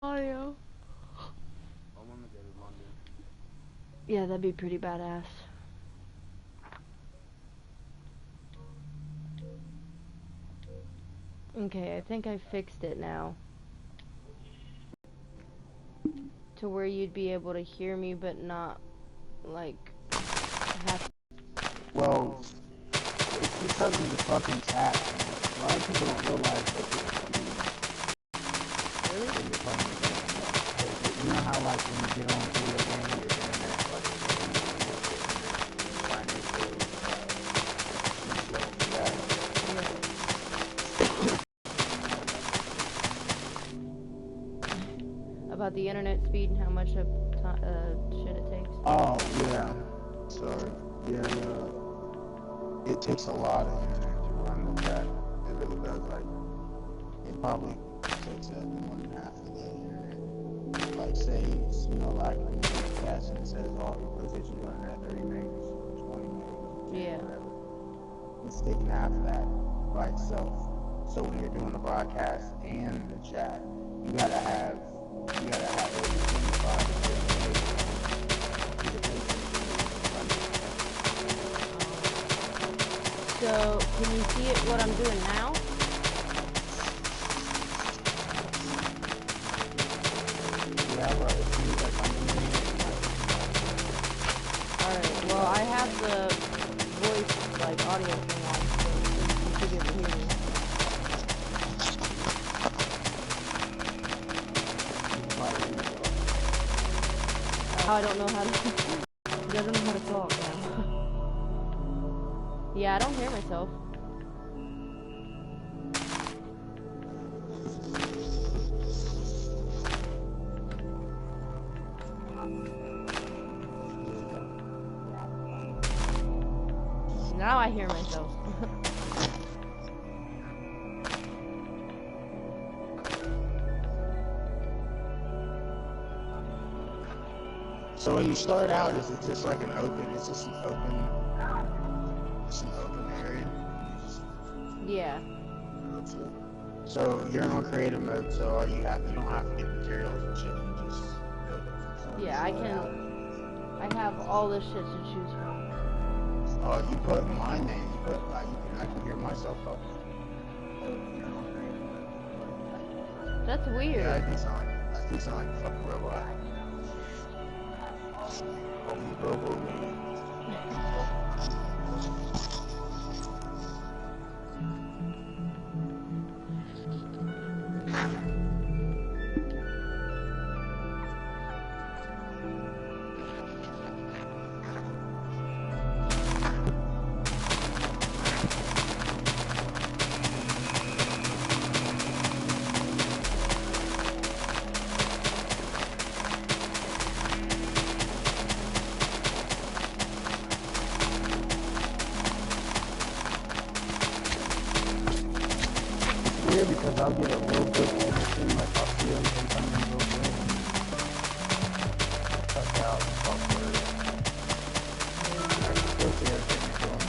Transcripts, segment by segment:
audio. I want to go to London. Yeah, that'd be pretty badass. Okay, I think I fixed it now. To where you'd be able to hear me but not, like, have... Well, it's because of the fucking chat. A lot of people don't realize that Really? you know how, like, when you get on video game, your internet, like, About the internet speed and how much of shit it takes? Oh, yeah. So, yeah, it takes a lot of internet to run the chat. It really does. Like, it probably takes more than half of the internet. Like, say, you know, like, when you get a cast and it says, oh, your PlayStation running at 30 megs, 20 megs, Yeah. whatever. It's taking half of that by itself. So when you're doing the broadcast and the chat, you gotta have everything by the So, can you see it, what I'm doing now? Yeah, but it seems like I'm doing it. Alright, well, I have the voice, like, audio thing on, so you should be able to hear me. I don't know how to... I don't know how to talk now. Yeah, I don't hear myself. Now I hear myself. So when you start out, is it just like an open, it's an open area? Yeah. So you're on creative mode, so all you don't have to get materials and shit, you just build it. Yeah, I have all this shit to choose from. Oh, you put my name, I can hear myself talking. That's weird. Yeah, I do sound like a fucking robot. Robo me. Because I'll get a real good connection, like I'll see everything coming real good. Cut out software. I can still see everything going.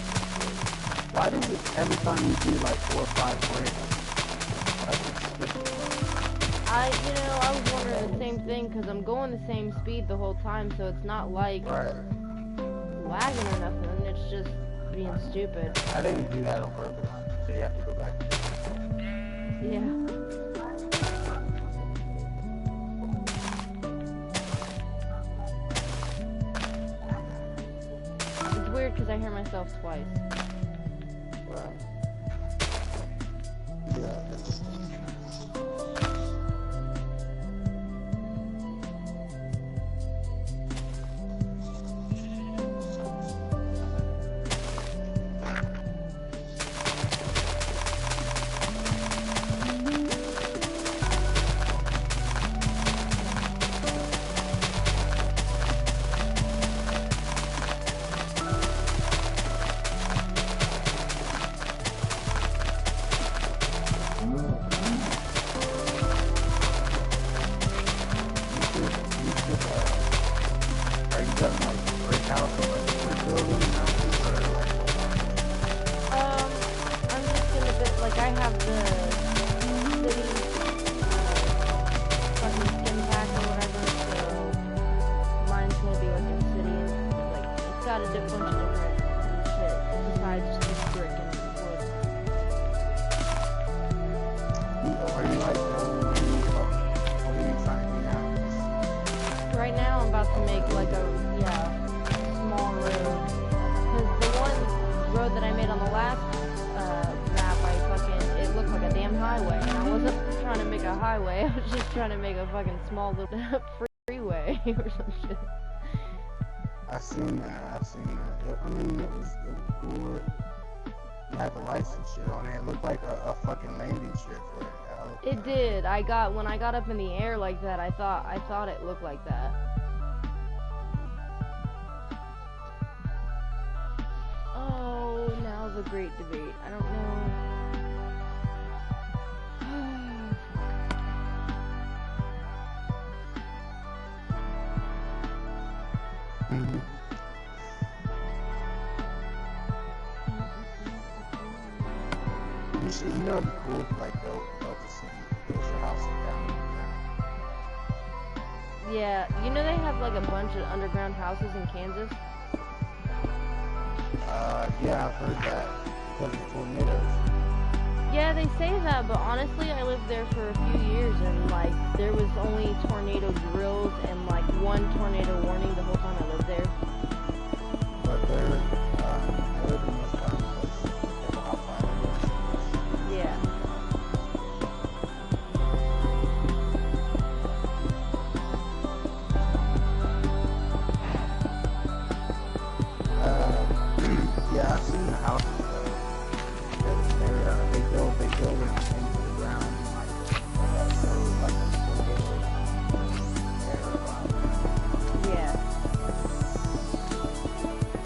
Why does it, every time you do like 4 or 5 breaks, I was wondering the same thing, because I'm going the same speed the whole time, so it's not like lagging or nothing, it's just being stupid. I didn't do that on purpose, so you have to go back. Yeah. It's weird because I hear myself twice. Right. Yeah. I'm just gonna I have the city fucking got a bunch of different shit besides just brick and wood. Are you like, what are you trying to do now? Right now, I'm about to make like a small road. Cause the one road that I made on the last map, it looked like a damn highway. And I wasn't trying to make a highway. I was just trying to make a fucking small little freeway or some shit. I've seen that. I mean, it was cool. It had the lights and shit on it. It looked like a fucking landing strip for it. It did. When I got up in the air like that, I thought it looked like that. Oh, now the great debate. I don't know. You know, it'd be cool if, like, built the city, built your house down. Yeah, you know they have like a bunch of underground houses in Kansas? Yeah, I've heard that because of tornadoes. Yeah, they say that, but honestly, I lived there for a few years, and like there was only tornado drills and like one tornado warning the whole time I lived there. But they're other than those times, yeah. Yeah, I've seen the houses though. They build it into the ground, so like Yeah.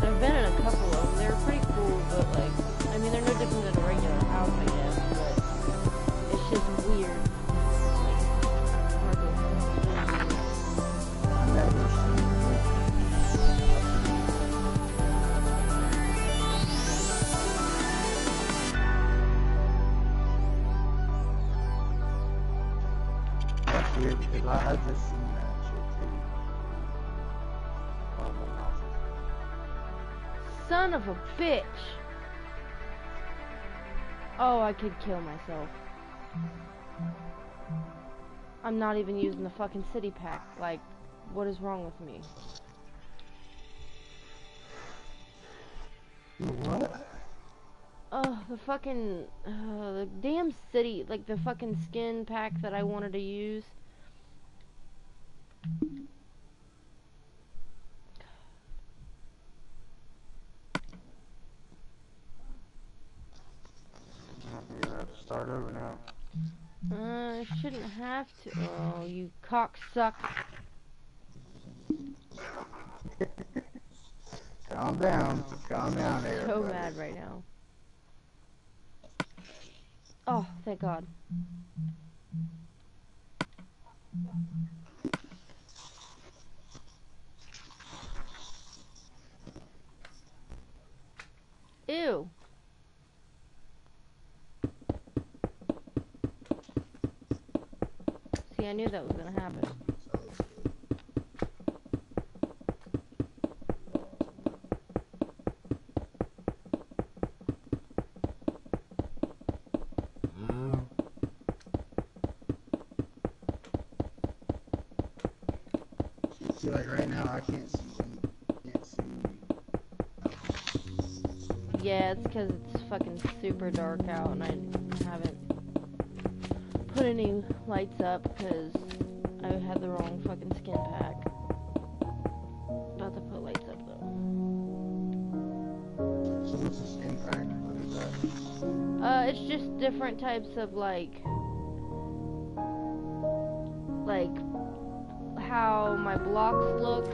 I've been in a couple of them. They're pretty cool, but like, I mean, they're no different than a regular house, I guess, but it's just weird. Hard to explain. I've never seen it. That's weird because I just seen that shit too. Son of a bitch! Oh, I could kill myself. I'm not even using the fucking city pack. Like, what is wrong with me? What? Oh, the fucking, the damn city, like the fucking skin pack that I wanted to use. You have to start over now. I shouldn't have to. Oh, you cocksuck. Calm down there. So buddy. mad right now. Oh, thank God. Ew. See, I knew that was gonna happen. See, like right now, I can't see them. Can't see me. Yeah, it's because it's fucking super dark out and I haven't put any lights up because I had the wrong fucking skin pack. About to put lights up though. So what's a skin pack? What is that? It's just different types of like how my blocks look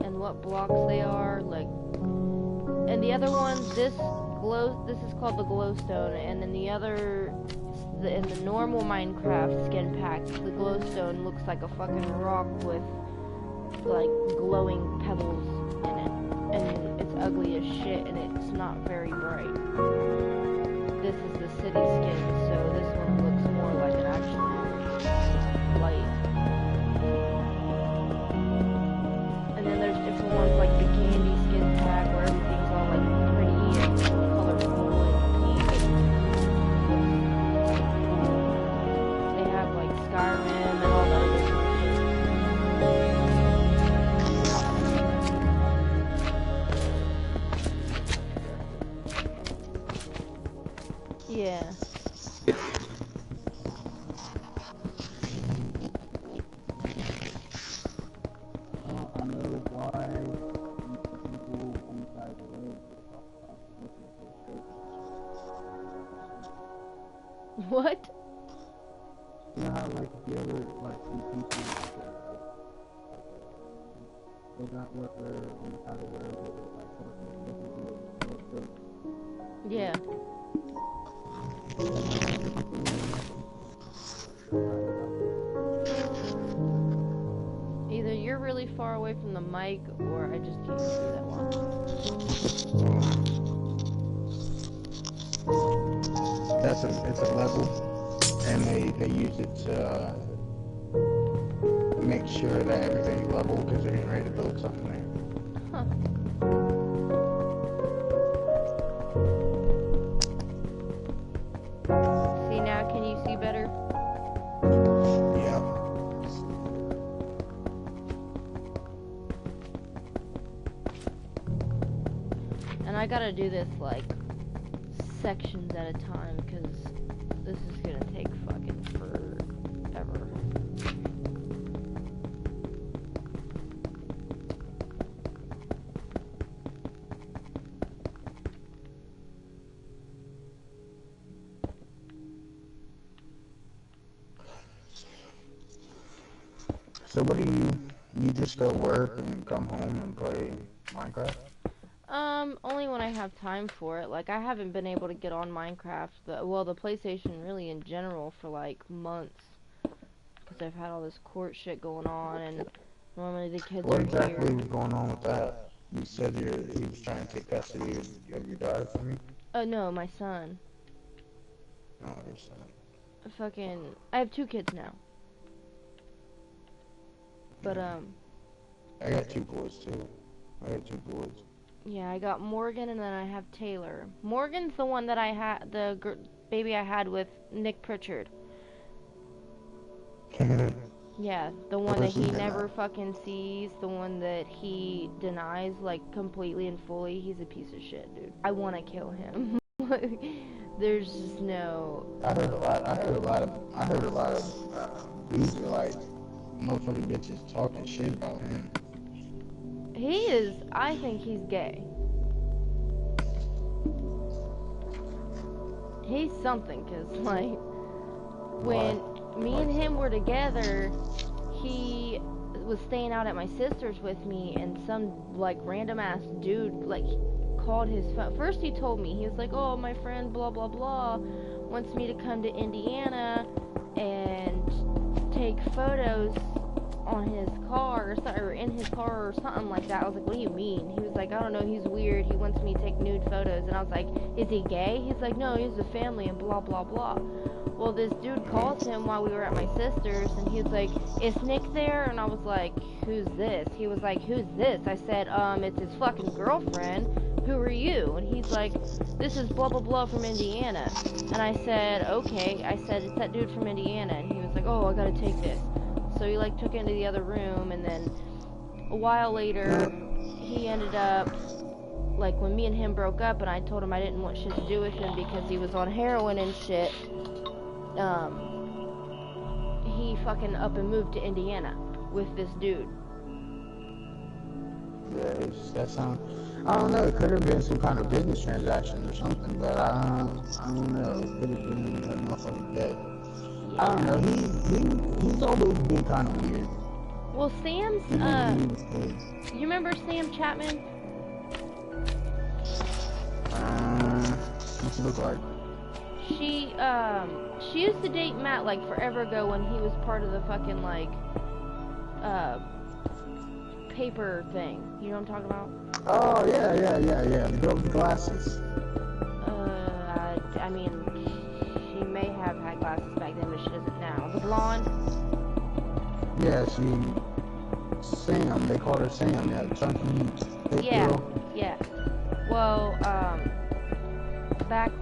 and what blocks they are, like. And the other one, this is called the glowstone, and then the other, in the normal Minecraft skin pack, the glowstone looks like a fucking rock with like glowing pebbles in it, and it's ugly as shit, and it's not very bright. This is the city skin, so this one looks more like an actual light. And then there's different ones like the candy skin pack, Yeah. I know why people inside the road What? you know how, like, if you ever, like, see people, they got worker on the side of the road, like, Yeah. Either you're really far away from the mic, or I just can't see that well. It's a level, and they use it to make sure that everything's level because they're getting ready to build something there. Huh. See now, can you see better? Yeah. And I gotta do this like sections at a time because this is gonna take fucking forever. So what do you just go work and come home and play Minecraft? Only when I have time for it. Like, I haven't been able to get on Minecraft, the PlayStation really in general, for like months. Because I've had all this court shit going on, and normally the kids What are exactly here. was going on with that? You said he was trying to take custody of your daughter from you? Oh, no, my son. Oh, your son. I have 2 kids now. But, I got 2 boys, too. I got 2 boys. yeah, I got Morgan and then I have Taylor. Morgan's the one that I had, baby I had with Nick Pritchard. Yeah, the one that he never fucking sees, the one that he denies, like, completely and fully. He's a piece of shit, dude. I want to kill him. There's just no... I heard a lot of dudes are like, motherfucking bitches talking shit about him. I think he's gay. He's something, because, like, when me and him were together, he was staying out at my sister's with me, and some, like, random-ass dude, like, called his phone. First he told me, he was like, oh, my friend, blah, blah, blah, wants me to come to Indiana and take photos on his car, or in his car, or something like that. I was like, what do you mean? He was like, I don't know, he's weird, he wants me to take nude photos. And I was like, is he gay? He's like, no, he's a family, and blah, blah, blah. Well, this dude calls him while we were at my sister's, and he was like, is Nick there? And I was like, who's this? He was like, who's this? I said, it's his fucking girlfriend. Who are you? And he's like, this is blah, blah, blah from Indiana. And I said, okay. I said, it's that dude from Indiana. And he was like, oh, I gotta take this. So he, like, took it into the other room, and then a while later, he ended up, like, when me and him broke up, and I told him I didn't want shit to do with him because he was on heroin and shit, he fucking up and moved to Indiana with this dude. Yeah, that sounds... I don't know, it could have been some kind of business transaction or something, but I don't know, it could have been a motherfucking debt. I don't know, he's always been kind of weird. Well, Sam's, you remember Sam Chapman? What's she look like? She used to date Matt, like, forever ago when he was part of the fucking, like, paper thing. You know what I'm talking about? Oh, yeah. The girl with the glasses. I mean, she may have had glasses back then, but she doesn't now. The blonde? Yeah, Sam, they called her Sam, yeah, chunky, thick girl. Yeah. Well, back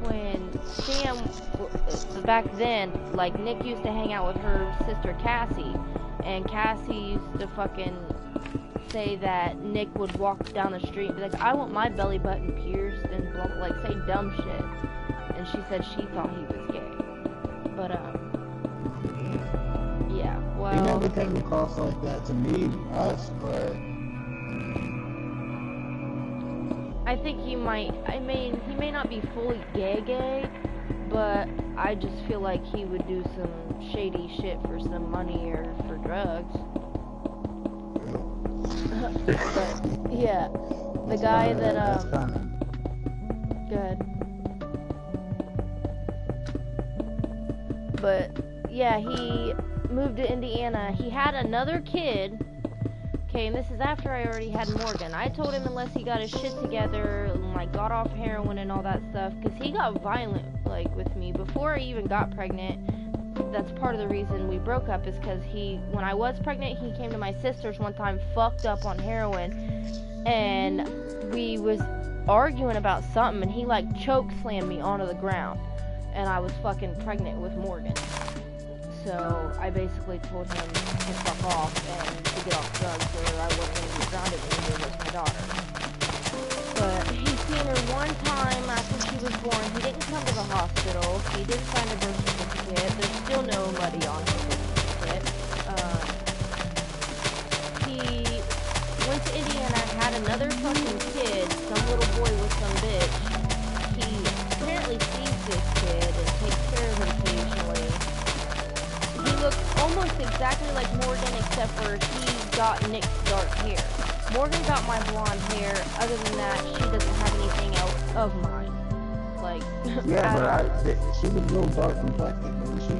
then, like, Nick used to hang out with her sister Cassie, and Cassie used to fucking say that Nick would walk down the street and be like, I want my belly button pierced, and blah, like, say dumb shit. and she said she thought he was gay. But yeah, well, he never came across like that to me, us, but I think he might, I mean, he may not be fully gay, but I just feel like he would do some shady shit for some money or for drugs. But, yeah, the guy that, good. But, yeah, he moved to Indiana. He had another kid. Okay, and this is after I already had Morgan. I told him unless he got his shit together and, like, got off heroin and all that stuff, because he got violent, like, with me before I even got pregnant. That's part of the reason we broke up, is because when I was pregnant, he came to my sister's one time fucked up on heroin, and we was arguing about something, and he, like, choke slammed me onto the ground, and I was fucking pregnant with Morgan. So I basically told him to fuck off and to get off drugs, or I wasn't going to be grounded anymore with my daughter. But he seen her one time after she was born. He didn't come to the hospital. He didn't sign a birth certificate. There's still no money on his birth certificate. He went to Indiana, had another fucking kid, some little boy with some bitch. He apparently sees this kid and takes care of him occasionally. He looks almost exactly like Morgan, except for he got Nick's dark hair. Morgan got my blonde hair. Other than that, she doesn't have anything else of mine. Like, yeah, but she was real dark complected, wasn't she?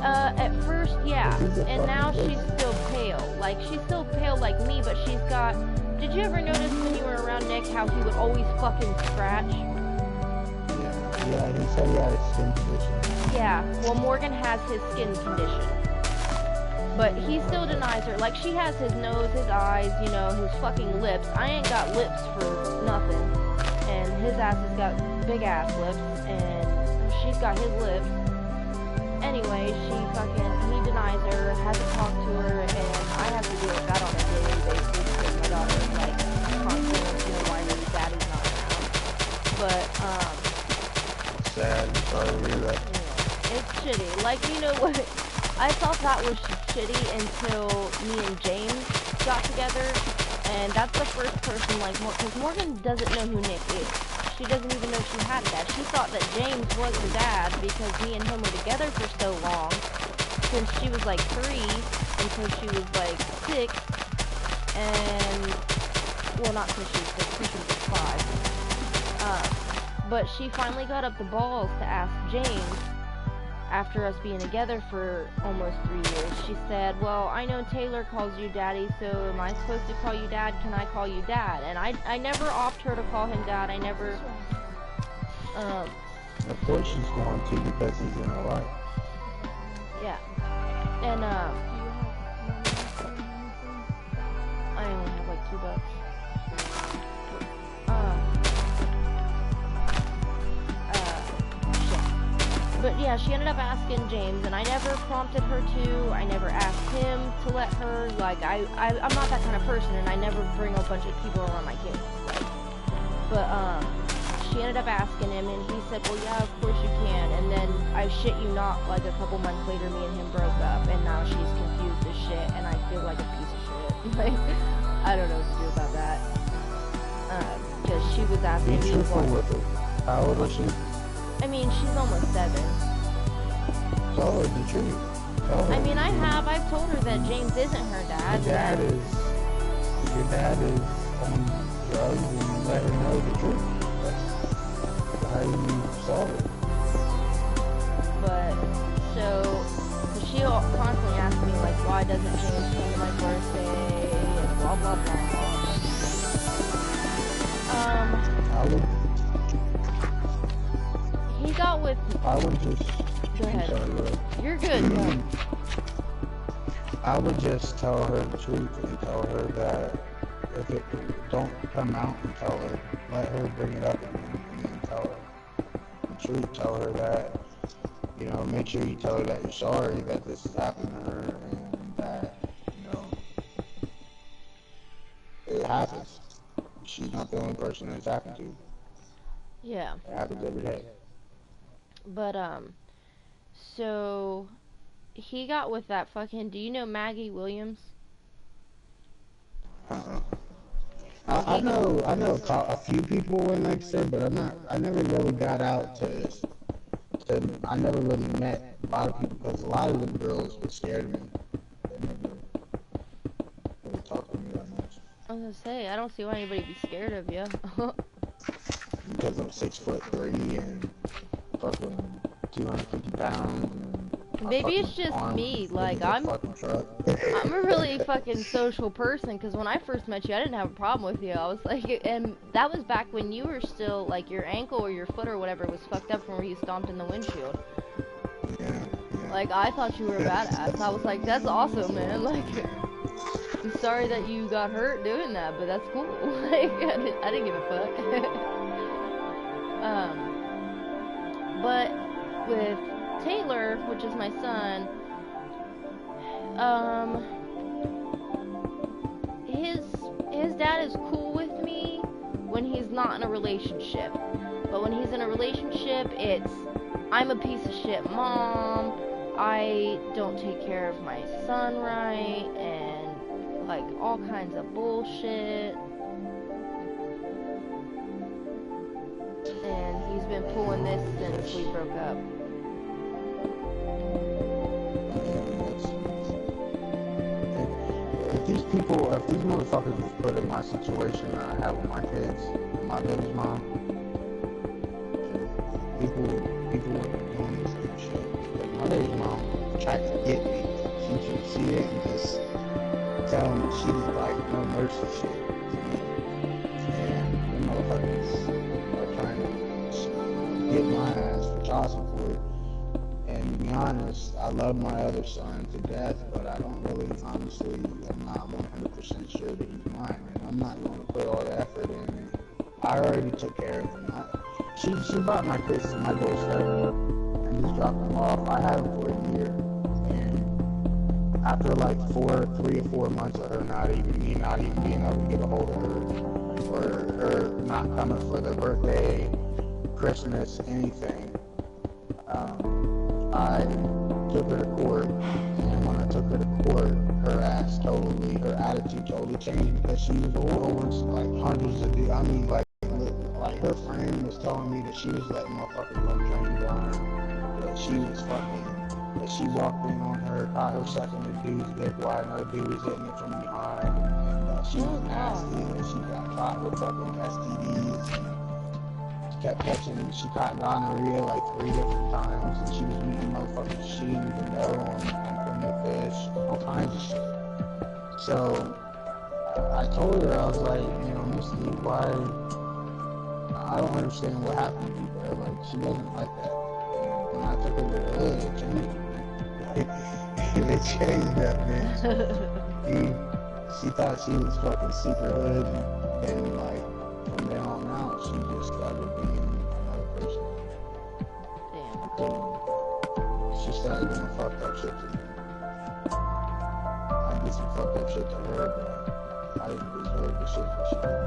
At first, yeah, and now she's still pale. Like, she's still pale like me, but she's got... Did you ever notice when you were around Nick how he would always fucking scratch? Yeah, he said he had a skin condition. Yeah, well, Morgan has his skin condition. But he still denies her. Like, she has his nose, his eyes, you know, his fucking lips. I ain't got lips for nothing. And his ass has got big ass lips, and she's got his lips. Anyway, he denies her, hasn't talked to her, and I have to deal with that on a daily basis because my daughter is, like, constantly wants to know why her daddy's not around. But, sad, I'm sorry to hear that. Yeah, it's shitty. Like, you know what? I thought that was shitty until me and James got together, and that's the first person, like, because Morgan doesn't know who Nick is. She doesn't even know she had a dad. She thought that James was her dad because me and him were together for so long, since she was like 3 until she was like 6, and, well, not since she was 6, since she was like 5. But she finally got up the balls to ask James, after us being together for almost 3 years. She said, well, I know Taylor calls you daddy, so am I supposed to call you dad? Can I call you dad? And I never opted her to call him dad. I never, Of course she's going to, because he's in her life. Yeah. And, I only have like $2. But yeah, she ended up asking James, and I never prompted her to. I never asked him to let her. Like, I'm not that kind of person, and I never bring a bunch of people around my kids. Like, but she ended up asking him, and he said, well, yeah, of course you can. And then, I shit you not, like a couple months later, me and him broke up, and now she's confused as shit, and I feel like a piece of shit. Like, I don't know what to do about that. Because she was asking me to. How old was she? I mean, she's almost 7. Tell her the truth. I mean, I've told her that James isn't her dad. Your dad is on drugs, and let her know the truth. That's how you solve it. But, so she constantly asks me, like, why doesn't James come to my birthday, and blah, blah, blah. He got with... I would just... Go ahead. Sorry, you're good. Go. I would just tell her the truth and tell her that if it don't come out and tell her, let her bring it up and then tell her the truth. Tell her that, you know, make sure you tell her that you're sorry that this has happened to her and that, you know, it happens. She's not the only person it's happened to. Yeah. It happens every day. But, so, he got with that fucking, do you know Maggie Williams? Uh-uh. I know a few people went next her, but I never really got out to I never really met a lot of people because a lot of the girls were scared of me. They never really talked to me that much. I was gonna say, I don't see why anybody would be scared of you. Because I'm 6'3" and fucking 250 pounds. And Maybe it's just me, like, I'm a really fucking social person, because when I first met you, I didn't have a problem with you. I was like, and that was back when you were still, like, your ankle or your foot or whatever was fucked up from where you stomped in the windshield. Yeah. Like, I thought you were a badass. I was like, that's awesome, man. Like, I'm sorry that you got hurt doing that, but that's cool. Like, I didn't give a fuck. But with Taylor, which is my son, his dad is cool with me when he's not in a relationship. But when he's in a relationship, it's, I'm a piece of shit mom, I don't take care of my son right, and like all kinds of bullshit. And he's been pulling this since we broke up. If these motherfuckers was put in my situation that I have with my kids, my baby's mom, people wouldn't be doing this kind of shit. But my baby's mom tried to get me. She didn't just tell me. She was like, no mercy shit to me. And the motherfuckers are trying to get my ass for child support. And to be honest, I love my other son to death, but I don't really, honestly, I'm not 100% sure that he's mine, and I'm not going to put all the effort in. I already took care of him. She brought my kids to my doorstep and just dropped them off. I had them for a year, and after like 3 or 4 months of her not even being able to get a hold of her, or her not coming for their birthday, Christmas, anything, I took her to court, and when I took her to court, her attitude totally changed because she was over like hundreds of dudes. I mean, like her friend was telling me that she was letting motherfuckers run trains on her, that she was fucking, that she walked in on her, caught her sucking the dude's dick while another dude was hitting it from behind, and she was nasty, and she got caught with fucking STDs, and kept catching, she caught gonorrhea like 3 different times, and she was meeting motherfuckers she didn't even know and from the fish, all kinds of shit. So I told her, I was like, Misty, why, I don't understand what happened to you, bro. Like, she wasn't like that. When I took her to the hood, it changed. It changed that bitch. She thought she was fucking super hood, and like, from then on out, she just started being another person. Damn. She started doing fucked up shit to me. I did some fucked up shit to her, but I didn't deserve the shit that she did.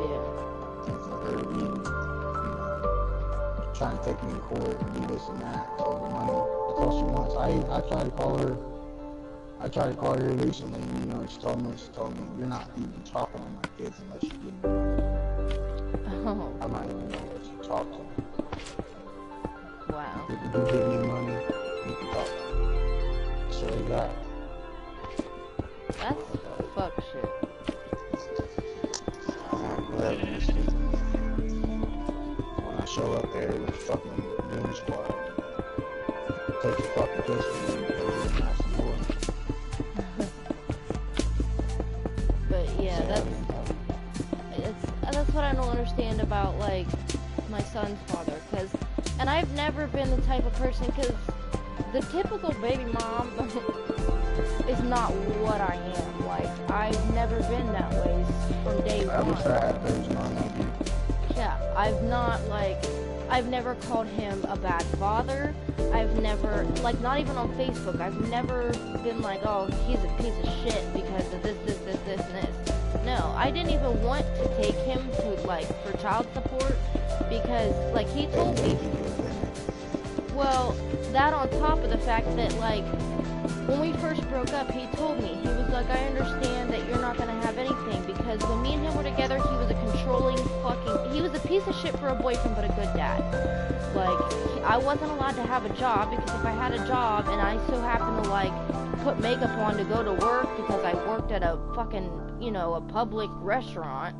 Yeah. And for her to be, trying to take me to court and do this and that for the money, that's all she wants. I tried to call her. I tried to call her recently, and she told me, you're not even talking to my kids unless you give me money. Oh. I might even know what you talk to them. Wow. If you give me money, you can talk to me. So you got. That's fuck shit. Whatever, when I show up there with fucking goon squad, take your fucking piss from me because you're a nasty boy. But yeah, that's what I don't understand about like my son's father, and I've never been the type of person, because the typical baby mom is not what I am. Like, I've never been that way from day one. I wish I had baby mom like you. Yeah, I've never called him a bad father. I've never, like, not even on Facebook, I've never been like, oh, he's a piece of shit because of this, and this. No, I didn't even want to take him to, like, for child support, because, like, he told me, Well, that on top of the fact that, like, when we first broke up, he told me, he was like, I understand that you're not gonna have anything, because when me and him were together, he was a controlling fucking, he was a piece of shit for a boyfriend, but a good dad. Like, I wasn't allowed to have a job, because if I had a job, and I so happened to, like, put makeup on to go to work, because I worked at a fucking, you know, a public restaurant,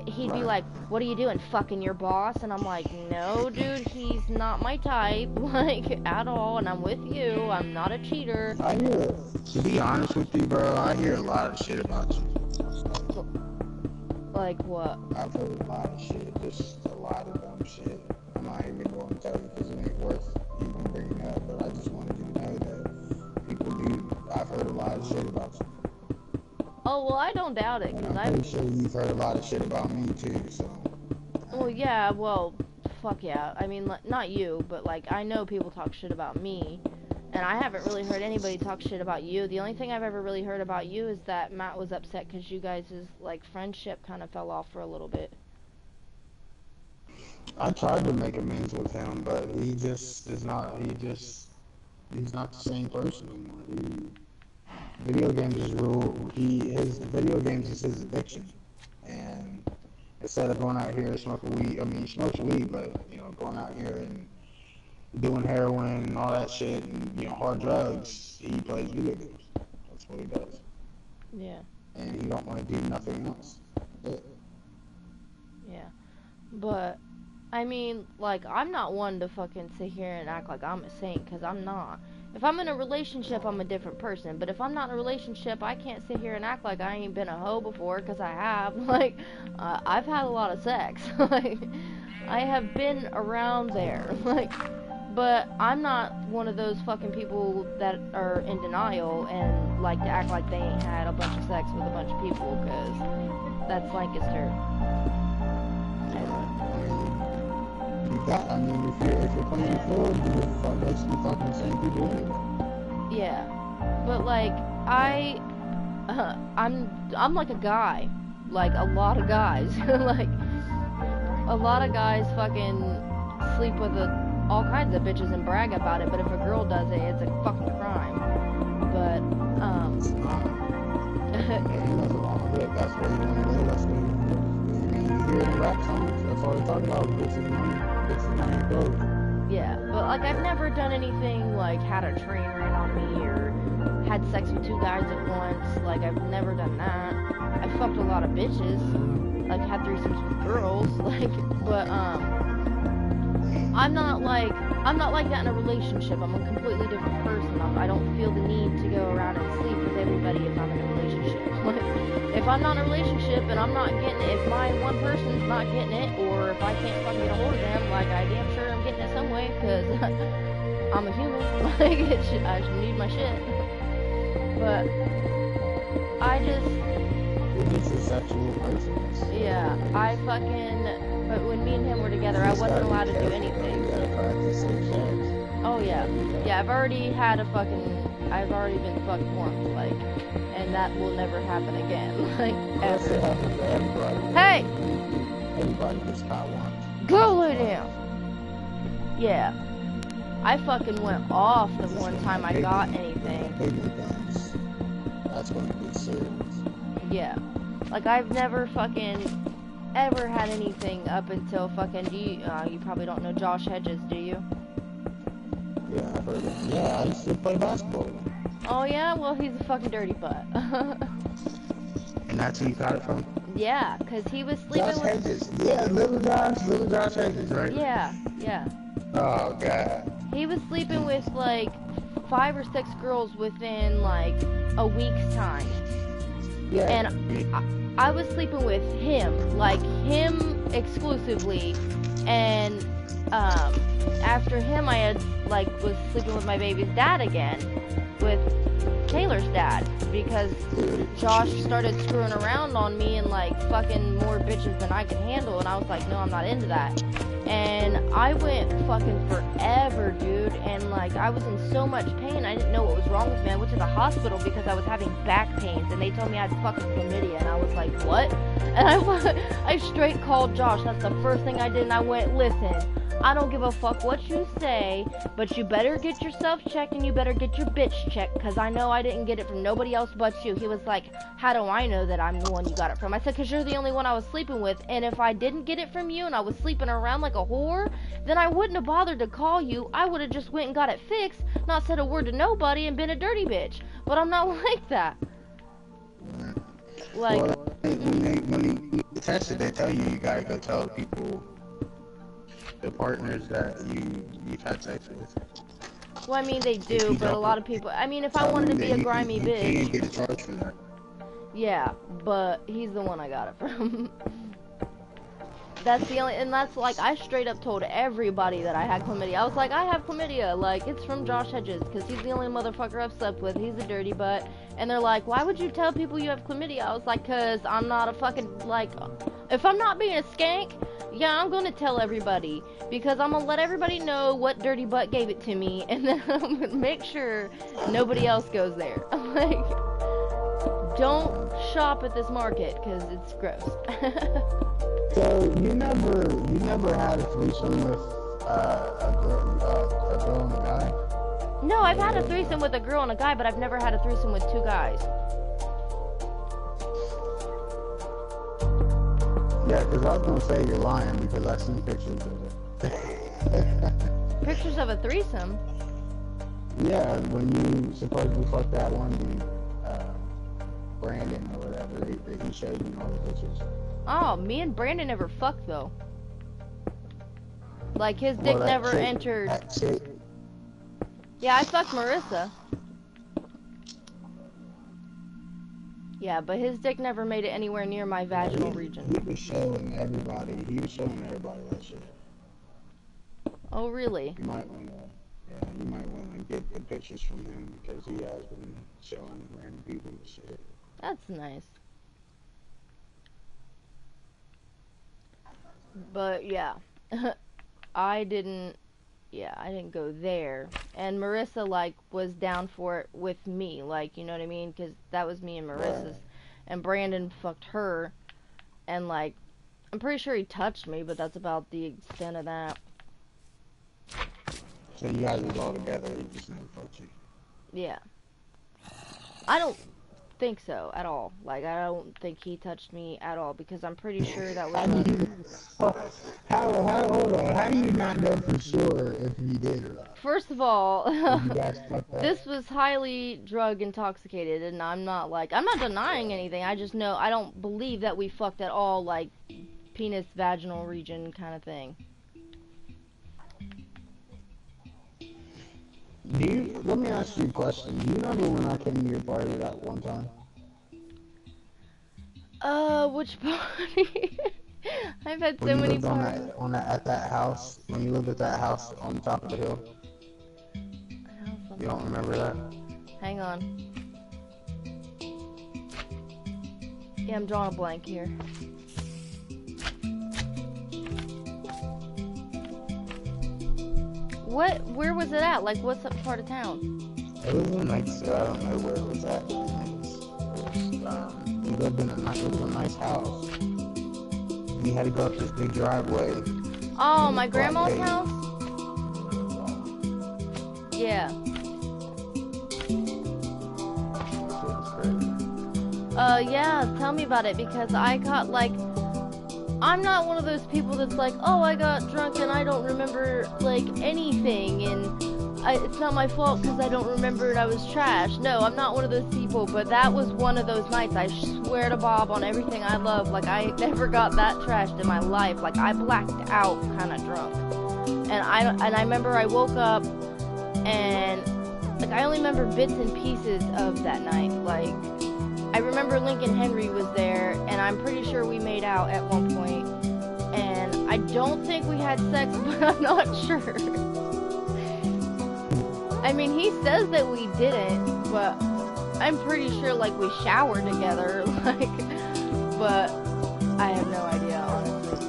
he'd be like, what are you doing, fucking your boss? And I'm like, no, dude, he's not my type, like, at all, and I'm with you, I'm not a cheater. To be honest with you, bro, I hear a lot of shit about you. Like what? I've heard a lot of shit, just a lot of dumb shit. I'm not even going to tell you because it ain't worth even bringing up, but I just wanted you to know that people do, I've heard a lot of shit about you. Oh, well, I don't doubt it, because I'm pretty sure you've heard a lot of shit about me, too, so... Well, yeah, well, fuck yeah. I mean, not you, but, like, I know people talk shit about me, and I haven't really heard anybody talk shit about you. The only thing I've ever really heard about you is that Matt was upset because you guys' like, friendship kind of fell off for a little bit. I tried to make amends with him, but he just is not, he's not the same person anymore. Video games is his video games is his addiction, and instead of going out here and smoking weed, I mean, he smokes weed, but, you know, going out here and doing heroin and all that shit and, you know, hard drugs, he plays video games. That's what he does. Yeah. And he don't want to do nothing else. Yeah. But, I mean, like, I'm not one to fucking sit here and act like I'm a saint, because I'm not. If I'm in a relationship, I'm a different person. But if I'm not in a relationship, I can't sit here and act like I ain't been a hoe before, because I have. Like, I've had a lot of sex. Like, I have been around there. Like, but I'm not one of those fucking people that are in denial and like to act like they ain't had a bunch of sex with a bunch of people, because that's Lancaster. I mean, if you're playing the field, you're basically fucking the same people anyway. Yeah, but like I'm like a guy, like a lot of guys, like a lot of guys fucking sleep with all kinds of bitches and brag about it. But if a girl does it, it's a fucking crime. But It's not. There's nothing wrong with it. That's what you want to do. That's what you hear in the rap songs. That's all they talk about. Bitches money, gold. Yeah, but like I've never done anything like had a train ran on me or had sex with 2 guys at once. Like I've never done that. I fucked a lot of bitches. Like had threesomes with girls. Like, but I'm not like that in a relationship. I'm a completely different person. I don't feel the need to go around and sleep with everybody if I'm in a relationship. If I'm not in a relationship and I'm not getting it, if my one person's not getting it, or if I can't fucking get a hold of them, like I damn sure I'm getting it some way, because I'm a human. Like I should need my shit. But I just... It's a sexual person. Yeah, but when me and him were together, I wasn't allowed to do anything. Oh yeah. Yeah, I've already been fucked once, like, and that will never happen again, like, ever. Hey! Everybody gets caught once. Go lay down! Yeah. I fucking went off the one time I got anything. That's when it gets serious. Yeah. Like, I've never fucking ever had anything up until fucking, you probably don't know Josh Hedges, do you? Yeah, I've heard of him. Yeah, I used to play basketball. Oh yeah? Well, he's a fucking dirty butt. And that's who you got it from? Yeah, because he was sleeping Josh with... Hedges. Yeah, little Josh Hedges, right? Yeah, yeah. Oh, God. He was sleeping with, like, 5 or 6 girls within, like, a week's time. Yeah. And I was sleeping with him, like, him exclusively, and, after him I was sleeping with my baby's dad again, with Taylor's dad, because Josh started screwing around on me and, like, fucking more bitches than I could handle, and I was like, no, I'm not into that. And I went fucking forever, dude, and, like, I was in so much pain, I didn't know what was wrong with me. I went to the hospital because I was having back pains, and they told me I had fucking chlamydia, and I was like, what? And I straight called Josh. That's the first thing I did, and I went, listen, I don't give a fuck what you say, but you better get yourself checked and you better get your bitch checked, because I know I didn't get it from nobody else but you. He was like, how do I know that I'm the one you got it from? I said, because you're the only one I was sleeping with, and if I didn't get it from you and I was sleeping around like a whore, then I wouldn't have bothered to call you. I would have just went and got it fixed, not said a word to nobody, and been a dirty bitch. But I'm not like that. Like, well, when they test it, they tell you gotta go tell people, the partners that you've had sex with. well, I mean, they do, but a lot of people, I mean, if I wanted to be a grimy bitch. You can't get a charge for that. Yeah, but he's the one I got it from. That's the only, and that's like, I straight up told everybody that I had chlamydia. I was like, I have chlamydia, like, it's from Josh Hedges, because he's the only motherfucker I've slept with. He's a dirty butt. And they're like, why would you tell people you have chlamydia? I was like, because I'm not a fucking, like, if I'm not being a skank, yeah, I'm gonna tell everybody, because I'm gonna let everybody know what dirty butt gave it to me, and then I'm gonna make sure nobody else goes there. I'm like, don't shop at this market, because it's gross. So you never had a threesome with a girl and a guy? No, I've had a threesome with a girl and a guy, but I've never had a threesome with two guys. Yeah, because I was gonna say you're lying because I seen pictures of it. Pictures of a threesome? Yeah, when you supposedly fucked that one dude, Brandon or whatever, he showed me all the pictures. Oh, me and Brandon never fucked though. Like his dick never entered. Yeah, I fucked Marissa. Yeah, but his dick never made it anywhere near my vaginal region. He was showing everybody that shit. Oh, really? You might want to get the pictures from him because he has been showing random people shit. That's nice. But yeah, I didn't go there. And Marissa, like, was down for it with me, like, you know what I mean? Because that was me and Marissa's. Right. And Brandon fucked her. And, like, I'm pretty sure he touched me, but that's about the extent of that. So you guys was all together, he just never fucked you? Yeah. I don't think so at all. Like, I don't think he touched me at all, because I'm pretty sure that was hold on, how do you not know for sure if he did or not? First of all, this was highly drug intoxicated, and I'm not denying anything. I just know I don't believe that we fucked at all, like penis vaginal region kind of thing. Let me ask you a question. Do you remember when I came to your party that one time? Which party? I've had so many parties. At that house, when you lived at that house on the top of the hill. You don't remember that? Hang on. Yeah, I'm drawing a blank here. Where was it at? Like, what's that part of town? It was in, like, I don't know where it was at. We lived in a nice house. We had to go up this big driveway. Oh, my grandma's house? Yeah. Yeah, tell me about it, because I got, like, I'm not one of those people that's like, oh, I got drunk and I don't remember, like, anything, and it's not my fault because I don't remember and I was trash. No, I'm not one of those people, but that was one of those nights. I swear to Bob on everything I love, like, I never got that trashed in my life. Like, I blacked out kind of drunk. And I remember I woke up and, like, I only remember bits and pieces of that night. Like, I remember Lincoln Henry was there, and I'm pretty sure we made out at one point. And I don't think we had sex, but I'm not sure. I mean, he says that we didn't, but I'm pretty sure, like, we showered together, like, but I have no idea, honestly.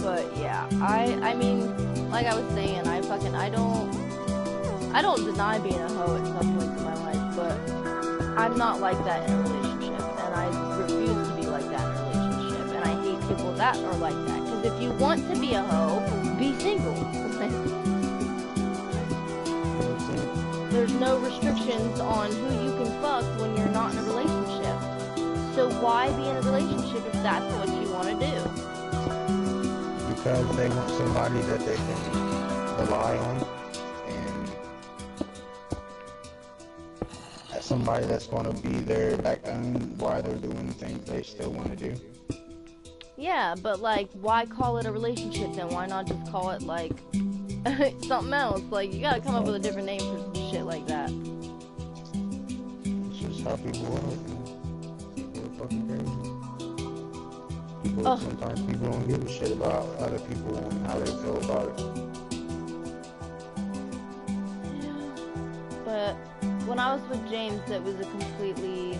But yeah, I mean, like I was saying, I don't deny being a hoe at some points in my life, but I'm not like that in a relationship, and I refuse to be like people that are like that. Because if you want to be a hoe, be single. There's no restrictions on who you can fuck when you're not in a relationship. So why be in a relationship if that's what you want to do? Because they want somebody that they can rely on, and somebody that's going to be there back then while they're doing things they still want to do. Yeah, but like, why call it a relationship then? Why not just call it like something else? Like, you gotta come up with a different name for shit like that. It's just how people are. People are fucking crazy. Sometimes people don't give a shit about other people and how they feel about it. Yeah. But when I was with James, it was a completely...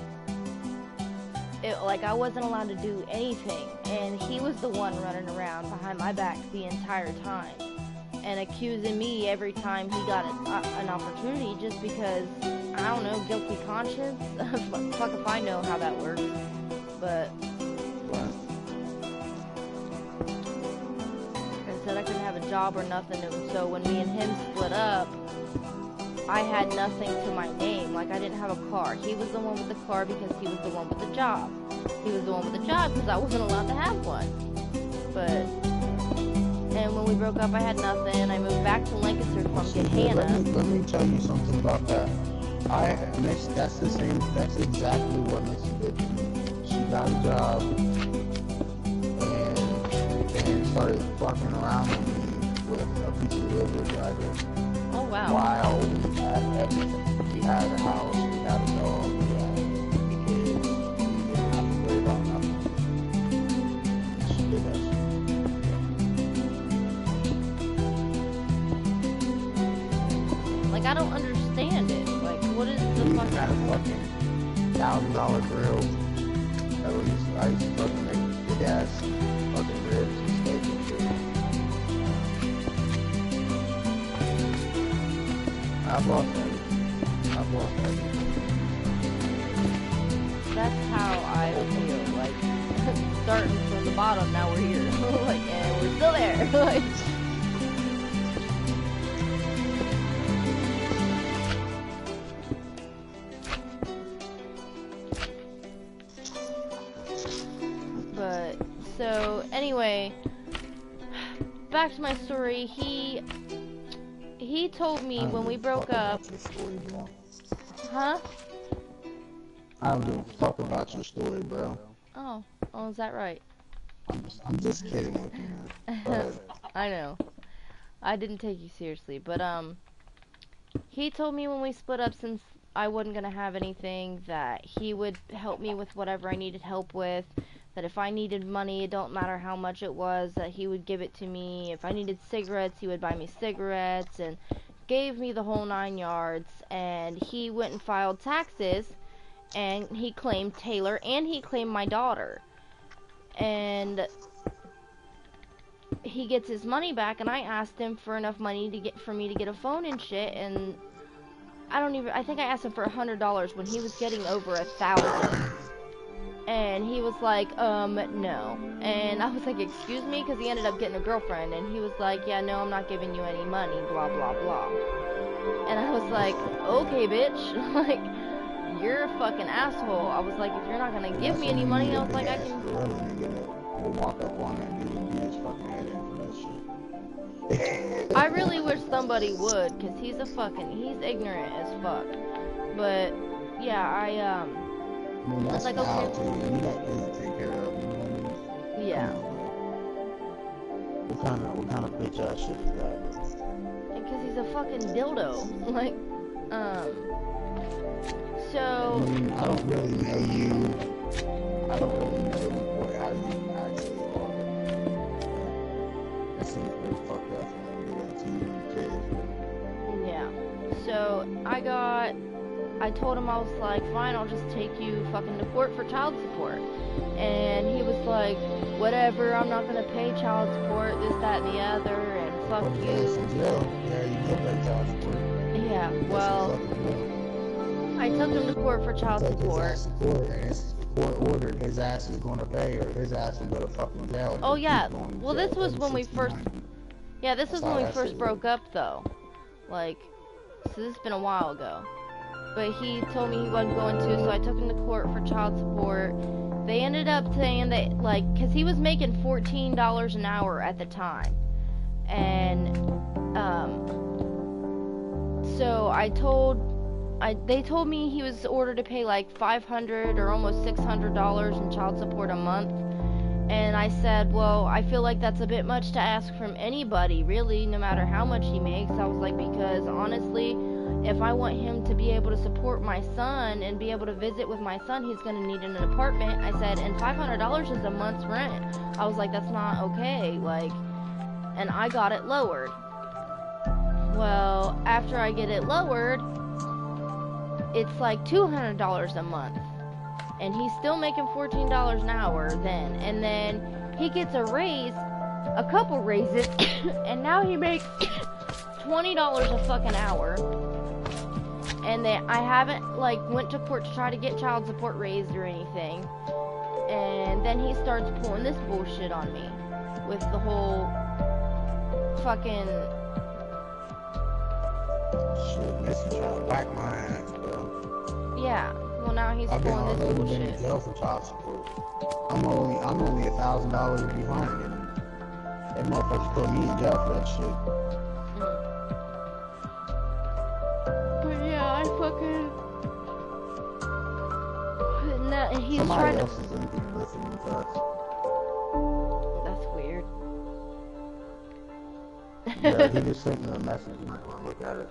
like, I wasn't allowed to do anything. And he was the one running around behind my back the entire time. And accusing me every time he got an opportunity just because, I don't know, guilty conscience? Fuck if I know how that works. But... I said I couldn't have a job or nothing, and so when me and him split up, I had nothing to my name. Like, I didn't have a car. He was the one with the car because he was the one with the job. He was the one with the job because I wasn't allowed to have one. But, and when we broke up, I had nothing. I moved back to Lancaster from Gahanna. Let me tell you something about that. That's exactly what Missy did to me. She got a job and started fucking around with me with a piece of delivery driver. Oh, wow. While we had everything. We had a house, we had a dog, we had kids, we didn't have to worry about nothing. She did that shit. Like, I don't understand it. Like, what is the We fucking... had a fucking $1,000 grill. At least I used to fucking make the gas, fucking ribs and steak and shit. I've lost everything. That's how I feel. Like, starting from the bottom, now we're here. Like, and we're still there. Like... But, so, anyway, back to my story. He told me when we broke up... Huh? I don't give a fuck about your story, bro. Oh, is that right? I'm just kidding with you, man. I know. I didn't take you seriously, but, he told me when we split up, since I wasn't gonna have anything, that he would help me with whatever I needed help with, that if I needed money, it don't matter how much it was, that he would give it to me. If I needed cigarettes, he would buy me cigarettes, and gave me the whole 9 yards. And he went and filed taxes, and he claimed Taylor, and he claimed my daughter. And he gets his money back, and I asked him for enough money for me to get a phone and shit, and I think I asked him for $100 when he was getting over 1,000. And he was like, no. And I was like, excuse me? Because he ended up getting a girlfriend. And he was like, yeah, no, I'm not giving you any money, blah, blah, blah. And I was like, okay, bitch. Like, you're a fucking asshole. I was like, if you're not going to give me any money, I was like, I can... Walk up on him and get his fucking head in for that shit. I really wish somebody would, because he's ignorant as fuck. But, yeah, I was like, okay. You let him take care of him. Yeah. What kind of bitch ass shit is that? Because he's a fucking dildo. Like, so... I don't really know you. I don't really know how you actually are. That seems pretty fucked up for them to do that to you and kids. Yeah. So, I told him, I was like, fine, I'll just take you fucking to court for child support. And he was like, whatever, I'm not gonna pay child support, this, that, and the other, and fuck you. Yeah, you will pay child support. Yeah, well, I took him to court for child support. court ordered, his ass is going to pay, or his ass will go to fucking jail. Oh yeah, well this was when we first, yeah, this was when we first broke up though. Like, so this has been a while ago. But he told me he wasn't going to, so I took him to court for child support. They ended up saying that, like, because he was making $14 an hour at the time. And, so they told me he was ordered to pay like $500 or almost $600 in child support a month. And I said, well, I feel like that's a bit much to ask from anybody, really, no matter how much he makes. I was like, because honestly, if I want him to be able to support my son and be able to visit with my son, he's going to need an apartment. I said, and $500 is a month's rent. I was like, that's not okay. Like, and I got it lowered. Well, after I get it lowered, it's like $200 a month. And he's still making $14 an hour then. And then he gets a raise, a couple raises, and now he makes $20 a fucking hour. And then I haven't, like, went to court to try to get child support raised or anything. And then he starts pulling this bullshit on me with the whole fucking... Shit, this is trying to whack my ass, bro. Yeah. Well, now he's pulling this bullshit. Been in jail for child support. I'm only $1,000 behind, and that motherfucker put me in jail for that shit. But yeah, I fucking. And he's Somebody trying to. else is listening to us. That's weird. Yeah, he just sent me a message. You might want to look at it.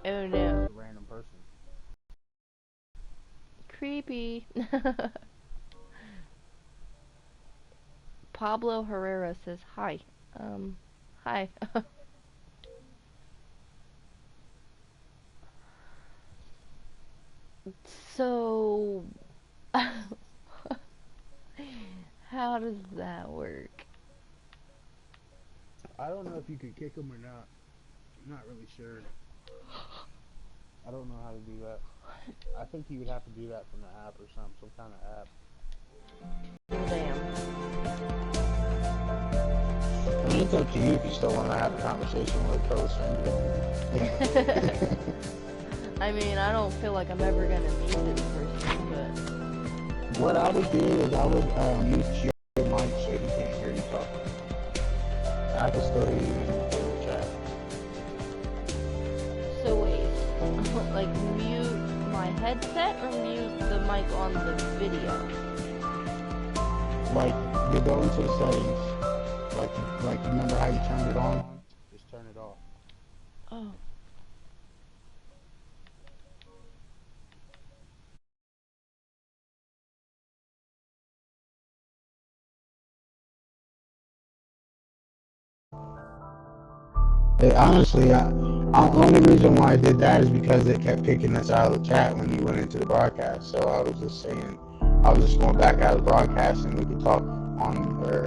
Oh no. Random person. Creepy. Pablo Herrera says hi. Hi. So, how does that work? I don't know if you could kick him or not. I'm not really sure. I don't know how to do that. I think you would have to do that from the app or some kind of app. Damn. I mean, it's up to you if you still want to have a conversation with a close friend. I mean, I don't feel like I'm ever gonna meet this person, but... What I would do is I would use your mic so he can't hear you talking. I can still hear you in the chat. So wait, like mute my headset or mute the mic on the video? Like, you go into the settings, like remember how you turned it on? Just turn it off. Oh. Honestly, the only reason why I did that is because it kept kicking us out of the chat when you went into the broadcast. So I was just saying, I was just going back out of the broadcast and we could talk on, or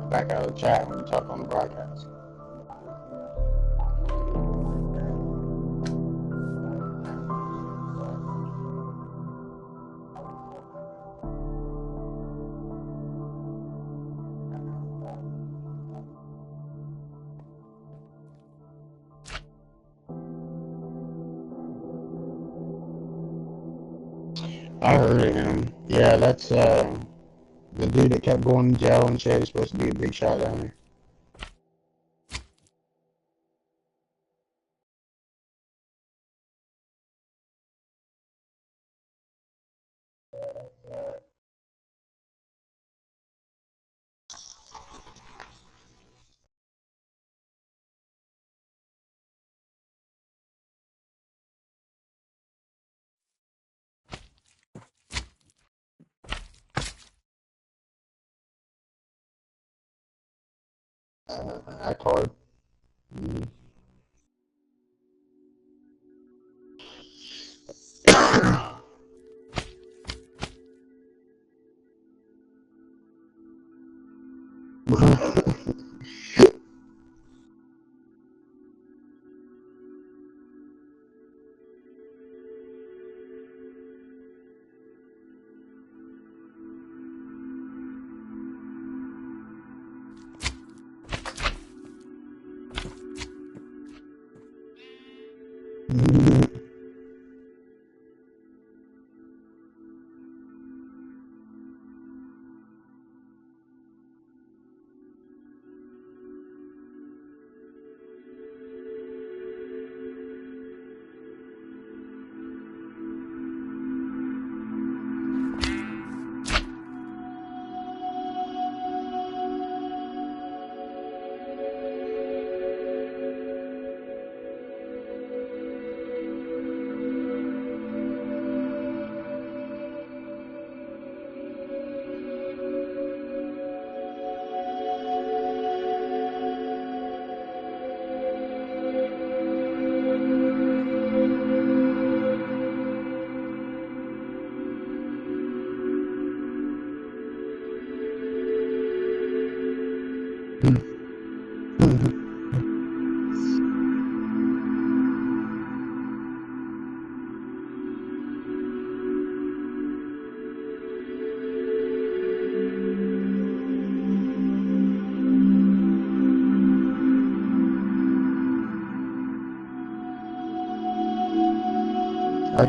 back out of the chat when we talk on the broadcast. I heard of him. Yeah, that's the dude that kept going to jail and shit is supposed to be a big shot down there. Act hard. Mm.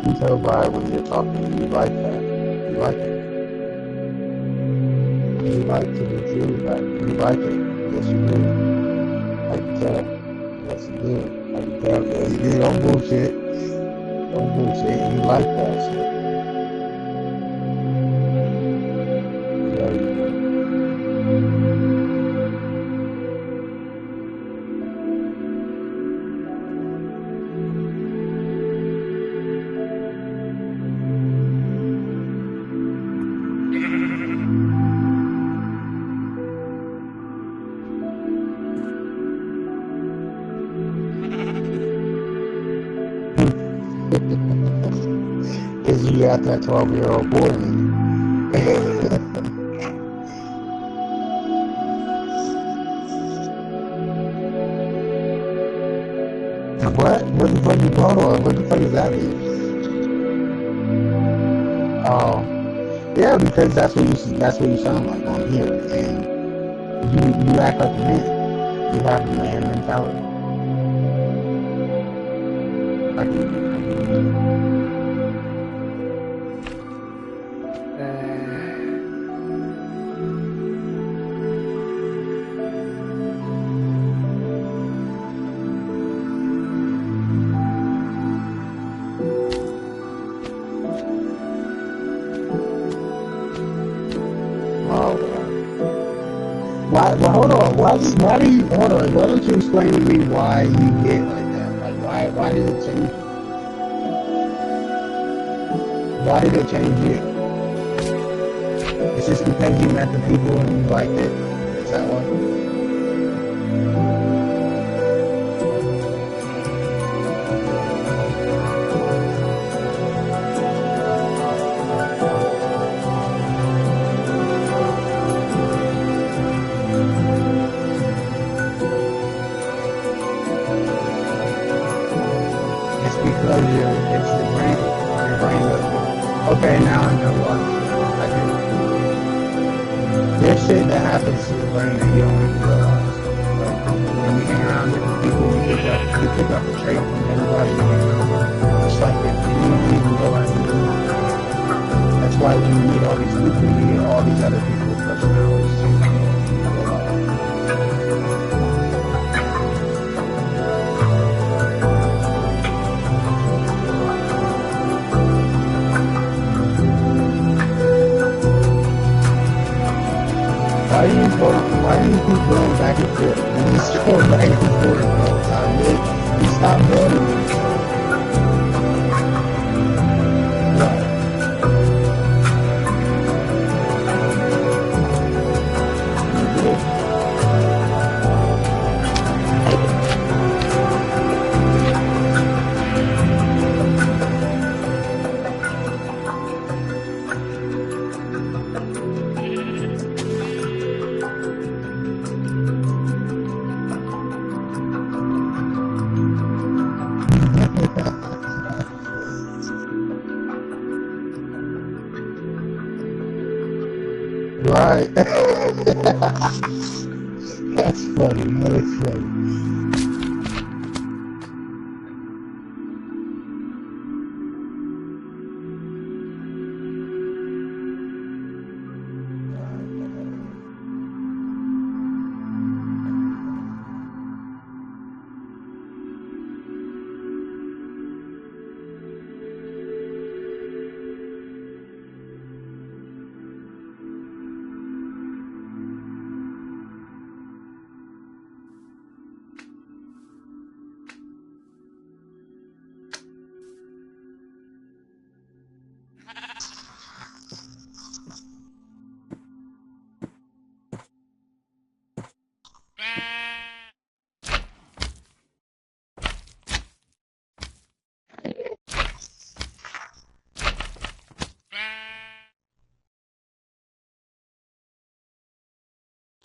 can tell by when you're talking, you like that. You like it. You like to be treated back. You like it. Yes, you do. I can tell. Yes, you do. I can tell. Yes, you do. Don't bullshit. Don't bullshit. You like that shit. Yeah, you do. Because you got that 12-year-old boy in you. What? What the fuck you hold on? What the fuck does that mean? Oh, yeah, because that's what you sound like on here, and you act like a man. You have a man mentality. I can Why, well, hold on. Why do you, hold on. Why don't you explain to me why you get like that? Like, why did it change you? Why did it change you? It's just because you met the people and you liked it? Is that why? It's because it's the brain. Your brain does it. Okay, now I know why. I do. There's shit that happens to the brain that you don't even realize. Like, when you hang around different people, you pick up a trait from everybody you hang around with. It's like if you don't even realize it. That's why when you meet all these people, you meet all these other people with personalities too. Why do you keep going back and forth? And just going back and forth all the time, man. You stop building it. Right. Right. That's funny. That's funny.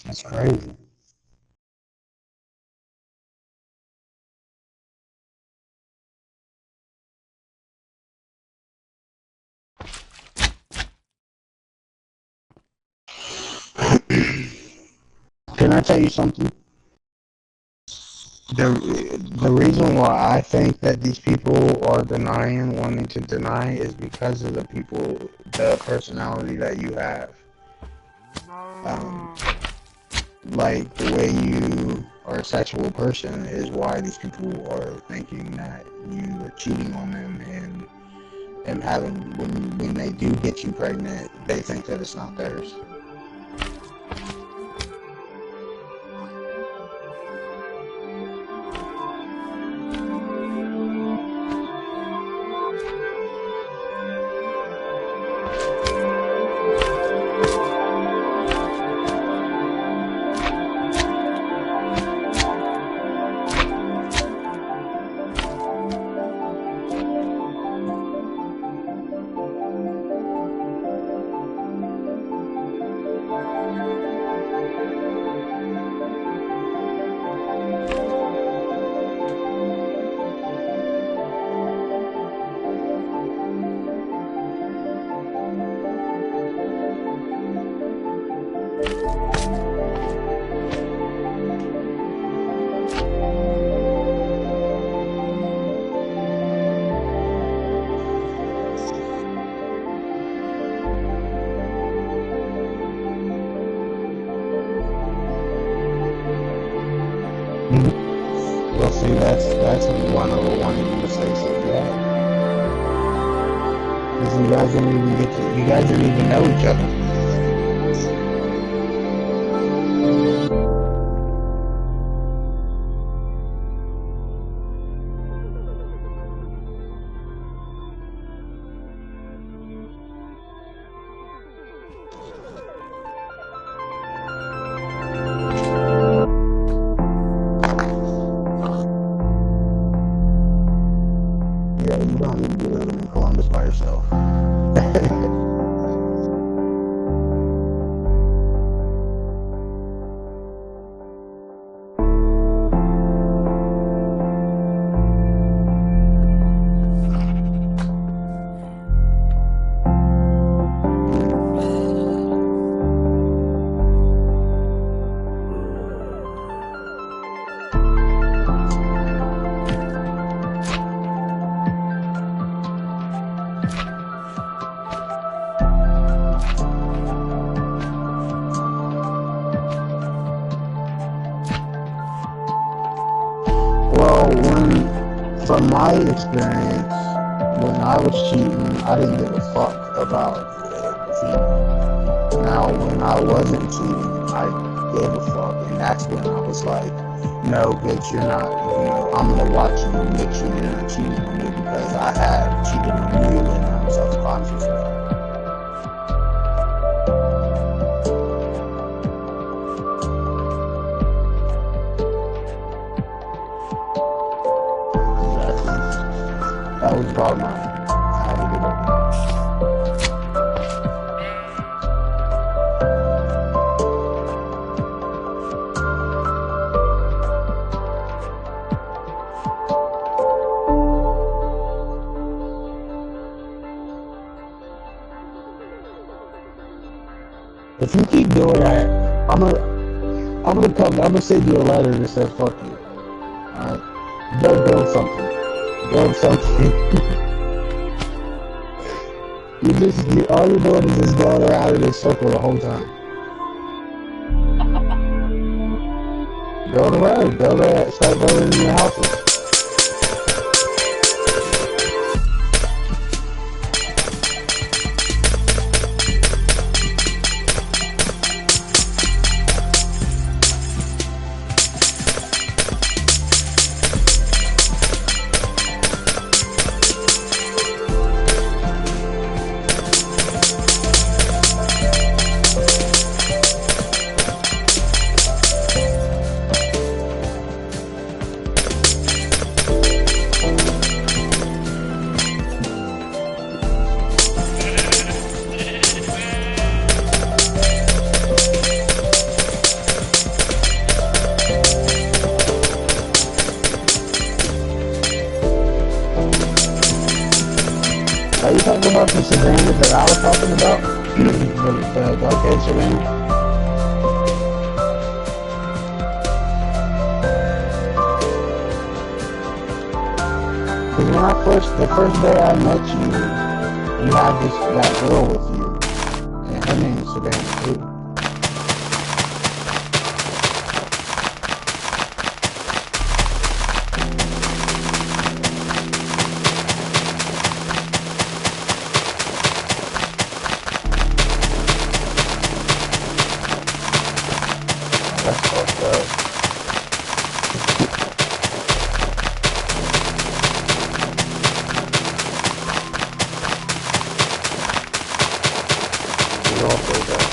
That's crazy. Can I tell you something? The reason why I think that these people are wanting to deny, is because of the personality that you have. Like, the way you are a sexual person is why these people are thinking that you are cheating on them, and when they do get you pregnant, they think that it's not theirs. Well, see, that's one of the mistakes that you have. Because you guys didn't even know each other. Yeah, you don't need to be living in Columbus by yourself. Well, from my experience, when I was cheating, I didn't give a fuck about the female. Now, when I wasn't cheating, I gave a fuck, and that's when I was like, no, bitch, you're not, I'm gonna watch you, make sure you're not cheating on me, because I have cheated on you, and I'm self-conscious of it. That was about mine. I had to give up. If you keep doing that, I'm gonna send you a letter that says fuck you. Alright? Go build something. Build something. All you're doing is just going around in this circle the whole time. Build a road, start building new houses. Are you talking about the Savannah that I was talking about? the arcade Savannah? the first day I met you, you had that girl with you, and her name is Savannah too. That's fucked up. We all feel that.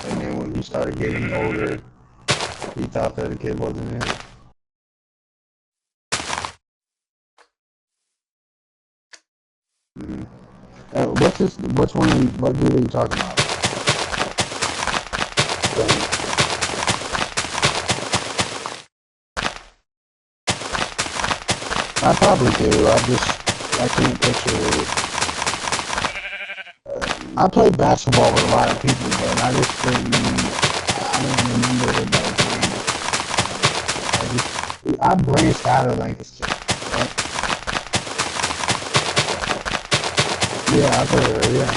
And then when you started getting older, you thought that the kid wasn't it. What dude are you talking about? I probably do, I can't picture it. I played basketball with a lot of people, but I don't remember everybody's name. I branched out of Lancaster. Right? Yeah, I've heard her, yeah.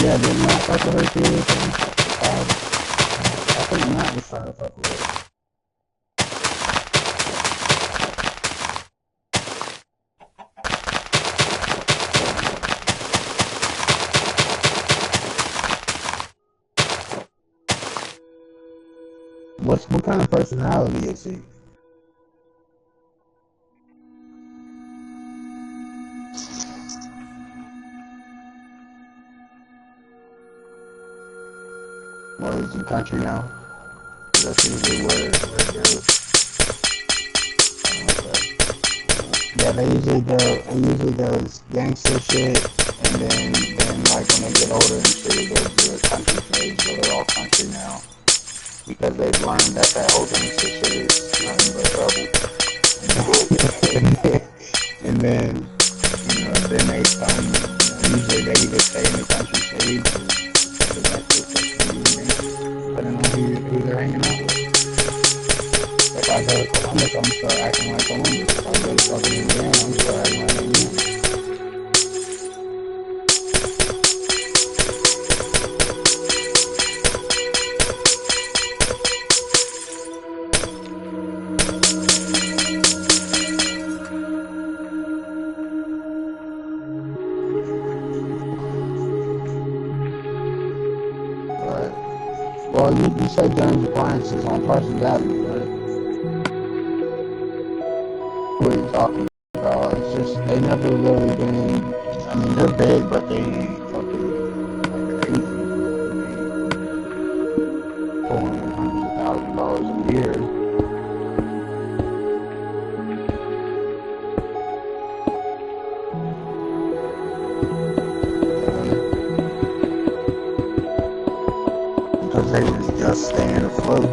Yeah, did Matt fuck with her too? I think Matt was trying to fuck with her. What kind of personality is he? Well, he's in country now. That's usually where it goes. Yeah, they usually does gangster shit, and then like when they get older and shit, it goes to a country phase, so they're all country now. Because they've learned that whole gangster shit is nothing but trouble. And then, then they come, usually they either stay in the country stage, depending on who they're hanging out with. If I go to Columbus, I'm gonna start acting like Columbus. If I go to fucking Indiana, I'm gonna start acting like Indiana. Well, you said Jones Appliances on Parsons Avenue, right? What are you talking about? It's just, they never really been, I mean, they're big, but they ain't fucking like crazy. Pulling $100,000 a year. Because they was just staying afloat.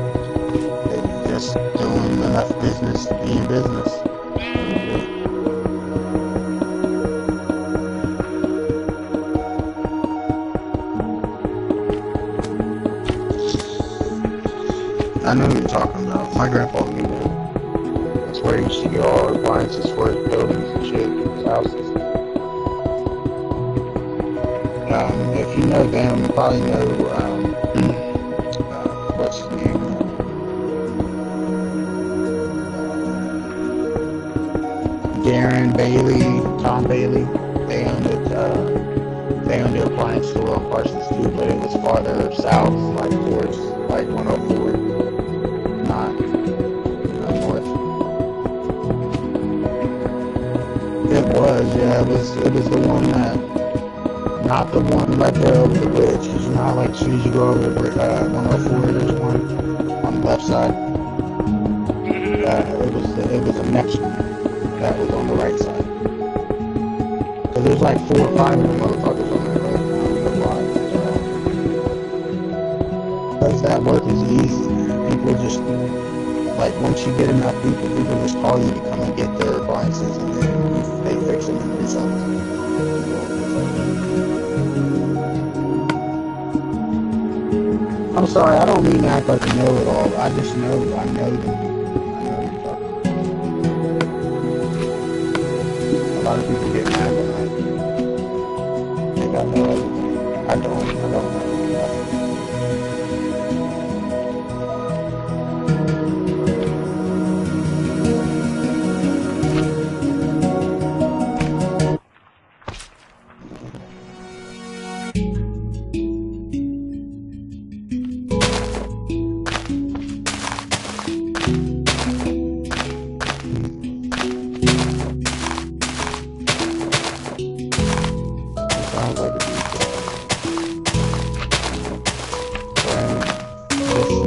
They was just doing enough business to be in business. I know what you're talking about. My grandpa knew that. That's where he used to get all the appliances for his buildings and shit, his houses. If you know them, you probably know, what's his name? Darren Bailey, Tom Bailey. They owned the appliance store on Parsons too, but it was farther south, like towards, like 104, not north. It was, yeah, it was the one that, not the one right there over the bridge, because you know how, like, as soon as you go over the 104, there's one on the left side. it was the next one that was on the right side. So there's like 4 or 5 of them motherfuckers on there right now. Because that work is easy, man. People just, like, once you get enough people just call you to come and get their appliances, and then they fix them and do something. I'm sorry, I don't mean to act like a know-it-all. I just know, I know them. A lot of people get mad when I think I know everything. I don't know nothing. Sounds like a decent.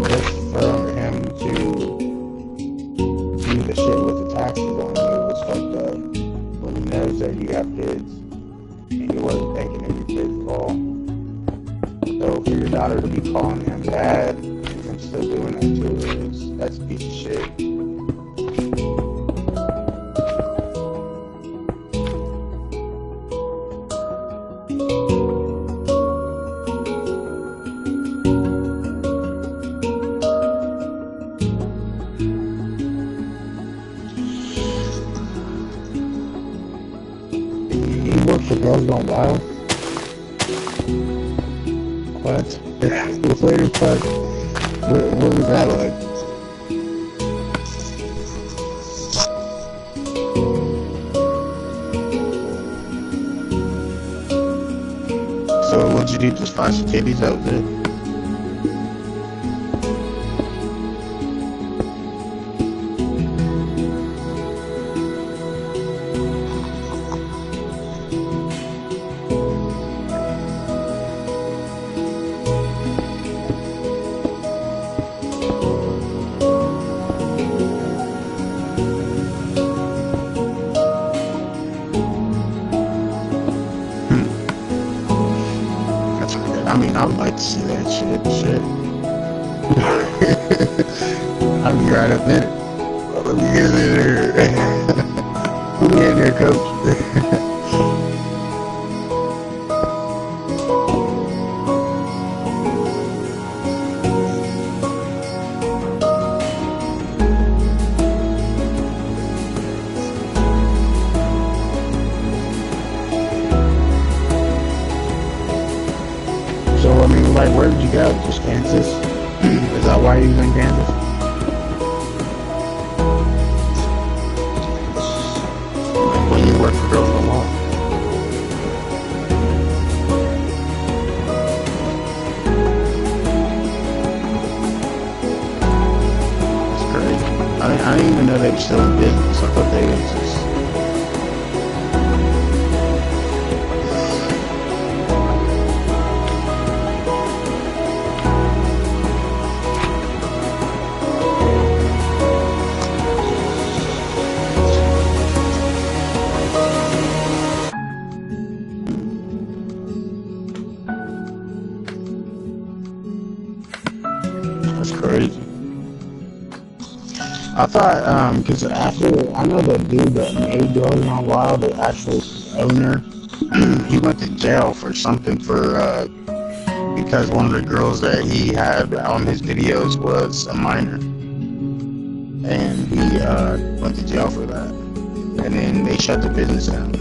This for him to do the shit with the taxes on you was fucked up. When he knows that you have kids and he wasn't thinking of your kids at all. So for your daughter to be calling him dad and him still doing that to her, that's a piece of shit. He worked for Girls Gone Wild. What? The later part. What was that like? So what'd you do? Just find some titties? That was it? I mean, I would like to see that shit. I'll be right up in it. Let me get in there. Let me get in there, coach. So, I mean, like, where did you go? Just Kansas? Is that why you was in Kansas? Like, when you work for Girls Gone Wild? That's crazy. I didn't even know they were still in business. I thought they was just... That's crazy. I thought, because after, I know the dude that made Girls Gone Wild, the actual owner, he went to jail for something because one of the girls that he had on his videos was a minor. And he, went to jail for that. And then they shut the business down.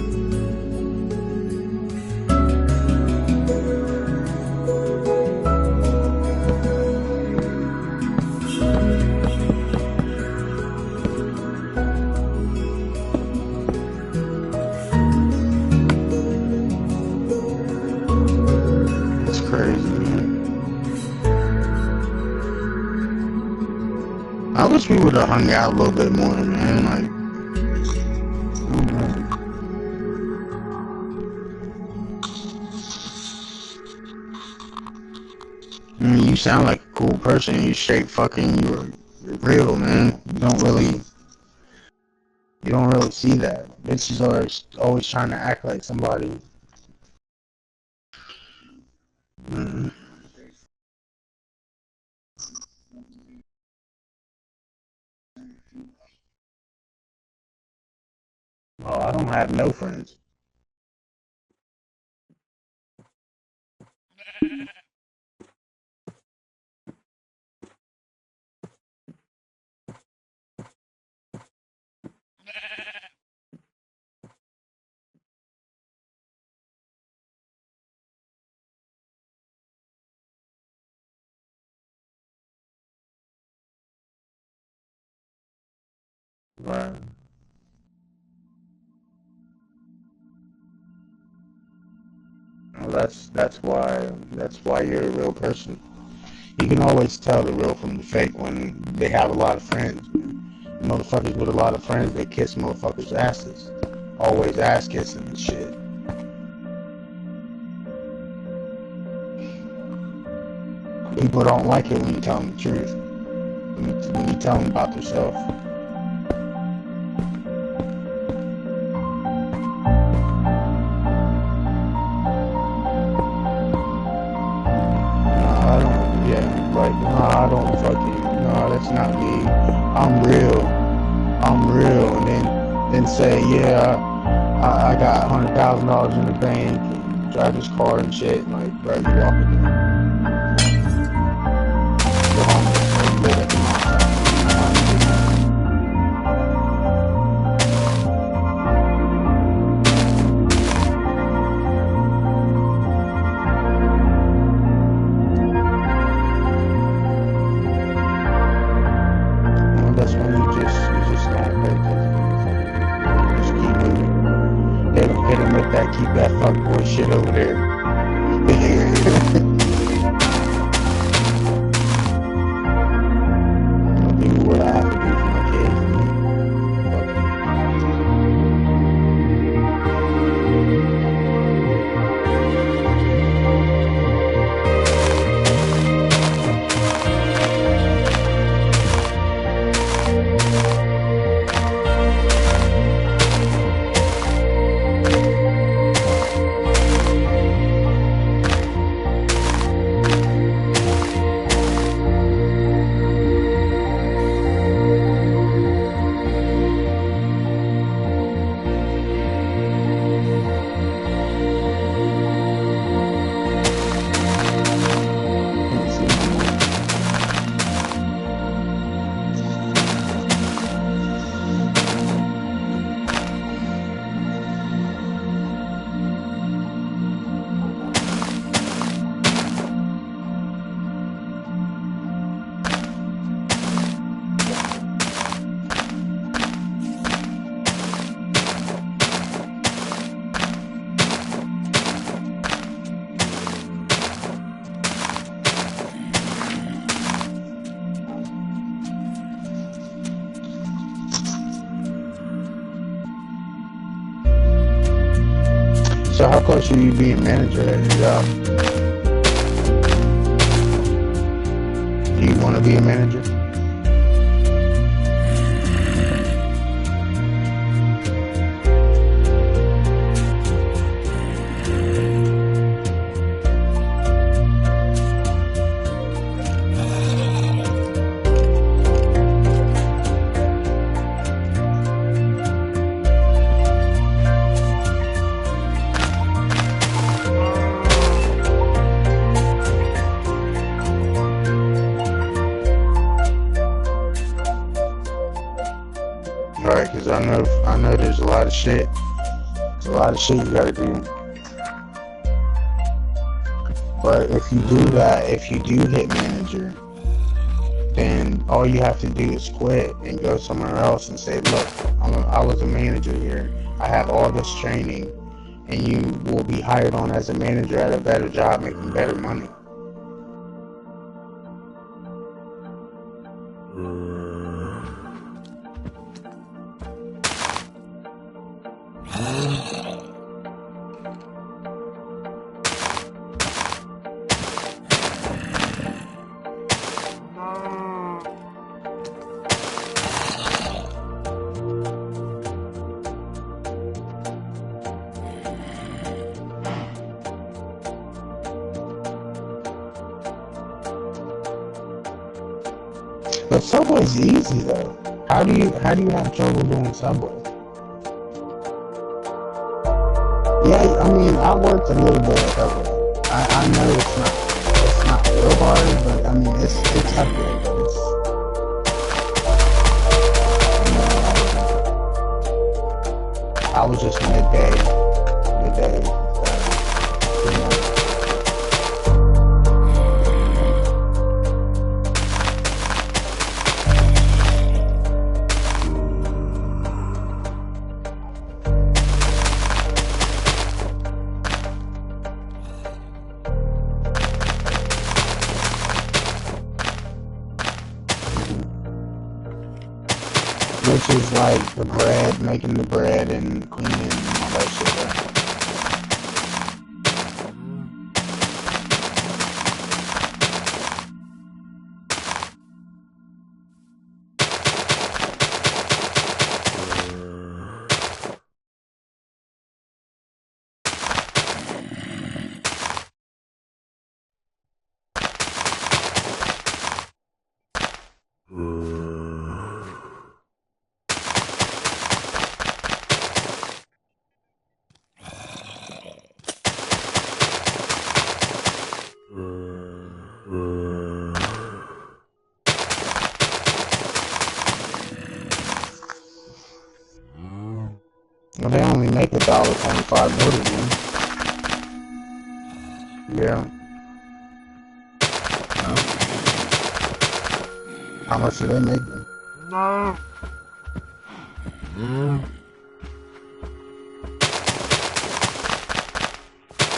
Crazy, man. I wish we would have hung out a little bit more, man. Like, I don't know. I mean, you sound like a cool person. You straight fucking, you're real, man. You don't really You don't really see that. Bitches are always trying to act like somebody. Mm. Oh, I don't have no friends. Right. Well, that's why you're a real person. You can always tell the real from the fake when they have a lot of friends. Motherfuckers with a lot of friends, they kiss motherfuckers' asses. Always ass kissing and shit. People don't like it when you tell them the truth. When you tell them about yourself. No, I don't, yeah, like, no, I don't fucking, no, that's not me. I'm real, and then say, yeah, I got $100,000 in the bank, and drive this car and shit, and like, bro, you walking the homeless, or you live at the mountain. Well, that's when you just don't pay attention. You just keep moving. Hit him with that, keep that fuckboy shit over there. I'll do what I have to do for my kids. Fuck So how close are you being manager at your job? Do you want to be a manager? Alright, because I know there's a lot of shit. There's a lot of shit you gotta do. But if you do that, if you do hit manager, then all you have to do is quit and go somewhere else and say, look, I was a manager here. I have all this training, and you will be hired on as a manager at a better job, making better money. But Subway's easy though. How do you have trouble doing Subway? Yeah, I mean, I worked a little bit at Subway. I know it's not real hard, but I mean it's up there, but it's, you know, I was just midday, pretty much. Which is like the bread, making the bread and cleaning and all that shit. Well, they only make $1.25 more than them. Yeah. How much do they make them? No.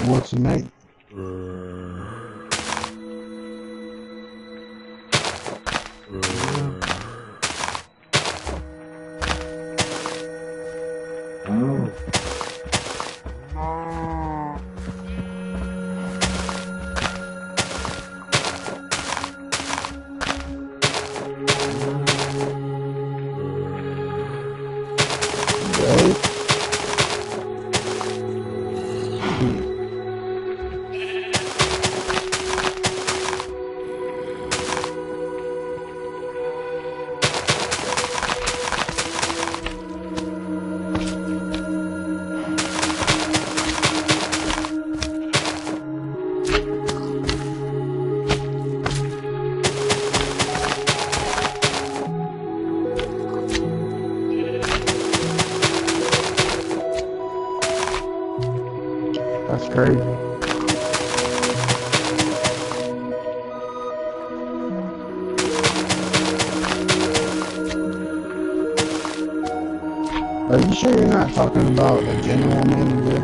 What's he make? That's crazy. Are you sure you're not talking about a general manager?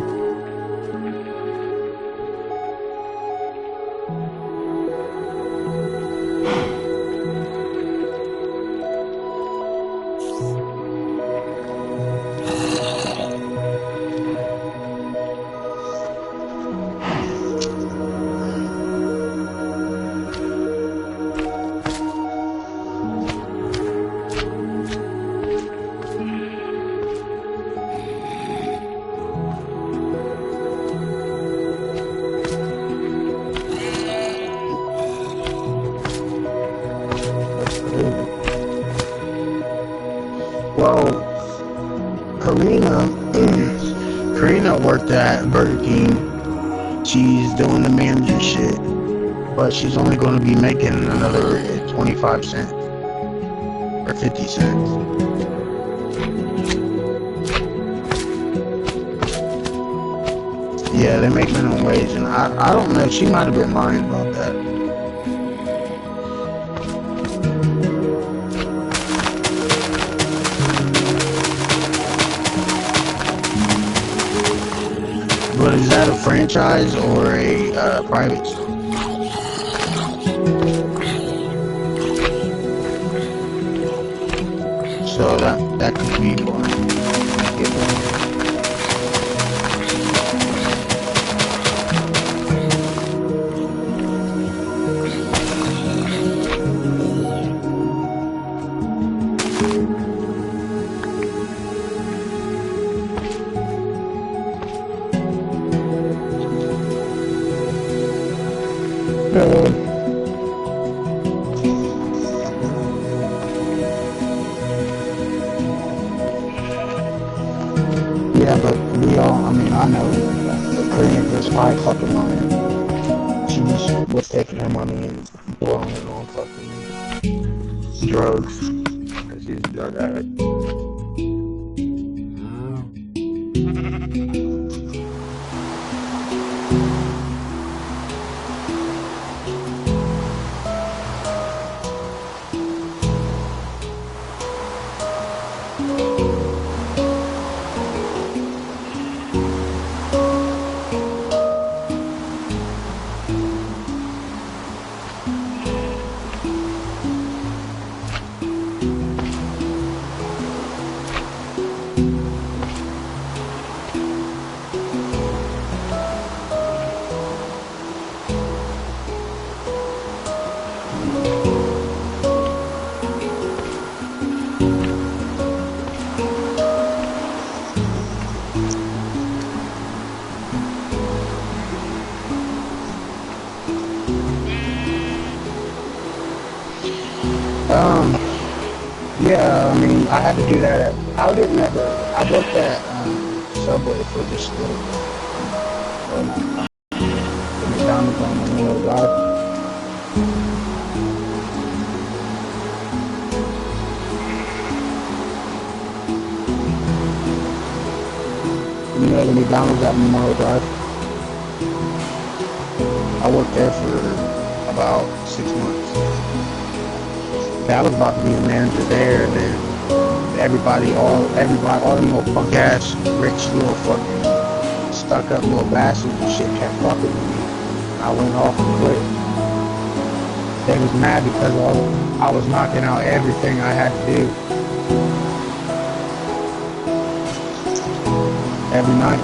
Well, Karina worked at Burger King. She's doing the manager shit, but she's only going to be making another 25 cents or 50 cents. Yeah, they make minimum wage, and I don't know, she might have been lying about that. But is that a franchise or a private store? So that could be one. know the Korean was probably fucking lying. She was taking her money and blowing it on fucking drugs. She's a drug addict. Yeah, I mean, I had to do that. I didn't ever. I worked at Subway for just a little bit. The McDonald's on Memorial Drive. You know the McDonald's at Memorial Drive? I worked there for about 6 months. I was about to be the manager there, and then everybody, all them little punk ass, rich little fucking stuck up little bastards and shit kept fucking with me. I went off and quit. They was mad because I was knocking out everything I had to do. Every night.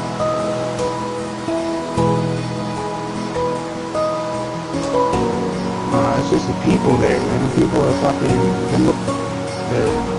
It's just the people there, man. The people are fucking... They're,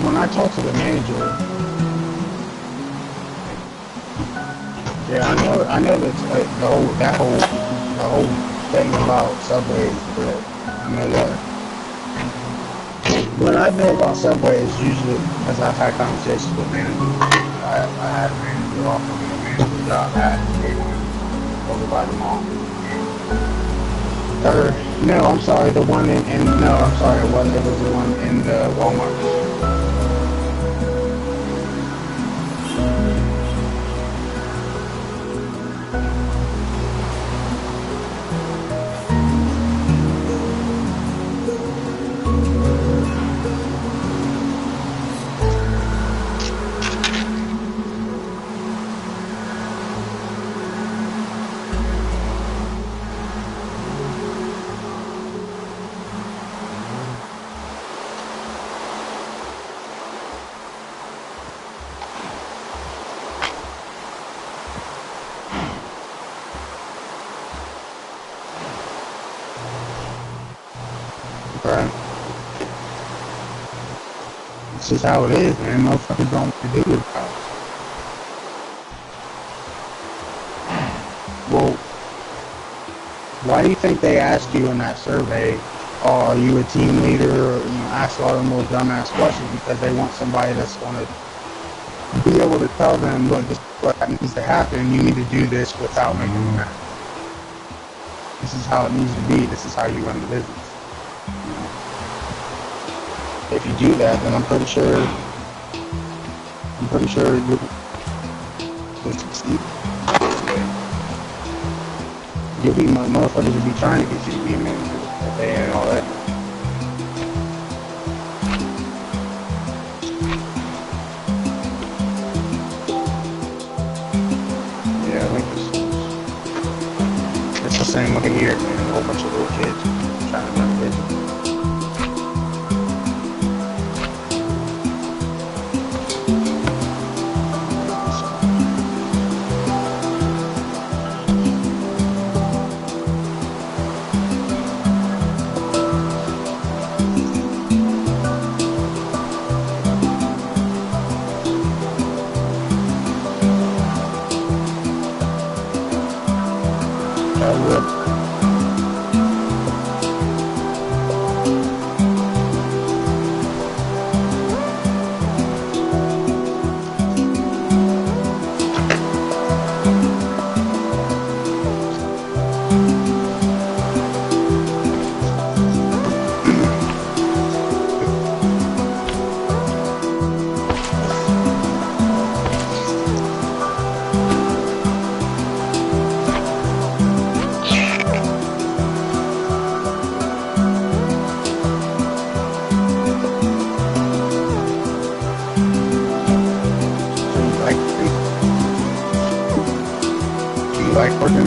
when I talked to the manager, yeah, I know that the whole thing about Subway is correct. I know that. What I know about Subway is usually, because I've had conversations with managers, I had a manager offer me a manager job at over by the mall. No, I'm sorry, the one no, I'm sorry, it was the one in the Walmart. Right. It's just how it is, man. Motherfuckers don't want to do it. Well, why do you think they asked you in that survey, oh, are you a team leader, or ask all them little dumbass questions? Because they want somebody that's going to be able to tell them, look, this is what needs to happen. You need to do this without making them mad. This is how it needs to be. This is how you run the business. If you do that, then I'm pretty sure you'll succeed. You'll be motherfuckers will be trying to get you to be a manager if they ain't already. Yeah, I think it's the same way here, man. A whole bunch of little kids trying to run a business. Like working it.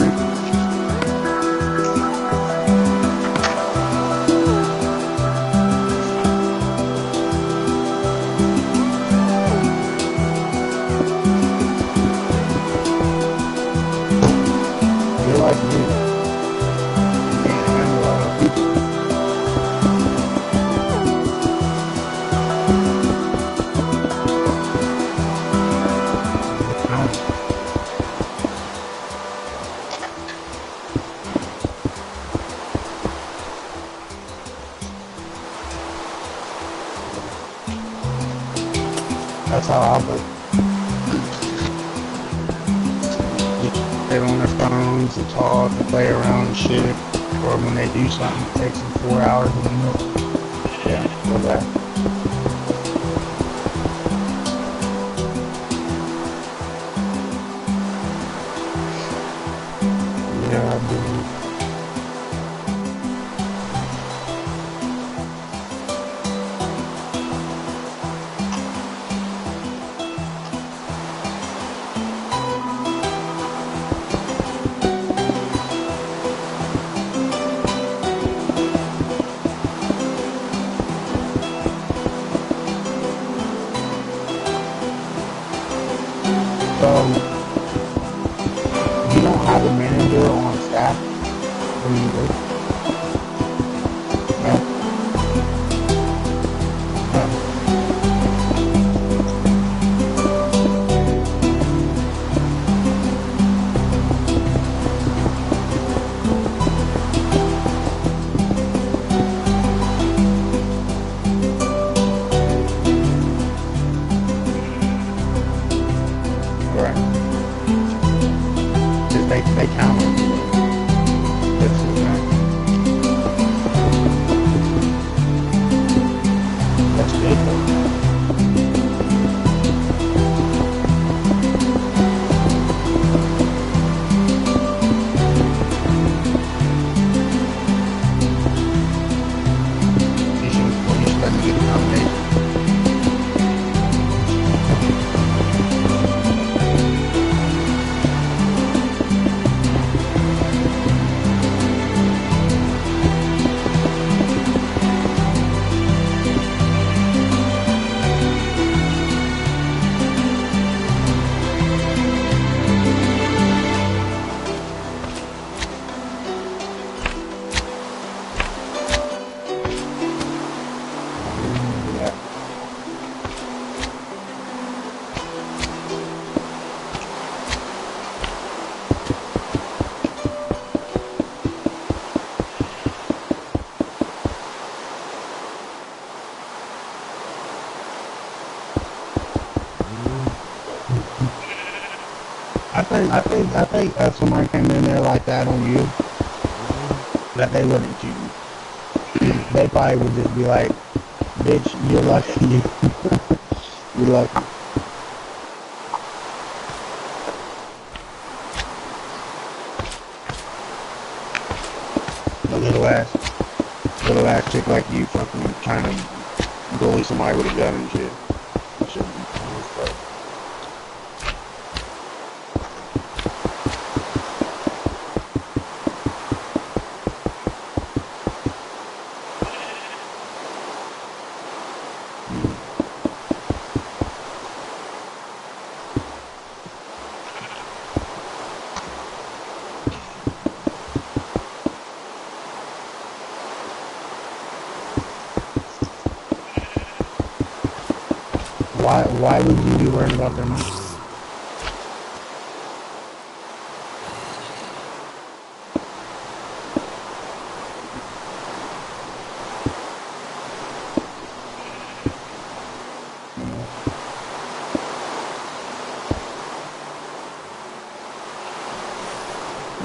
You're like me. You can't handle a lot of people. That's how I look. They on their phones and talk and play around and shit. Or when they do something, it takes them 4 hours in the middle. Yeah, go back. Yeah, I do. You don't have a manager on staff when you work? No? Right. They count on you. That's the thing. That's good though. You should let me get a combination. I think if somebody came in there like that on you, that they wouldn't shoot you. They probably would just be like, bitch, you're lucky you're lucky. A little ass chick like you fucking trying to bully somebody with a gun and shit. That shit be cool as fuck. Why would you be worried about their money?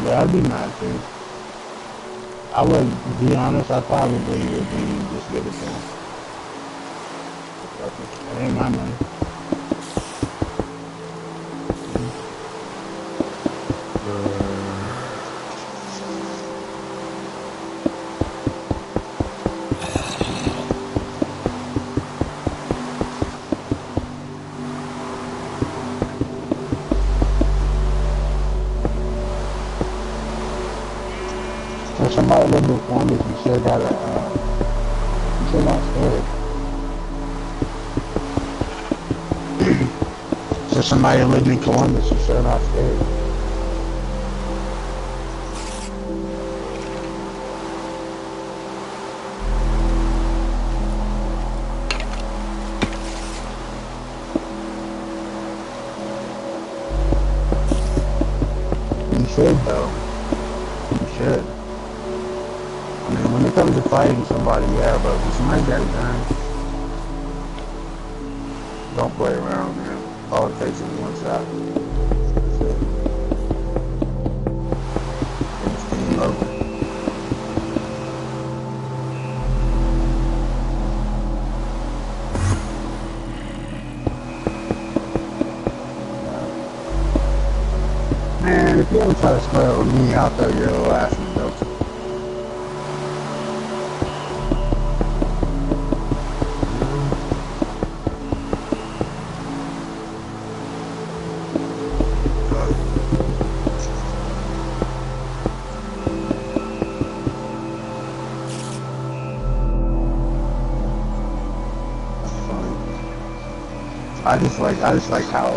Yeah, I'd be mad too. I would be honest, I probably would be just give it to him. It ain't my money. If somebody lived in Columbus, you should have got you should not scared. So somebody lived in Columbus, you should not scared. You should though. You should. I mean, when it comes to fighting somebody, yeah, but if somebody's got a gun, don't play around, man. All it takes is one shot. That's it. It's game over. Man, if you ever try to square up with me, I'll throw your little ass in the milk. I just like how,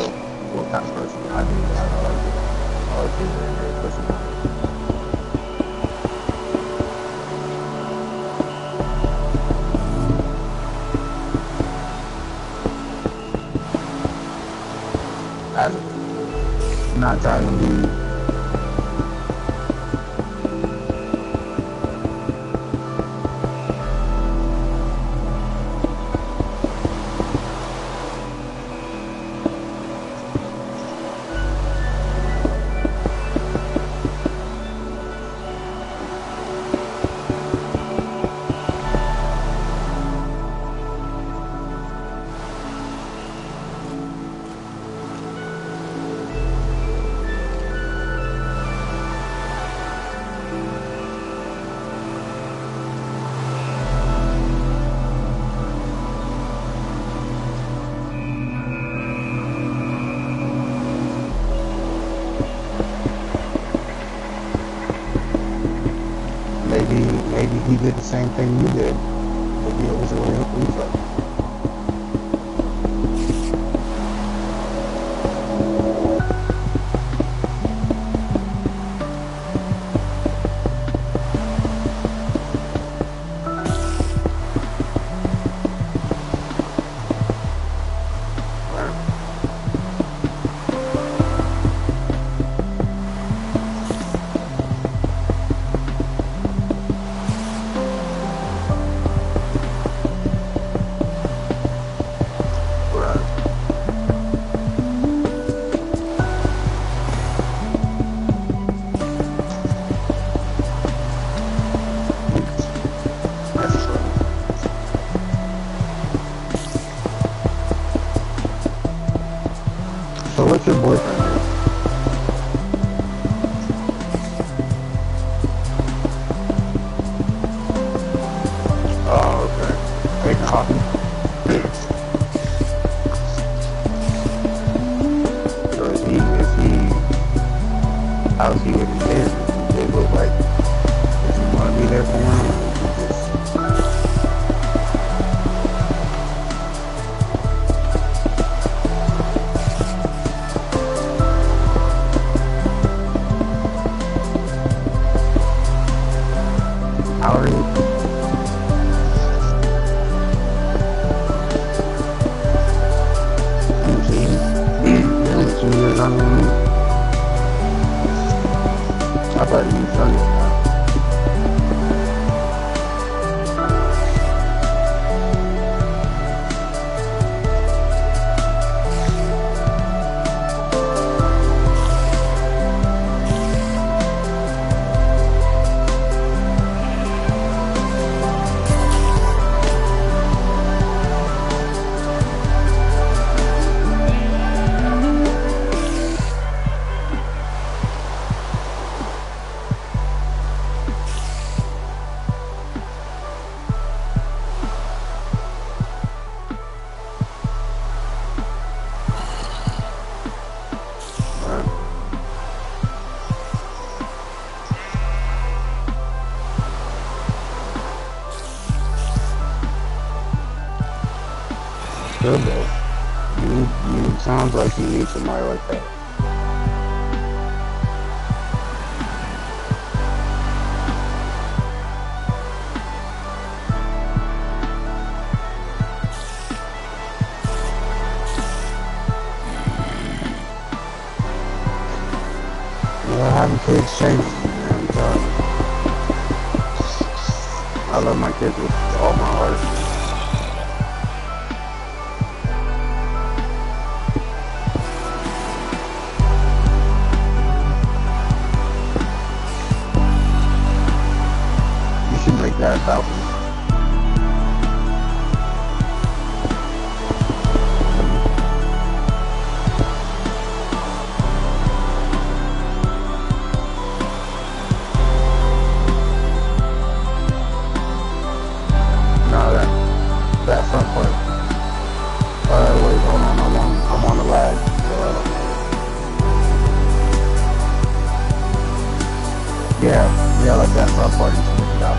what kind of person I do. I like being a great person. I'm not trying to be. Maybe he did the same thing you did. Maybe it was a real reflex. careful now. How are you? I thought you were done. Good though. You sounds like you need somebody like that. Yeah, having kids changes, man. I love my kids with all my heart. Make that 1,000. No, that front part. Wait, hold on. I'm on the lag. Yeah, like that front part. You should make it out.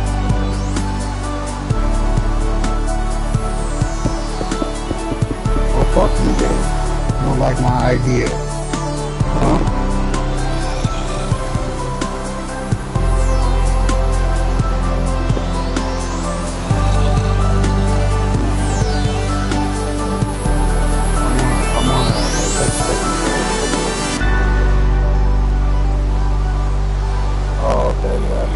Fuck you, dude. You don't like my idea. Huh? I'm on Oh, okay, yeah.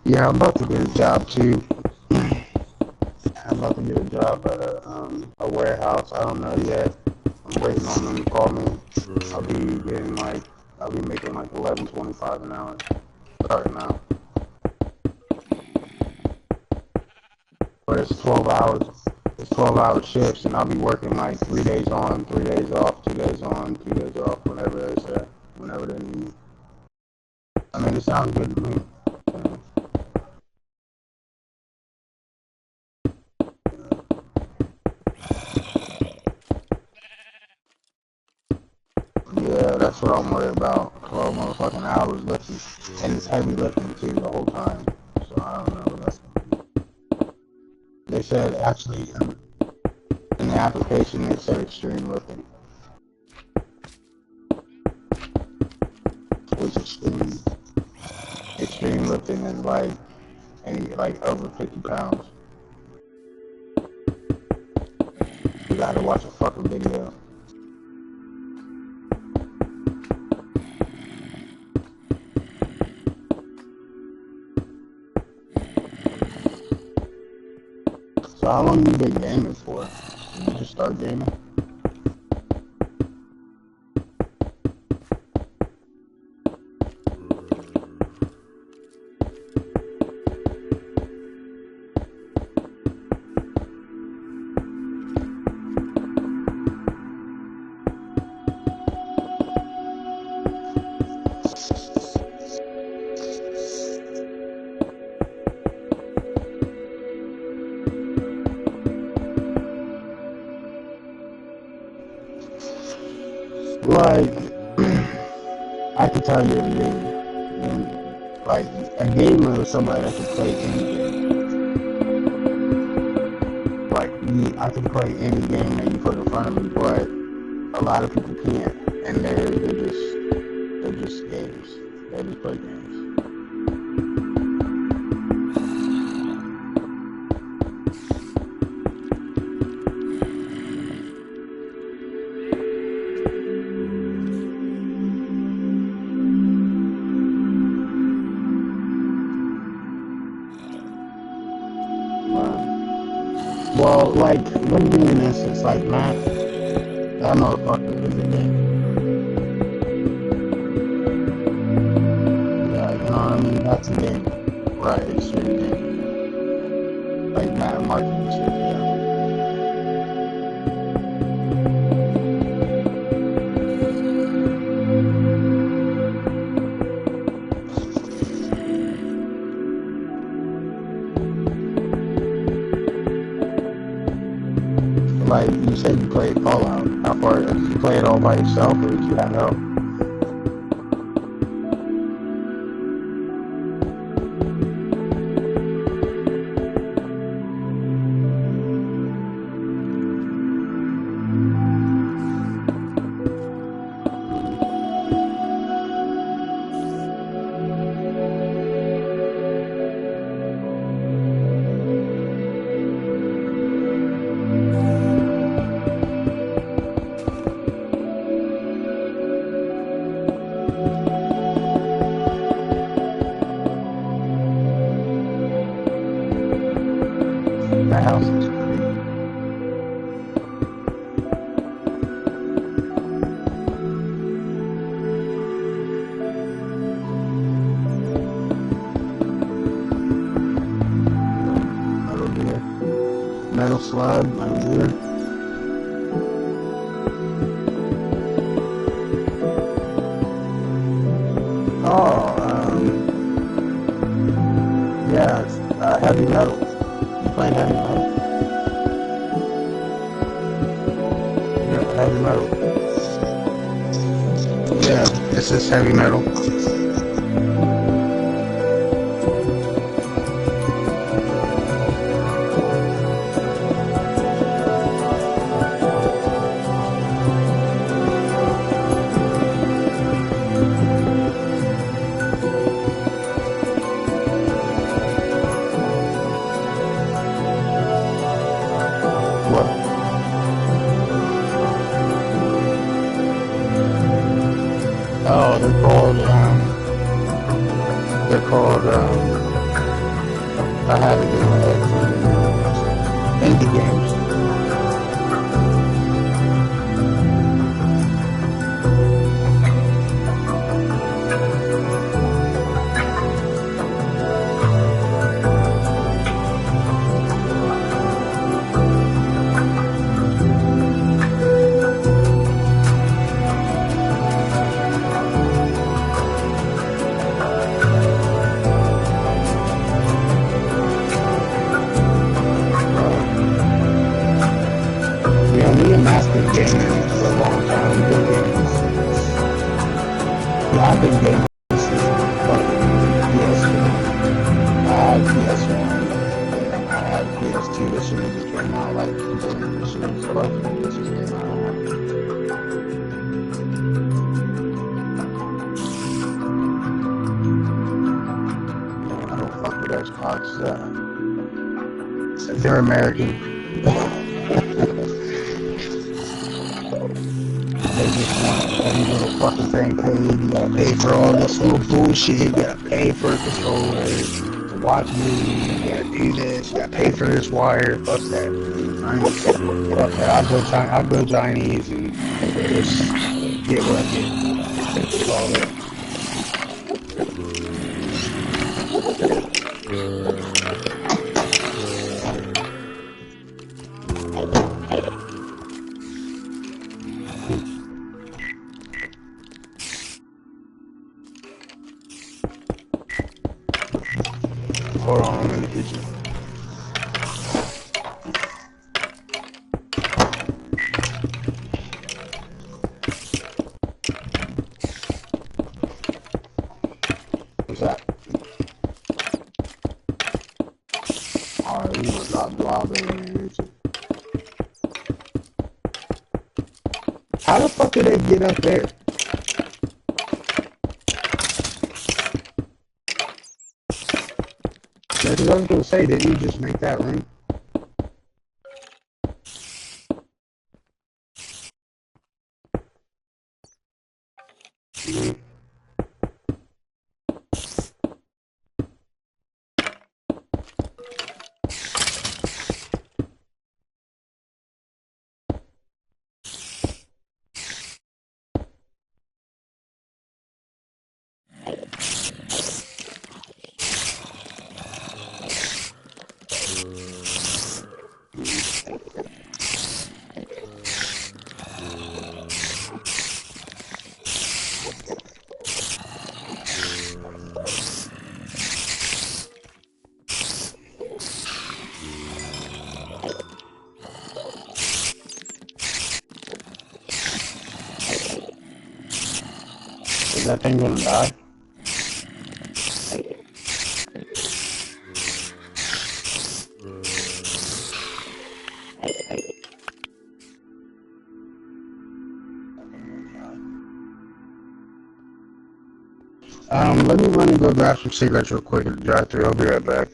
Yeah, I'm about to get a job too. I'm about to get a job at a warehouse. I don't know yet. I'm waiting on them to call me. I'll be making like $11.25 an hour starting out. But it's 12 hours. It's 12-hour shifts, and I'll be working like 3 days on, 3 days off, 2 days on, 2 days off, whenever they say, whenever they need me. I mean, it sounds good to me. Yeah, that's what I'm worried about. 12 motherfucking hours lifting. And it's heavy lifting too the whole time. So I don't know what that's gonna be. They said actually in the application they said extreme lifting. Which extreme lifting is like over 50 pounds. You gotta watch a fucking video. So how long have you been gaming for? Did you just start gaming? Like, I can tell you a game. Like, a gamer is somebody that can play any game. Like, I can play any game that you put in front of me, but a lot of people can't. And they're just games. They just play games. Well, like, let me give you an instance, like, Matt, that motherfucker is a game. Yeah, you know what I mean? That's a game. Right, it's your game. Like, Matt marketing shit, yeah. Like, you said you played Fallout. How far, did you play it all by yourself, or did you have help? That house is pretty. Metal gear. Metal slug, metal gear. Oh, yeah, it's heavy metal. Playing heavy metal. Yeah, heavy metal. Yeah, this is heavy metal. What? Oh, they're called, I have it in my head. Indie games. Me and Matt's been gaming for a long time. We've been gaming since, yeah, I've been gaming since fucking PS4. I had PS1, and I had PS2 as soon as it came out, like, as soon as fucking PS2 came out. I don't fuck with Xbox, they're American. They just want every little fucking thing paid. You gotta pay for all this little bullshit. You gotta pay for a controller. watch movies, you gotta do this, you gotta pay for this wire, fuck that. Fuck that. I'll go Chinese and just get what I get. That's all that. Hold on, I'm in the kitchen. What's that? Alright, we gonna drop blob over here. How the fuck did they get up there? That's what I was gonna say, didn't you just make that room? Is that thing gonna die? Let me run and go grab some cigarettes real quick at the drive-thru. I'll be right back.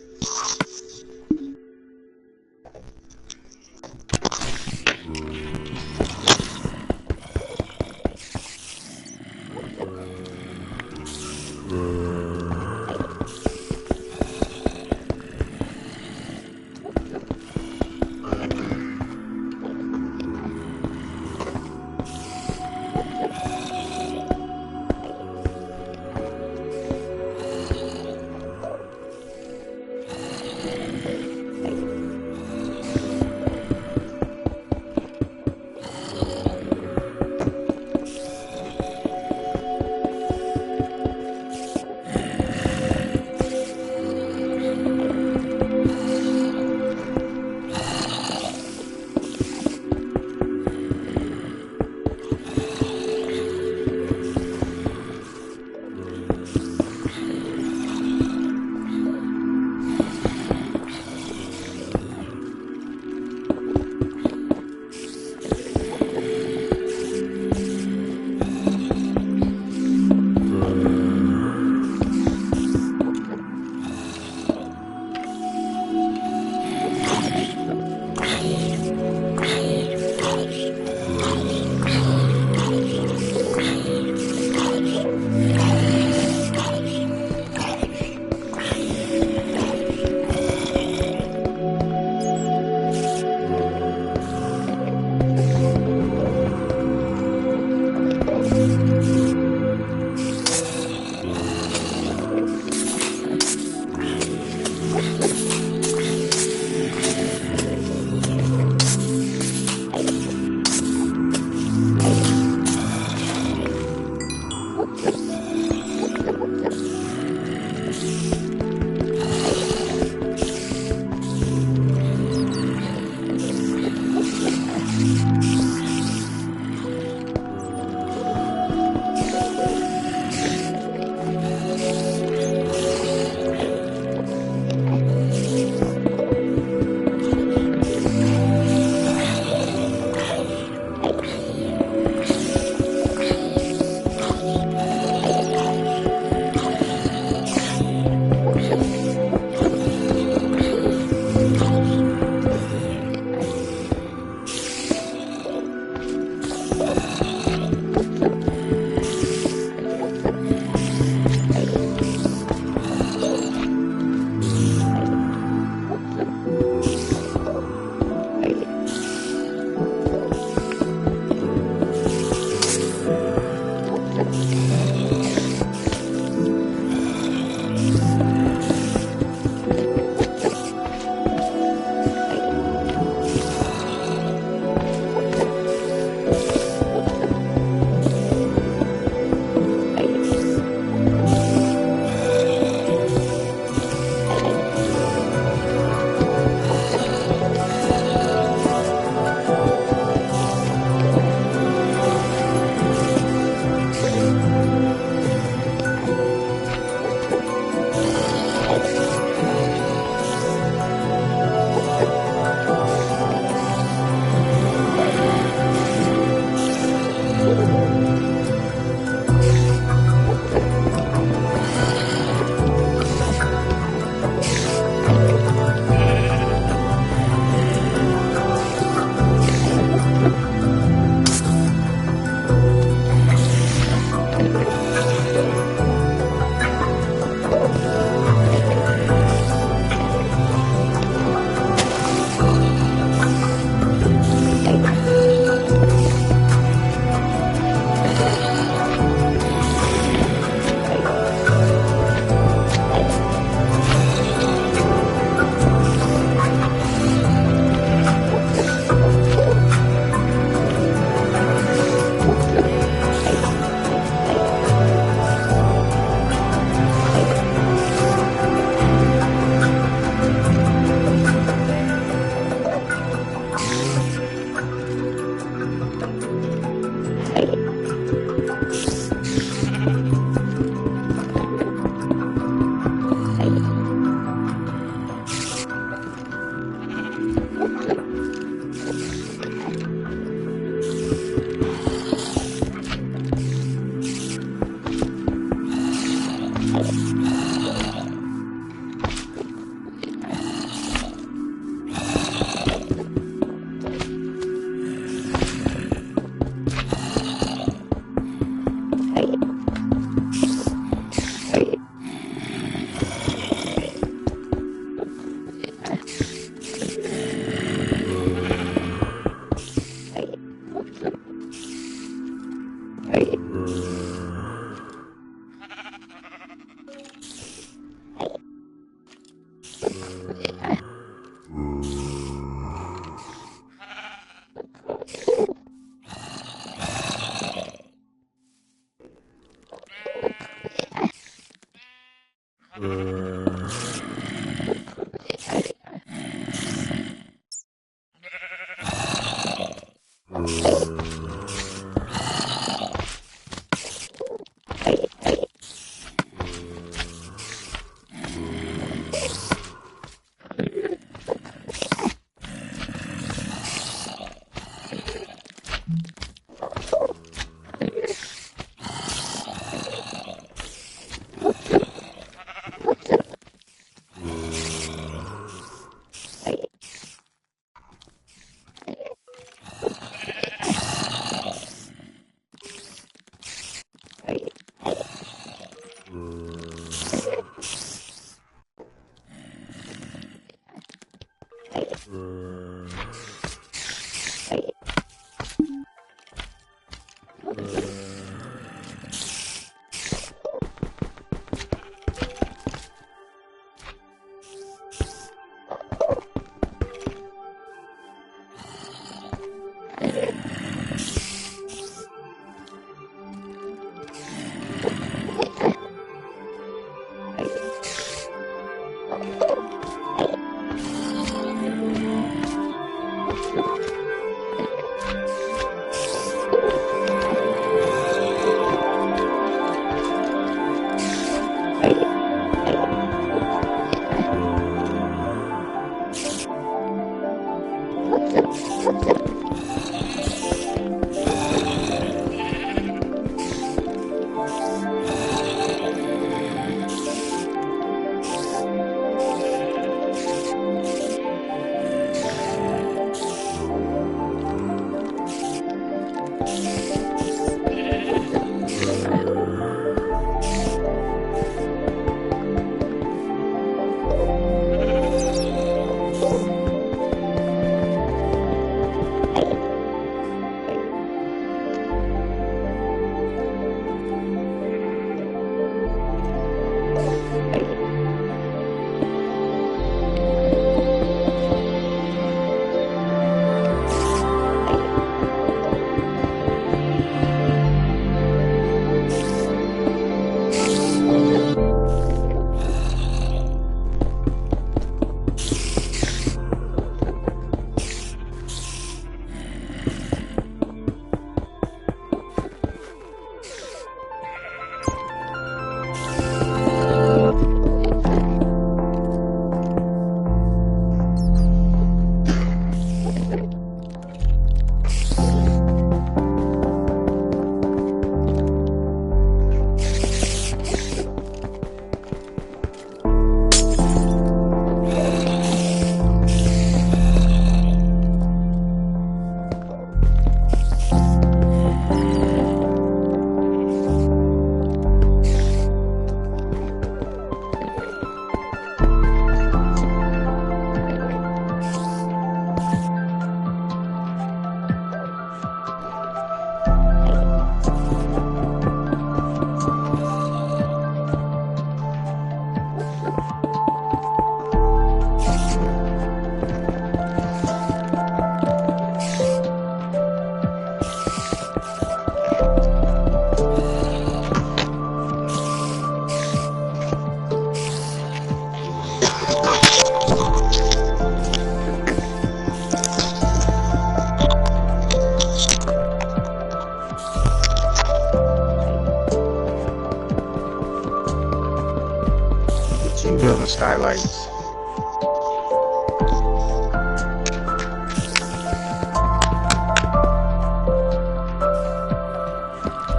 Building skylights.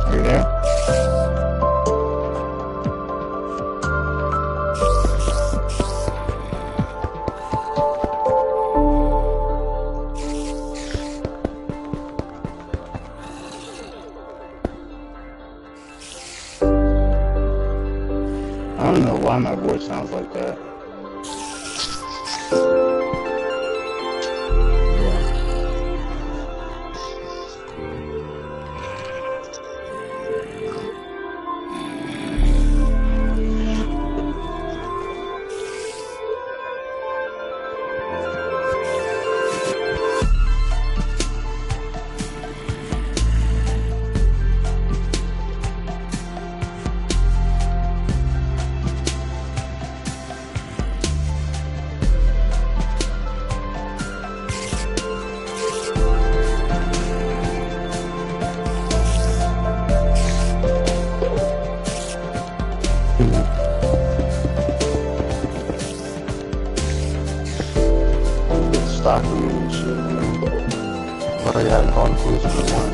Are you there? I don't know why my voice sounds like that. stalking me and shit, man. But I gotta call the police for one.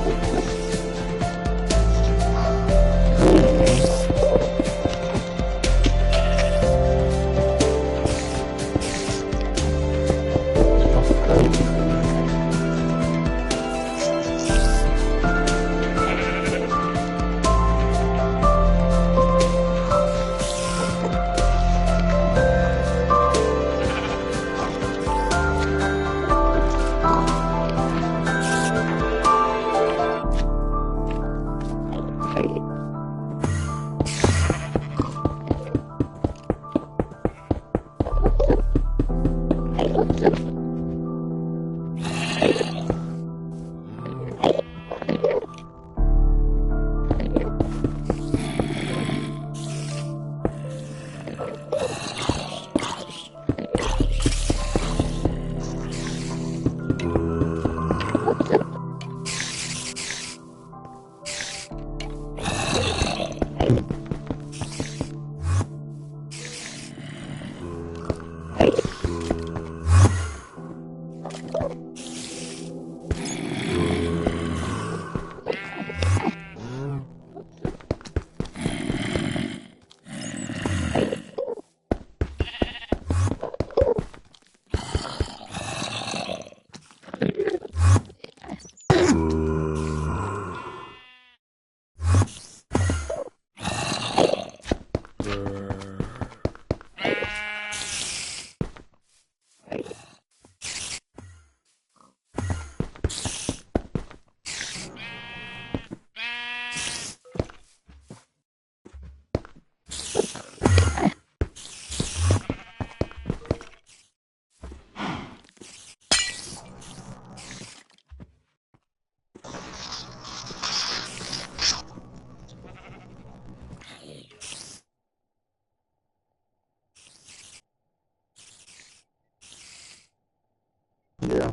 Yeah.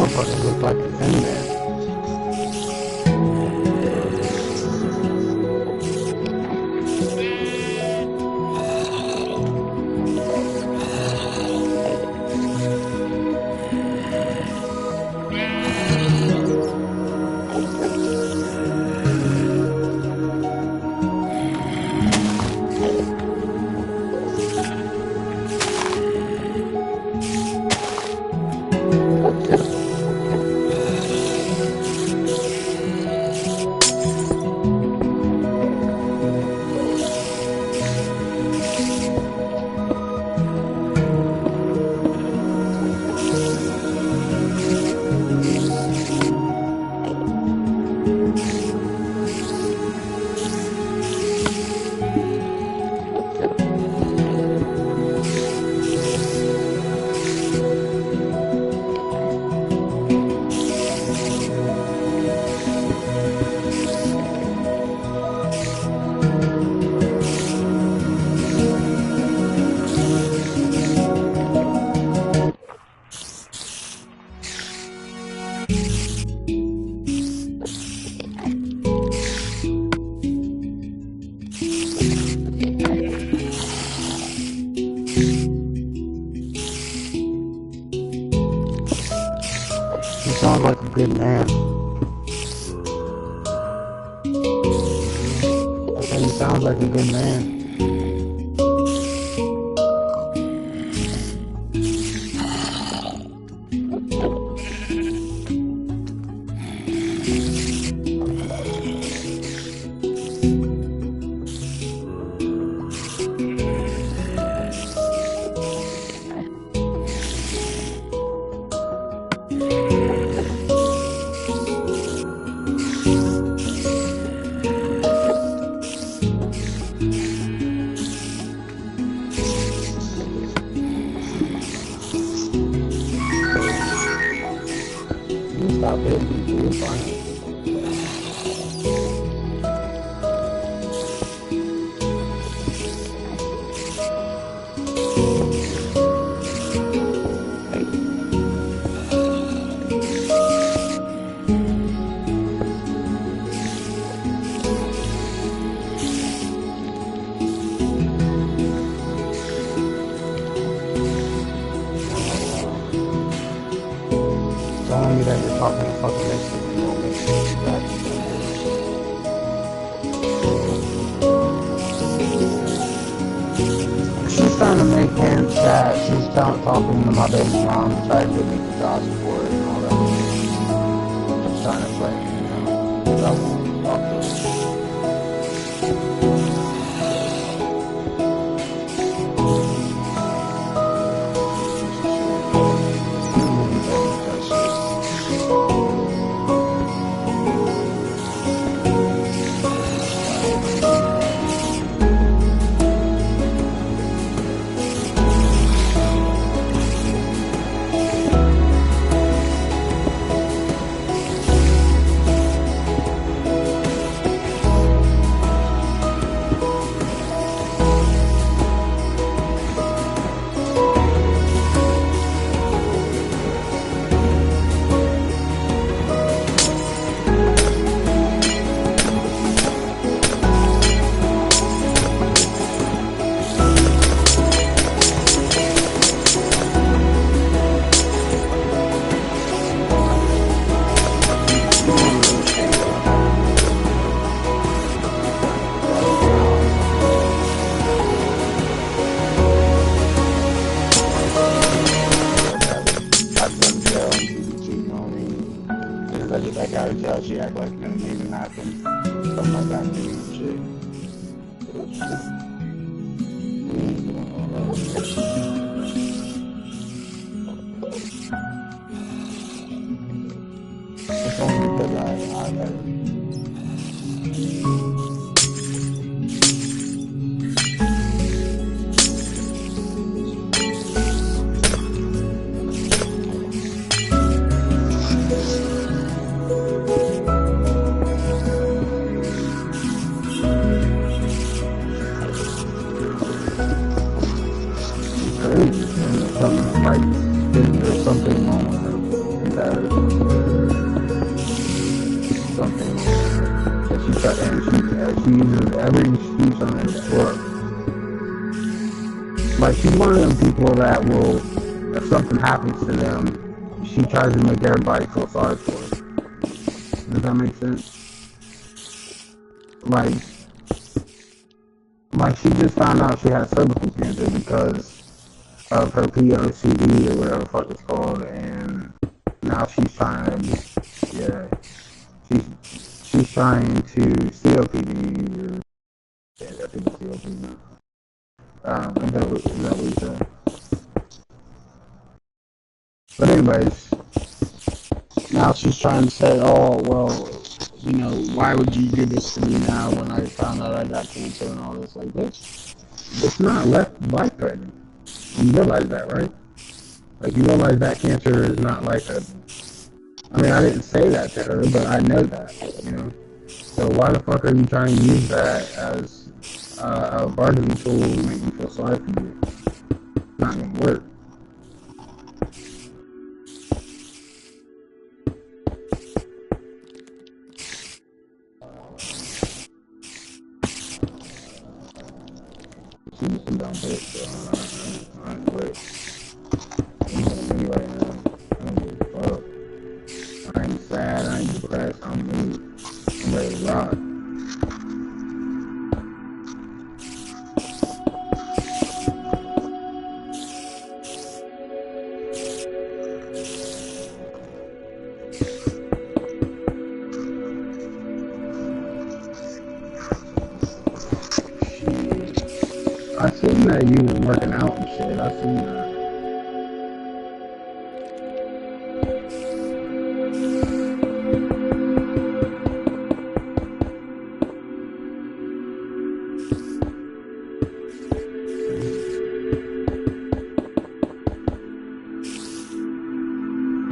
motherfucker look like an inmate. He sounds like a good man. I said he sounds like a good man. Stop hitting me, you're fine. Telling me that you're talking to fucking Mexican, you don't make sense. She's trying to make hints that she's talking to my baby mom to try to get me the child support and all that. Just trying to play, you know. Because I won't talk to her. I get back out of jail, she act like nothing even happened. Stuff like that, shit. We ain't doing all that. It's only because I let her. Like, there's something wrong with her. That something that she uses every excuse on this book. Like, she's one of them people that will, if something happens to them, she tries to make everybody feel sorry for her. Does that make sense? Like she just found out she had cervical cancer because of her POCD or whatever the fuck it's called, and now she's trying, yeah, she's trying to COPD, or, yeah, I think it's COPD. Is that what you said? But anyways, now she's trying to say, oh, well, you know, why would you do this to me now when I found out I got cancer and all this? Like, bitch, it's not life-threatening. You realize that, right? Like, you realize that cancer is not life-threatening. I mean, I didn't say that to her, but I know that, you know? So why the fuck are you trying to use that as a bargaining tool to make me feel sorry for you? It's not gonna work. She's some dumb bitch, so I ain't quit. I'm gonna be right now. I don't give a fuck. I ain't sad, I ain't depressed, I'm me. I'm ready to rock. I seen that you was working out and shit, I seen that.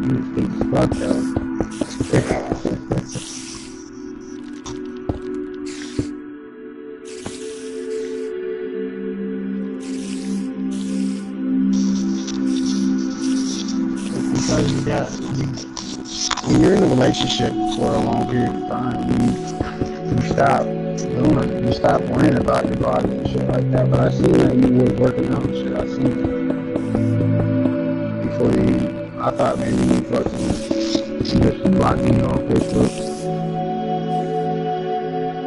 You think fuck though. Because when you're in a relationship for a long period of time, you stop worrying about your body and shit like that. But I seen that you was working out and shit. I seen it before I thought maybe you fucking just blocked me on Facebook.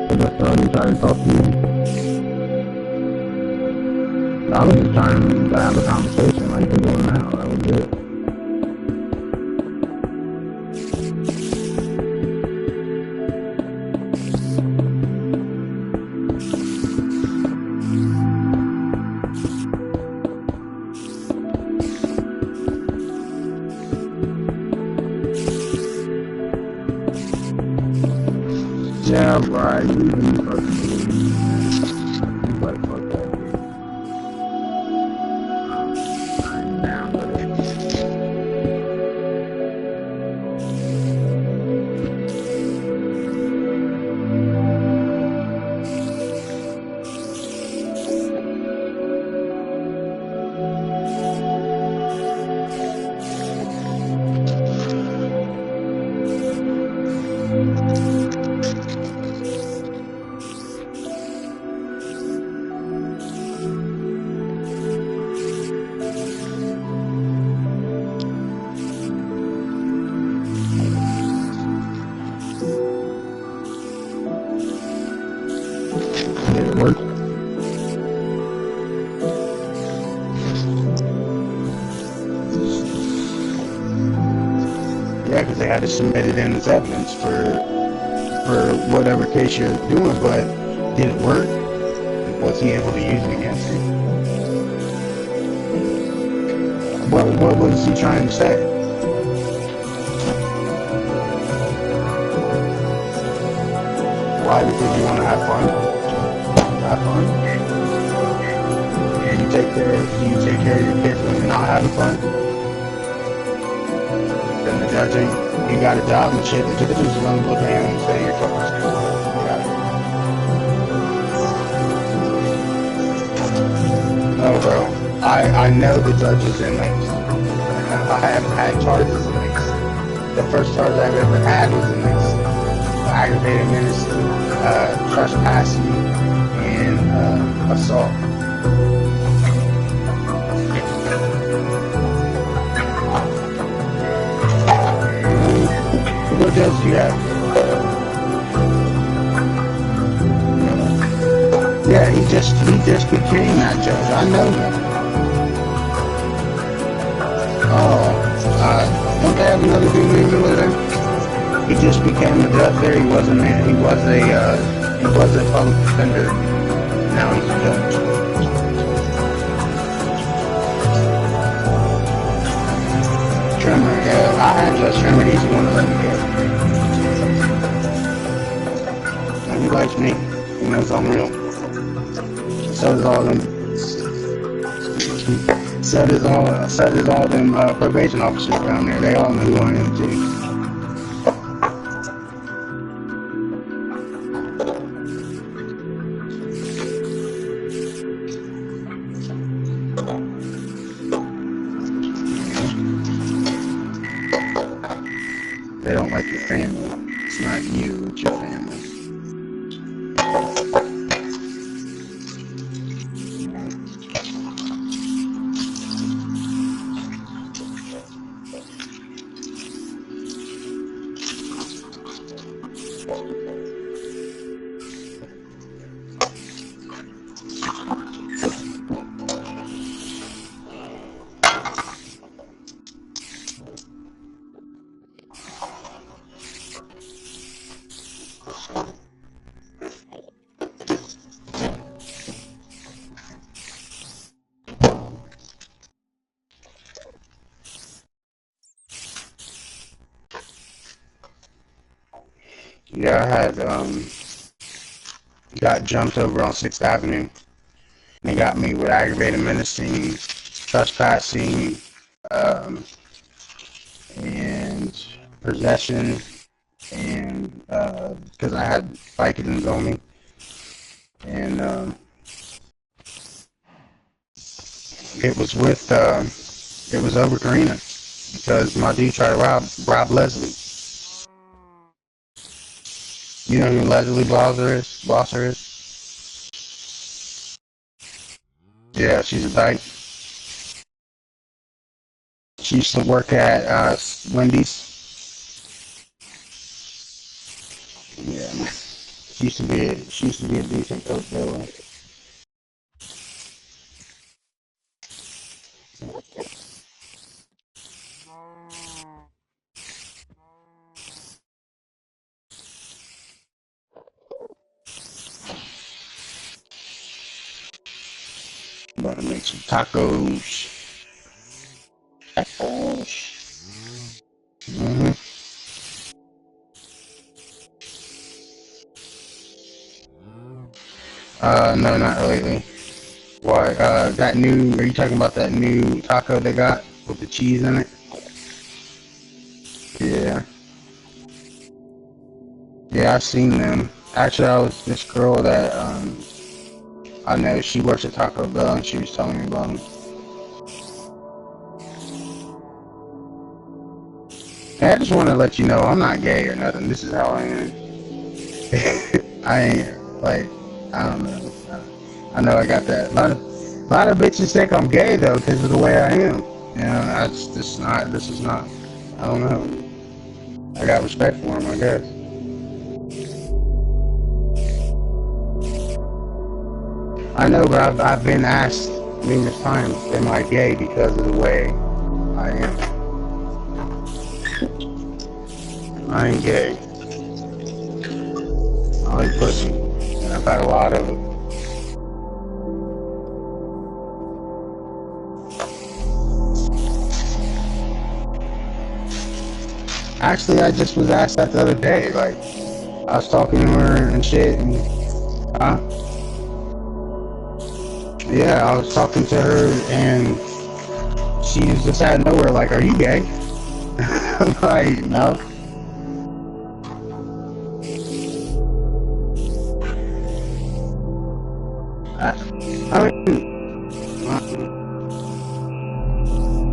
But that's why you trying to talk to me. I was just trying to have a conversation like we're doing now. That was it. Yeah, right. You fucking dude. You like fuck that dude. I ain't down with it. Did it work? Yeah, because they had to submit it in as evidence for whatever case you're doing, but did it work? Was he able to use it against you? What was he trying to say? Why? Because you want to have fun? Have fun? And you take care of your kids when you're not having fun? Then the judge, you got a job and shit, the judge is going to look at you and say you're fucking stupid. No, bro. I know the judge is in this. I haven't had charges in this. The first charge I've ever had was in this. Aggravated menace, trespassing, and assault. What judge do you have? Yeah, he just became that judge. I know that. Oh, one day I had another dude named over there. He just became a judge there. He was a public defender. Now he's a judge. Trimmer, yeah, I had Judge Trimmer. He's the one that let me go. And he likes me. He knows I'm real. So does all them. So does all them probation officers down there. They all know who I am too. They don't like your family. It's not you, it's your family. Yeah, I had got jumped over on 6th Avenue. They got me with aggravated menacing, trespassing, and possession, and because I had Vicodins on me, and it was over Karina because my dude tried to rob Leslie. You know who Leslie Blosser is? Yeah, she's a dyke. She used to work at Wendy's. Yeah, she used to be a decent coach there. About to make some tacos. Mm-hmm. No, not lately. Why? Are you talking about that new taco they got with the cheese in it? Yeah. Yeah, I've seen them. Actually, this girl that, I know, she works at Taco Bell and she was telling me about them. Hey, I just want to let you know I'm not gay or nothing. This is how I am. I ain't, like, I don't know. I know I got that. A lot of bitches think I'm gay though because of the way I am. You know, this is not, I don't know. I got respect for them, I guess. I know, but I've been asked numerous times, am I gay because of the way I am? I ain't gay. I like pussy, and I've had a lot of it. Actually, I just was asked that the other day, like, I was talking to her and shit, and, yeah, I was talking to her, and she was just out of nowhere, like, are you gay? I'm like, no. I mean,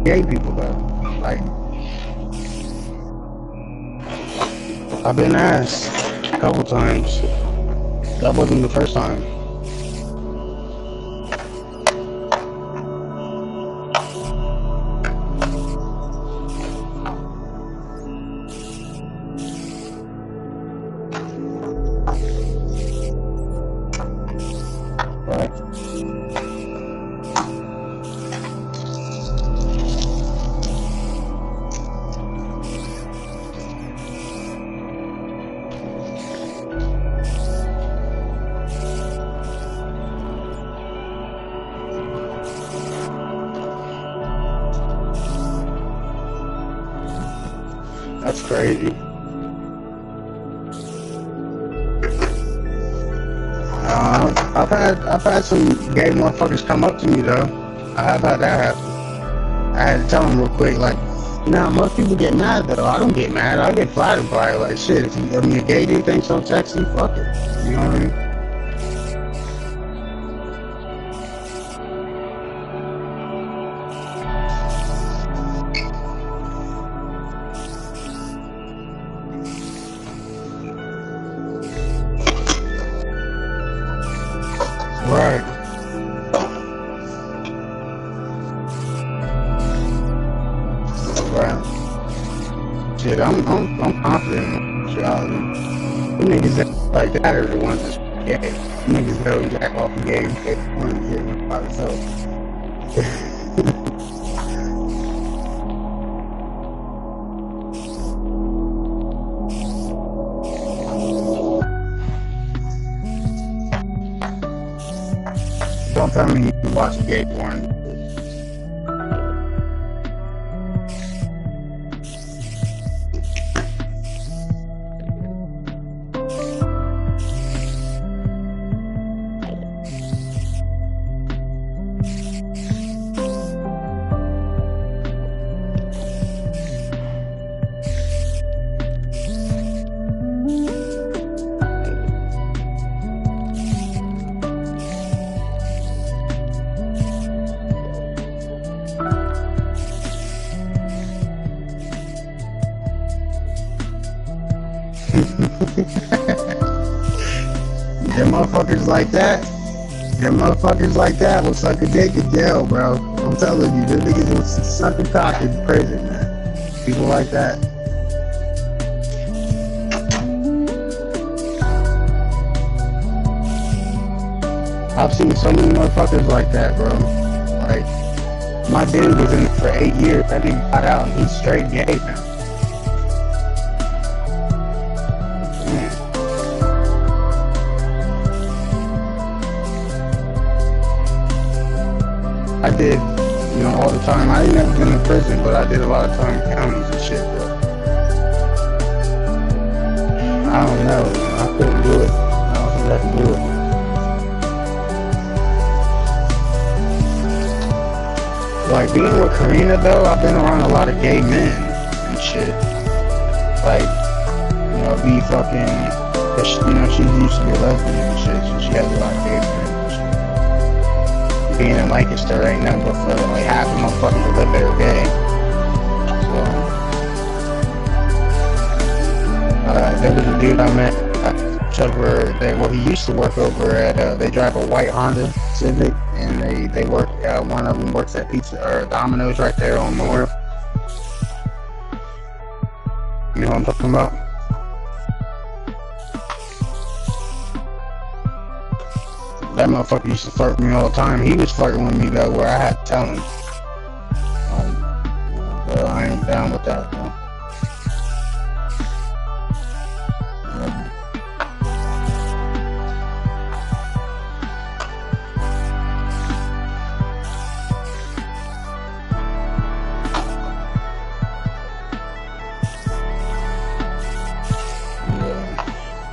gay people, though, like, I've been asked a couple times. That wasn't the first time. Right. That's crazy. I've had some gay motherfuckers come up to me though. I have had that happen. I had to tell them real quick, like, most people get mad though. I don't get mad. I get flattered by it. Like, shit, if you, a gay dude thinks so sexy, fuck it. You know what I mean? Right. Right. Shit, I'm confident in sexuality. The niggas that like that are the ones that's gay. Niggas go jack off the gay one shit by themselves. Don't tell me you can watch gay porn. Them motherfuckers like that will suck a dick in jail, bro. I'm telling you, them niggas will suck a cock in prison, man. People like that. I've seen so many motherfuckers like that, bro. Like, my dude was in it for 8 years. That nigga got out and he's straight gay now. I did, all the time. I ain't never been in prison, but I did a lot of time in counties and shit, but I don't know, I couldn't do it. I don't think I can do it. Like, being with Karina, though, I've been around a lot of gay men and shit. Like, be fucking, cause she used to be a lesbian and shit, so she has a lot of gay friends. Being in Lancaster ain't nothing but for like half of motherfuckers that live there gay. So, there was a dude I met he used to work over at, they drive a white Honda Civic, and they work, one of them works at Pizza, or Domino's right there on North. You know what I'm talking about? That motherfucker used to flirt with me all the time. He was flirting with me though, where I had to tell him, well, I ain't down with that, though.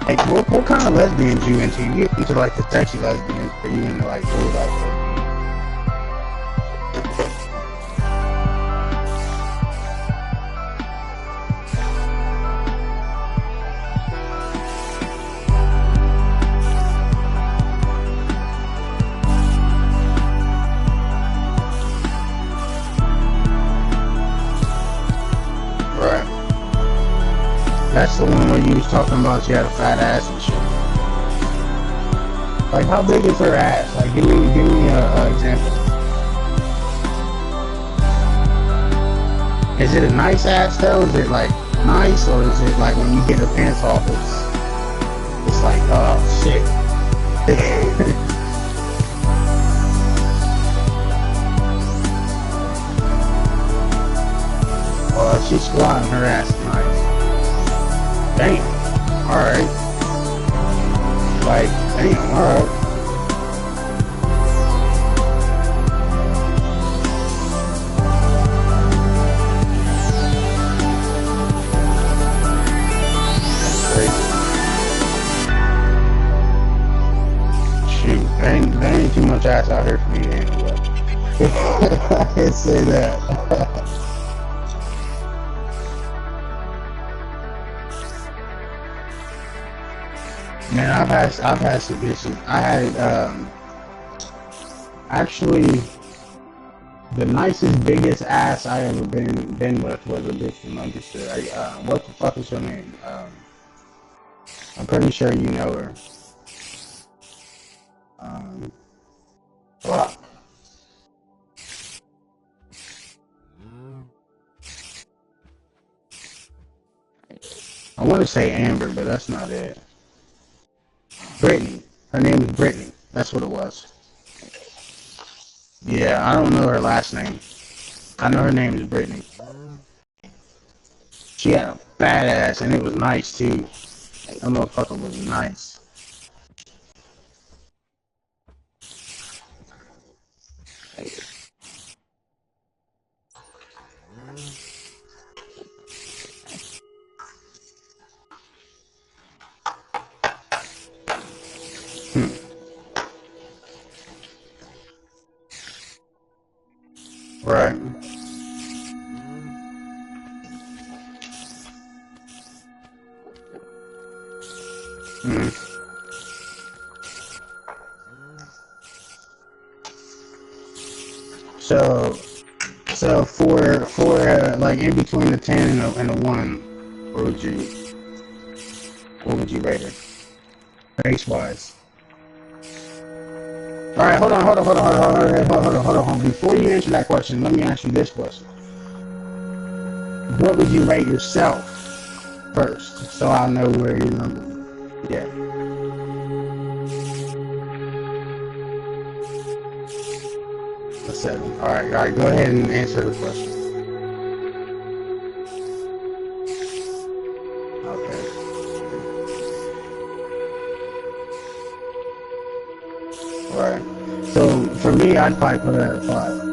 Like, what kind of lesbians you into? You into like the sexy lesbians, or you into like cool lesbians? That's the one where you was talking about she had a fat ass and shit. Like, how big is her ass? Like, give me a example. Is it a nice ass though? Is it like nice, or is it like when you get her pants off, it's like, oh shit. Well, she's squatting, her ass is nice. Damn. Alright. Like, damn, alright. ain't too much ass out here for me to handle. I can't say that. Man, I've had some bitches. I had actually the nicest, biggest ass I ever been with was a bitch from Lancaster. What the fuck is her name? I'm pretty sure you know her. Fuck. I want to say Amber, but that's not it. Brittany. Her name is Brittany. That's what it was. Yeah, I don't know her last name. I know her name is Brittany. She had a badass, and it was nice too. That motherfucker was nice. Right. So for like in between the 10 and a 1, what would you rate her? Face wise. All right, hold on. Before you answer that question, let me ask you this question: what would you rate yourself first, so I know where your number? Yeah. A 7. All right. Go ahead and answer the question. Okay. All right. So for me, I'd probably put it at a 5.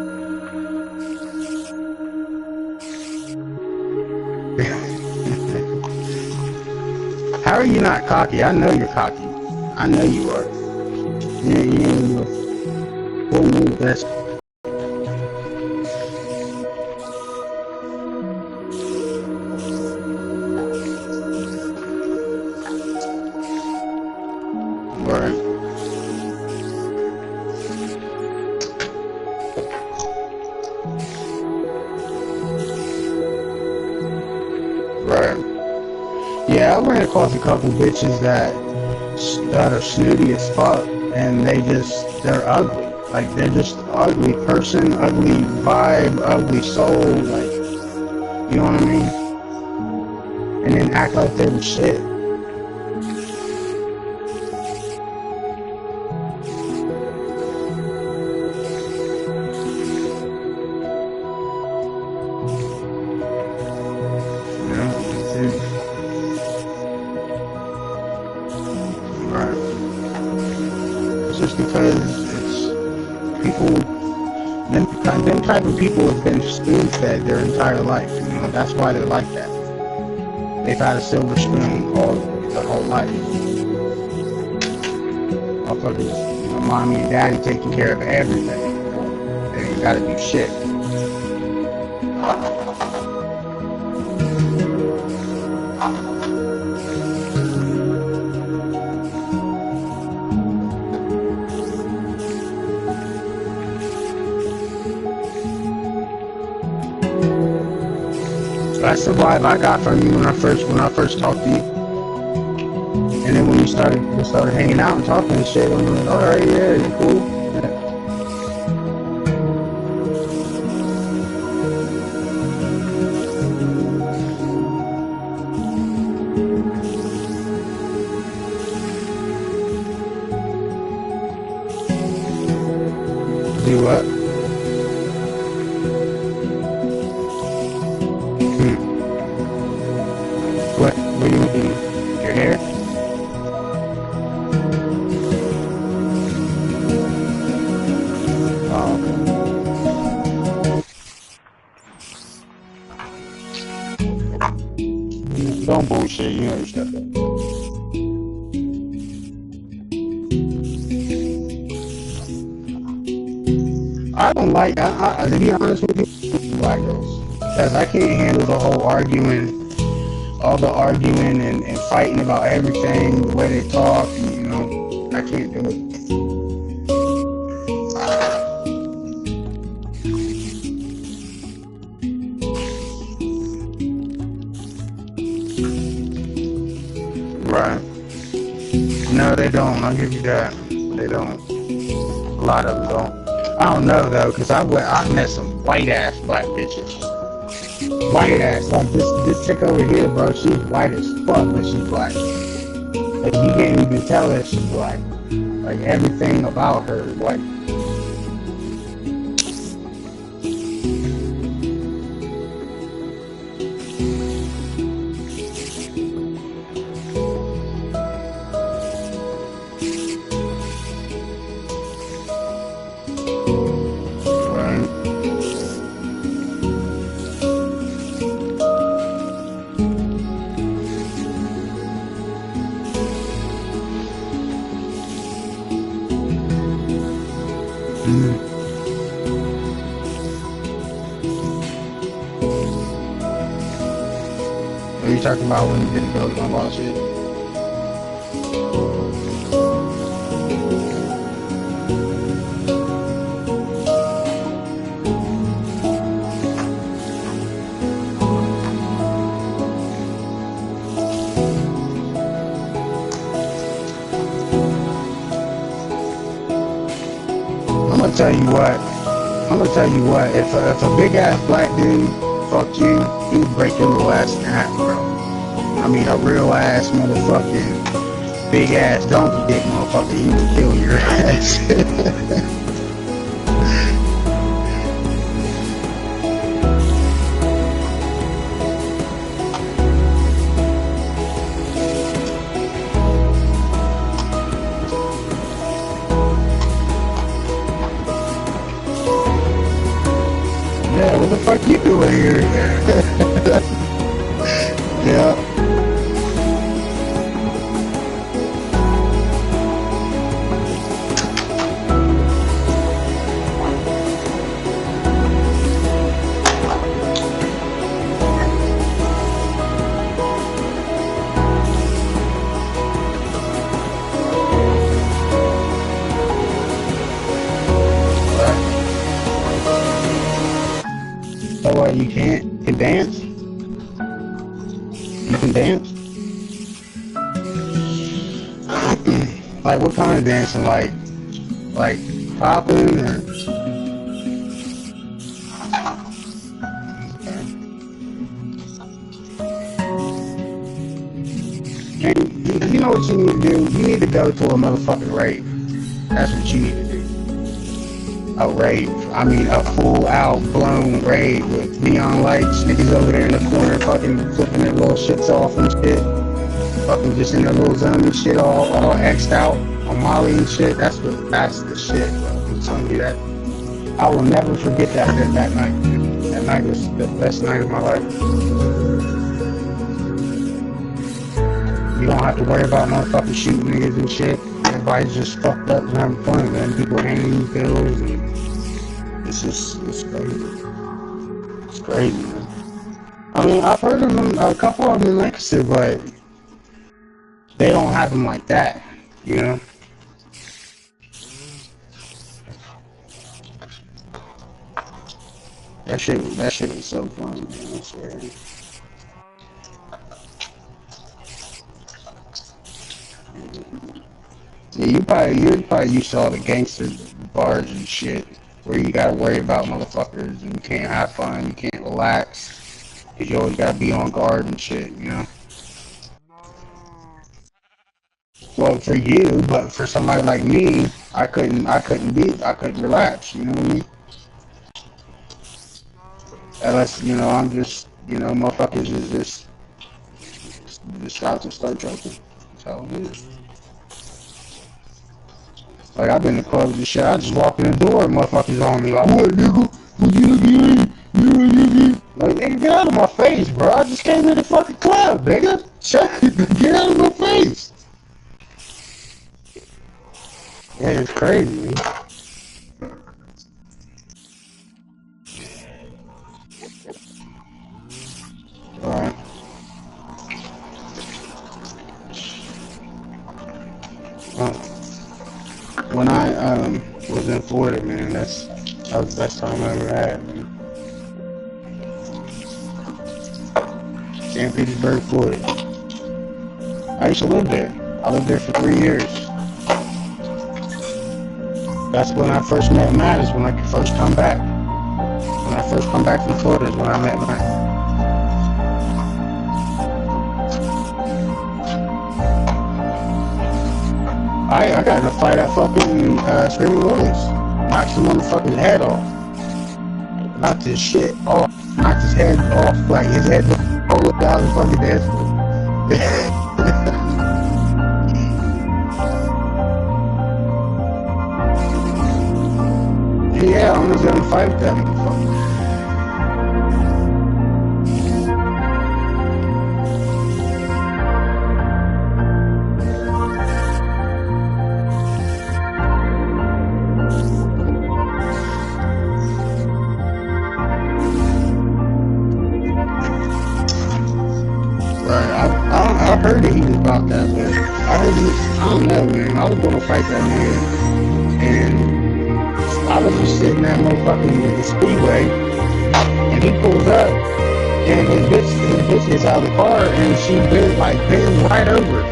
How are you not cocky? I know you're cocky. I know you are. You full move this. Right. Right. Yeah, I ran across a couple bitches that are snooty as fuck, and they're ugly. Like, they're just ugly person, ugly vibe, ugly soul, like, you know what I mean? And then act like they were shit. Right. It's just because it's people, them type of people have been spoon-fed their entire life. You know, that's why they're like that. They've had a silver spoon all their whole life. Motherfuckers, you know, mommy and daddy taking care of everything. They ain't gotta do shit. That's the vibe I got from you when I first talked to you. And then when we started hanging out and talking and shit, I'm like, alright, yeah, you're cool. Yeah. Do what? What do you mean? Your hair? Oh, okay. Don't bullshit, you know your stuff. don't like, to be honest with you, black girls. Because I can't handle the whole arguing, all the arguing and fighting about everything, the way they talk, and, you know, I can't do it. Right. No, they don't. I'll give you that. They don't. A lot of them don't. I don't know though, cause I've met some white ass black bitches. White ass, like this chick over here, bro. She's white as fuck, but she's black. Like you can't even tell that she's black. Like everything about her is white. Are you talking about when you didn't go to my boss shit? I'm gonna tell you what. If a big ass black dude fucked you, he would break your little ass in half, bro. I mean, a real ass motherfucking big ass donkey dick motherfucker, he would kill your ass. Yeah, what the fuck you doing here? Yeah. So what, you can dance? You can dance? Like what kind of dancing? Like popping or? And you know what you need to do? You need to go to a motherfucking rave. That's what you need to do. A rave. I mean a full out blown rave with neon lights, niggas over there in the corner fucking flipping their little shits off and shit. Fucking just in their little zone and shit, all X'd out on Molly and shit. That's the shit, bro. I'm telling you that. I will never forget that night. That night was the best night of my life. You don't have to worry about motherfucking shooting niggas and shit. Everybody's just fucked up and having fun, man. People hanging pills and it's crazy. It's crazy, man. I mean, I've heard of them, a couple of them in Lancaster, but they don't have them like that, you know? That shit was so fun, man, I swear. Yeah, you probably used to all the gangster bars and shit where you gotta worry about motherfuckers and you can't have fun, you can't relax, cause you always gotta be on guard and shit, you know? Well, for you, but for somebody like me, I couldn't relax, you know what I mean? Unless, you know, I'm just, you know, motherfuckers is just out to start joking. That's how it is. Like, I've been to clubs and shit, I just walk in the door and motherfuckers on me like, what, nigga? What you looking? Like, nigga, get out of my face, bro. I just came to the fucking club, nigga. Get out of my face. Yeah, it's crazy, man. was in Florida, man. That was the best time I ever had, man. St. Petersburg, Florida. I used to live there. I lived there for 3 years. That's when I first met Matt, is when I could first come back. When I first come back from Florida is when I met Matt. I got in a fight at fucking Screaming Williams. Knocked his motherfucking head off. Knocked his shit off. Knocked his head off. Like his head was all out of the fucking dance floor. Yeah, I'm just gonna fight with that motherfucker. I heard that he was about that, but I don't know, man. I was gonna fight that man, and I was just sitting there motherfucking at the speedway, and he pulls up, and his bitch gets out of the car, and she bends right over,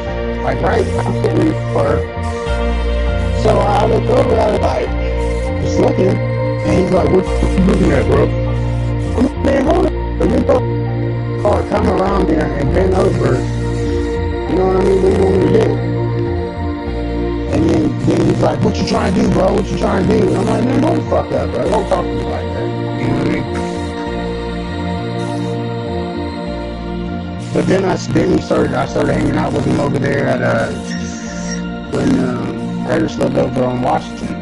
like right in the car. So I look over, I was like, just looking, and he's like, what you looking at, bro? I'm like, man, hold on. Car come around there and bend over. You know what I mean? What do you want me to do? And then he's like, what you trying to do, bro? What you trying to do? And I'm like, man, hold the fuck up, bro. Don't talk to me like that. You know what I mean? But then I started hanging out with him over there at when Carter lived over on Washington.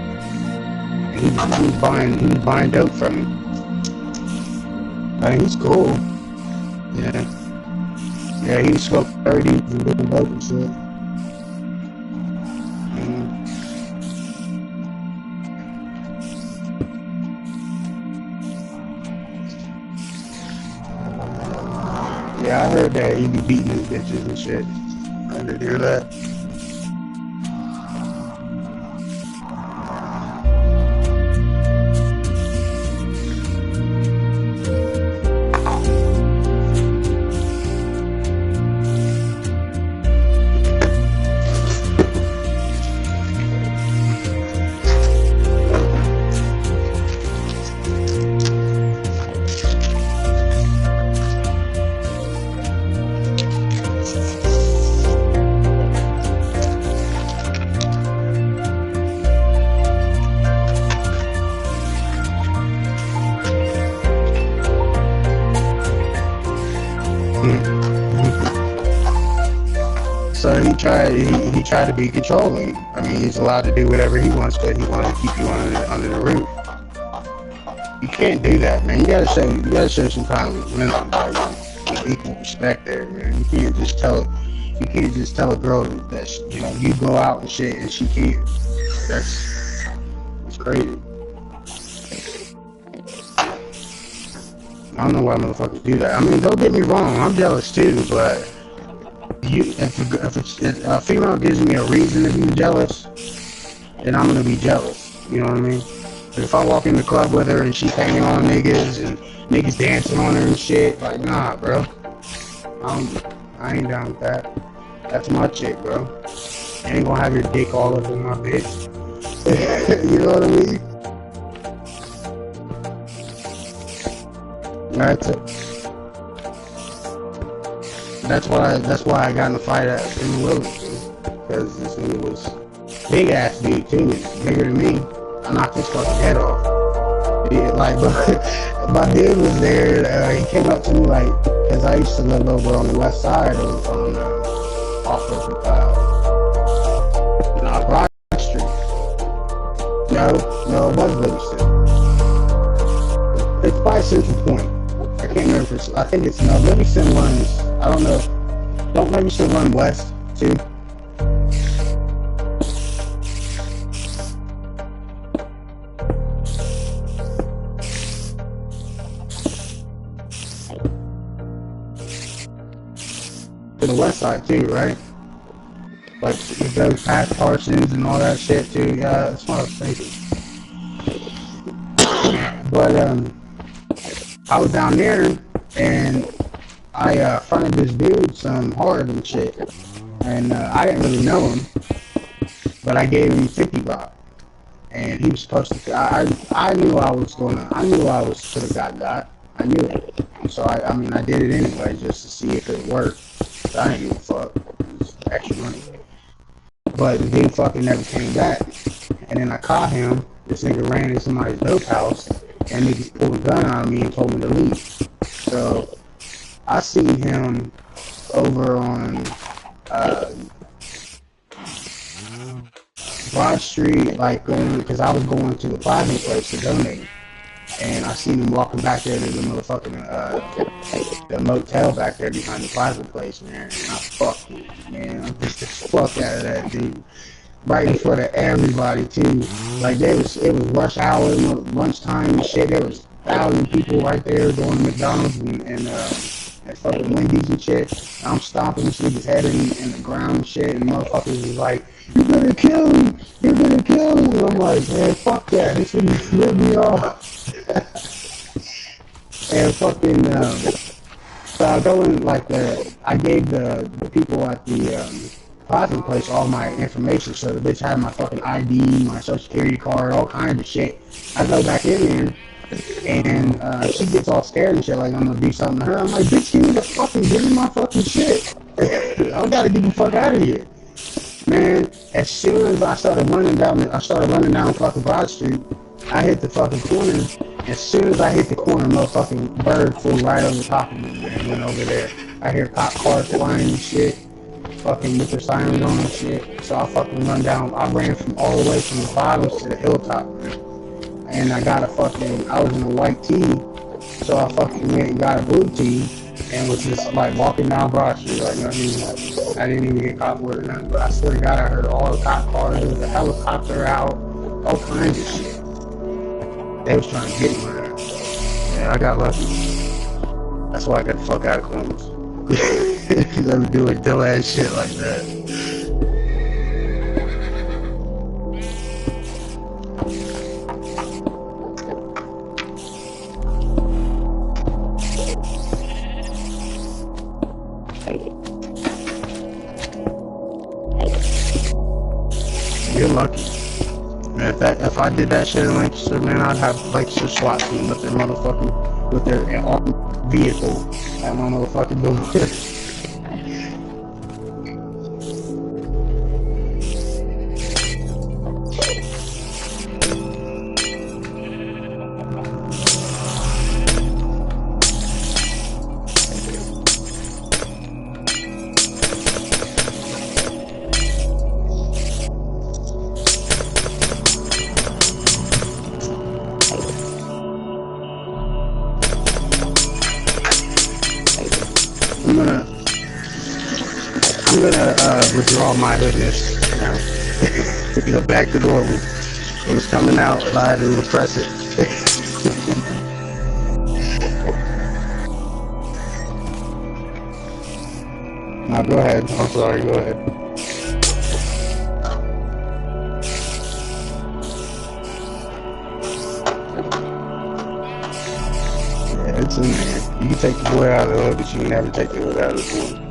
And he was buying dope from me. I mean, he's cool. Yeah. Yeah, he smoked 30s and doing dope and shit. Yeah, I heard that he be beating his bitches and shit. I did hear that. So he tried to be controlling. I mean, he's allowed to do whatever he wants, but he wanted to keep you under the roof. You can't do that, man. You gotta show some kind of minimum, like, equal respect there, man. You can't just tell a girl that you go out and shit and she can't. It's crazy. I don't know why motherfuckers do that. I mean, don't get me wrong, I'm jealous too, but if a female gives me a reason to be jealous, then I'm gonna be jealous. You know what I mean? But if I walk in the club with her and she's hanging on niggas and niggas dancing on her and shit, like, nah, bro. I ain't down with that. That's my chick, bro. You ain't gonna have your dick all up in my bitch. You know what I mean? That's why I got in the fight at in Willis, because this nigga was big ass dude too, bigger than me. I knocked his fucking head off. Yeah, like, my dude was there. He came up to me like, because I used to live over on the west side off of Broad Street. No, it was Livingston. It's by Central Point. I can't remember. I think it's Livingston runs. I don't know. Don't Livingston run west too? To the west side too, right? Like, it goes past Parsons and all that shit too. Yeah, that's what I was thinking. But, I was down there, and I fronted this dude some hard and shit. And I didn't really know him, but I gave him 50 bucks. And he was supposed to, I knew I was could have got. I knew it. So I mean, I did it anyway just to see if it worked. So I didn't give a fuck. It was extra money. But the dude fucking never came back. And then I caught him. This nigga ran in somebody's dope house, and niggas pulled a gun out of me and told me to leave. So I seen him over on Broad Street, like going, because I was going to the plasma place to donate, and I seen him walking back there to the motherfucking the motel back there behind the plasma place, man. And I fucked him, man. I beat the fuck out of that dude, right in front of everybody too. Like it was rush hour, lunchtime and shit. There was 1,000 people right there going to McDonald's and fucking Wendy's and shit. I'm stomping this nigga's head in the ground and shit, and motherfuckers was like, "You're gonna kill him! You're gonna kill him!" And I'm like, man, fuck that. This nigga rip me off. And fucking, so I go in, like, I gave the people at the plasma place all my information, so the bitch had my fucking ID, my social security card, all kinds of shit. I go back in there, and she gets all scared and shit, like I'm gonna do something to her. I'm like, bitch, give me my fucking shit. I gotta get the fuck out of here. Man, as soon as I started running down fucking Broad Street, I hit the fucking corner. As soon as I hit the corner, motherfucking bird flew right over top of me, man, went over there. I hear cop cars flying and shit, fucking with their sirens on and shit. So I fucking run down, I ran from all the way from the bottom to the hilltop, man. And I was in a white tee, so I fucking went and got a blue tee, and was just like walking down Broad Street, like nothing. I didn't even get caught for it or nothing, but I swear to God, I heard all the cop cars, there was a helicopter out, all kinds of shit. They was trying to get me there. Yeah, I got lucky. That's why I got the fuck out of Columbus. Because I was doing dumb ass shit like that. You're lucky. Man, if I did that shit in Lancaster, man, I'd have Lancaster SWAT team with their motherfucking, with their armed vehicle at my motherfucking door. I'm gonna withdraw my hoodness now. Go back to normal. When it's coming out, live and repress it. Now go ahead. I'm sorry, go ahead. Yeah, it's in there. You can take the boy out of the hood, but you can never take the hood out of the boy.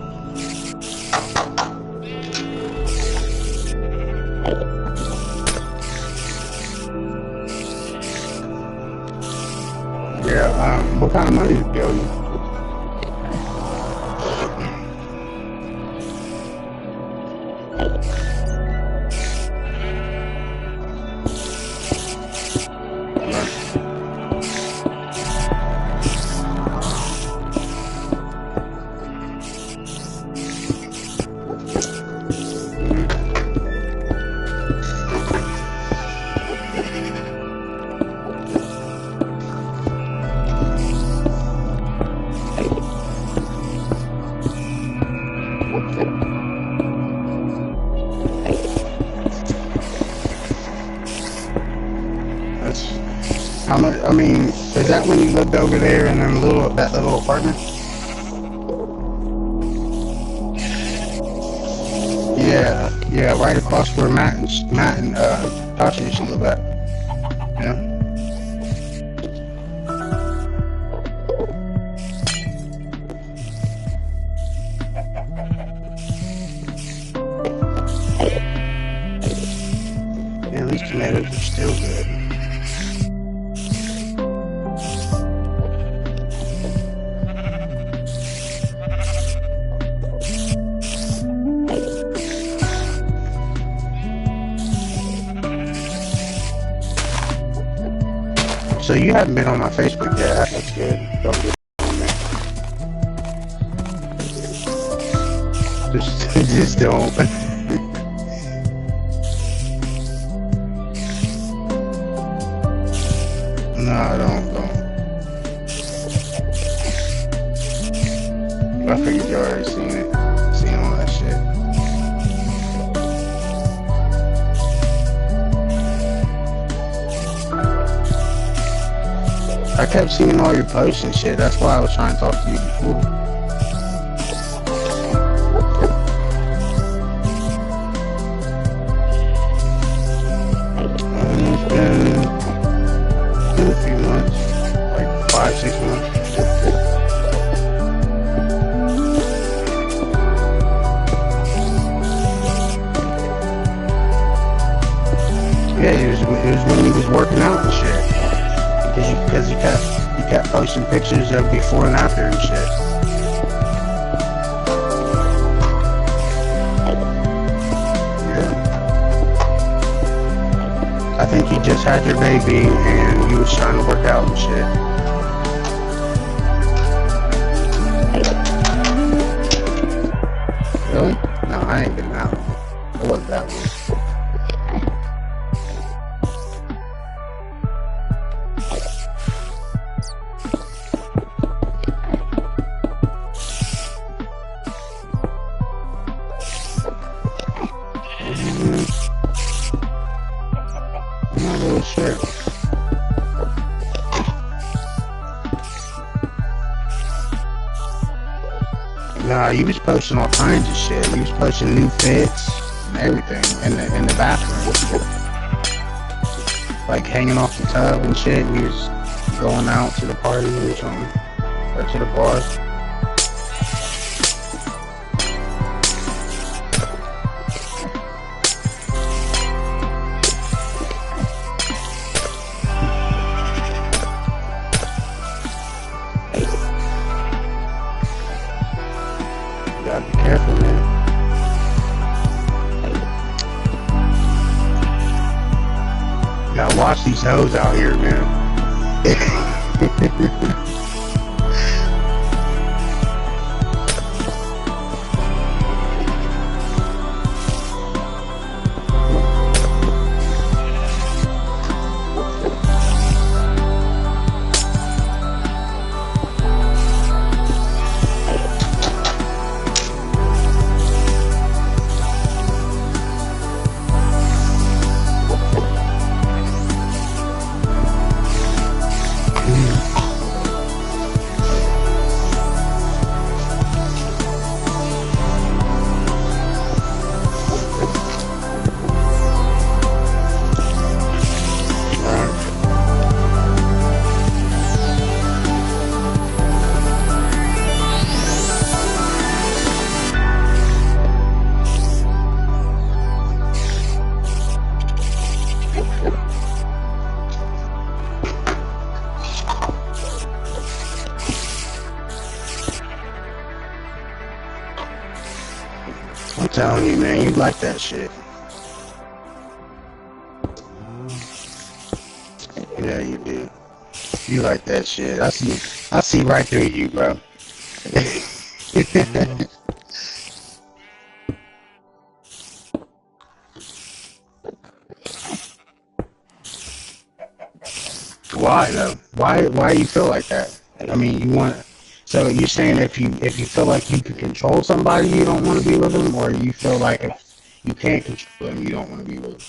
Yeah, what kind of money did you owe you? How much? I mean, is that when you lived over there in that little apartment? Yeah. right across where Matt and Tasha used to live at. Yeah. Yeah, these tomatoes are still good. So you haven't been on my Facebook yet. That's good. Don't get on there. Just don't. No, don't. I figured you already seen it. Seen all that shit. I kept seeing all your posts and shit. That's why I was trying to talk to you before. It's been a few months. Like 5-6 months. Yeah, it was when he was working out and shit. Because he kept posting pictures of before and after and shit. Yeah. I think he just had your baby and he was trying to work out and shit. Really? No, I ain't been out. It wasn't that long. Shit. Nah, you was posting all kinds of shit. You was posting new fits and everything in the bathroom. Like hanging off the tub and shit. You was going out to the party or something. Or to the bar. Gotta be careful, man. You gotta watch these hoes out here, man. I'm telling you, man, you like that shit. Yeah, you do. You like that shit. I see right through you, bro. Why though? Why you feel like that? I mean, you want. So you're saying if you feel like you can control somebody, you don't want to be with them, or you feel like if you can't control them, you don't want to be with them?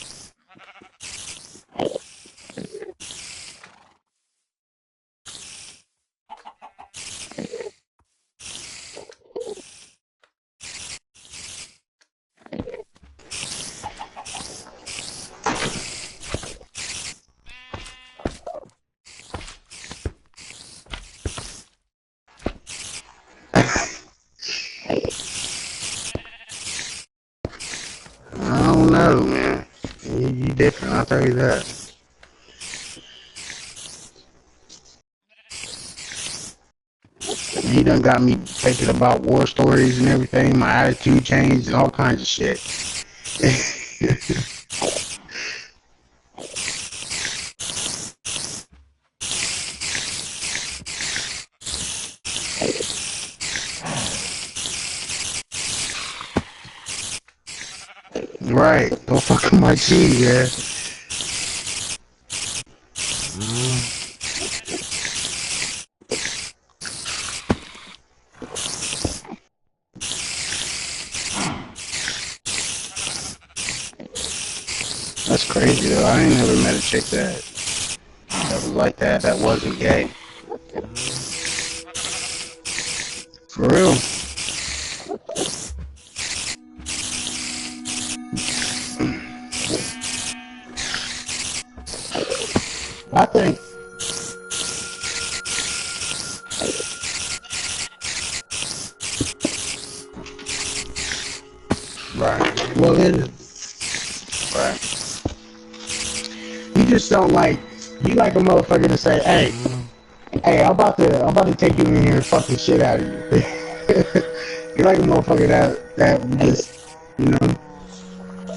know, man. You different, I'll tell you that. He done got me thinking about war stories and everything. My attitude changed and all kinds of shit. Right, don't fuck with my cheese, yeah. That's crazy though. I ain't never met a chick that was like that. That wasn't gay. For real. I think. Right. Well, it is. Right. You just don't like. You like a motherfucker to say, "Hey, I'm about to take you in here and fuck the shit out of you." You like a motherfucker that just, you know,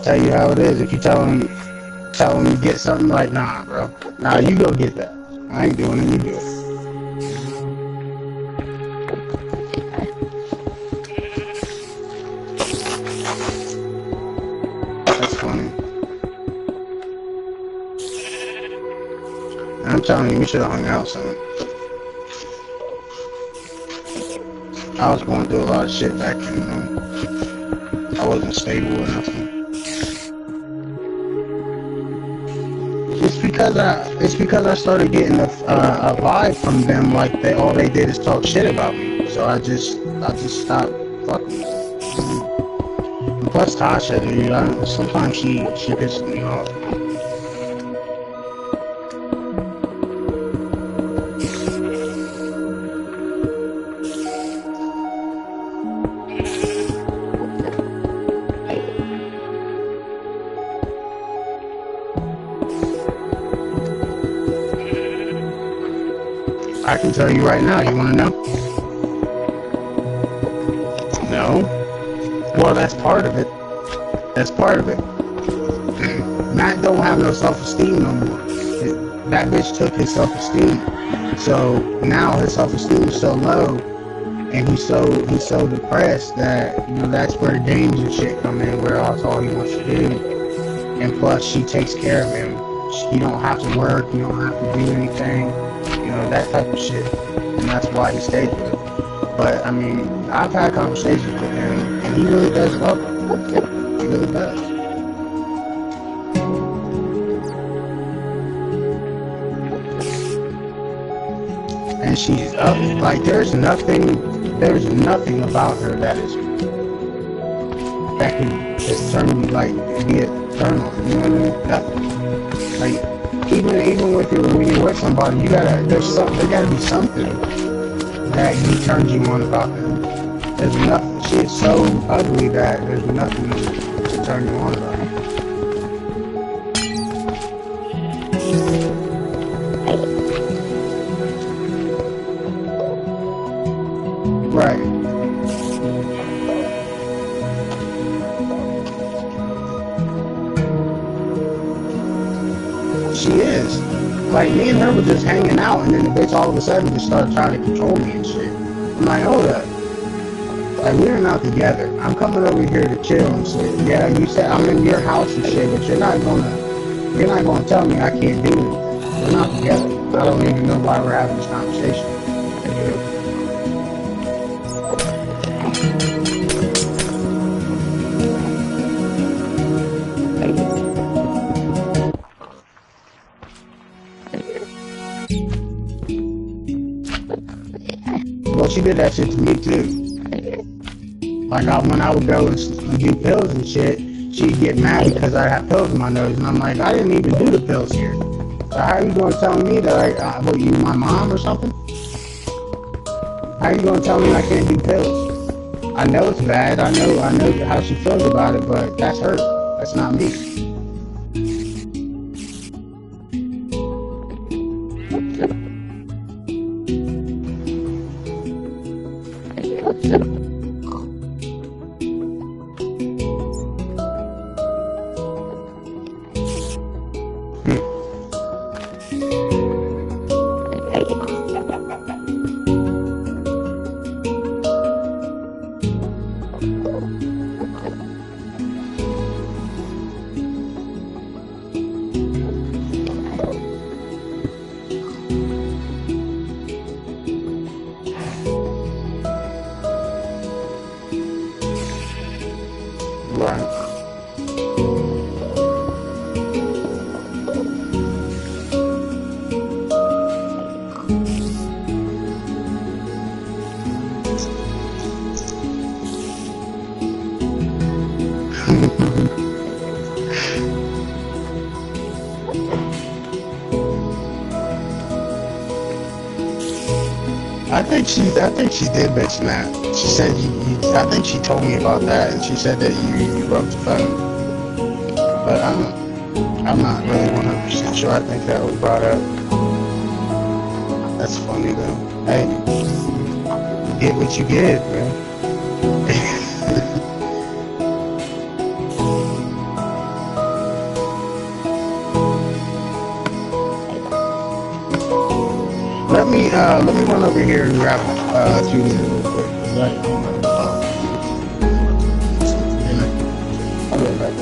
tell you how it is. If you tell him to get something, like, nah, bro, nah, you go get that. I ain't doing it. You do it. That's funny. I'm telling you, we should have hung out soon. I was going through a lot of shit back then, you know. I wasn't stable or nothing. It's because I started getting a vibe from them, like all they did is talk shit about me. So I just stopped fucking with them. And plus Tasha, dude, sometimes she pisses me off. I can tell you right now. You want to know? No. Well, that's part of it. That's part of it. Matt don't have no self-esteem no more. That bitch took his self-esteem. So now his self-esteem is so low, and he's so depressed that, you know, that's where games and shit come in, where that's all he wants to do. And plus, she takes care of him. You don't have to work. You don't have to do anything. You know, that type of shit. And that's why he stayed with her. But, I mean, I've had conversations with him, and he really does love her. He really does. And she's up. Like, there's nothing about her that can just turn me, like, be a turn on. You know what I mean? Nothing. Like, even when you're with somebody, there gotta be something that turns you on about them. There's nothing. She is so ugly that there's nothing to turn you on about her. Right. She is. Like, me and her were just hanging out, and then the bitch all of a sudden just started trying to control me and shit. I'm like, hold up. Like, we're not together. I'm coming over here to chill and shit. Yeah, you said I'm in your house and shit, but you're not gonna tell me I can't do it. We're not together. I don't even know why we're having this conversation. Well, she did that shit to me too. Like, when I would go and do pills and shit, she'd get mad because I had pills in my nose, and I'm like, I didn't even do the pills here. So how are you gonna tell me that what, you my mom or something? How are you gonna tell me I can't do pills? I know it's bad. I know how she feels about it, but that's her. That's not me. Right. I think she did mention that. She said I think she told me about that, and she said that you broke the phone. But I'm not really 100% sure. I think that was brought up. That's funny though. Hey, you get what you get, man. Let me run over here and grab Julia real quick. Right. I'll be right back.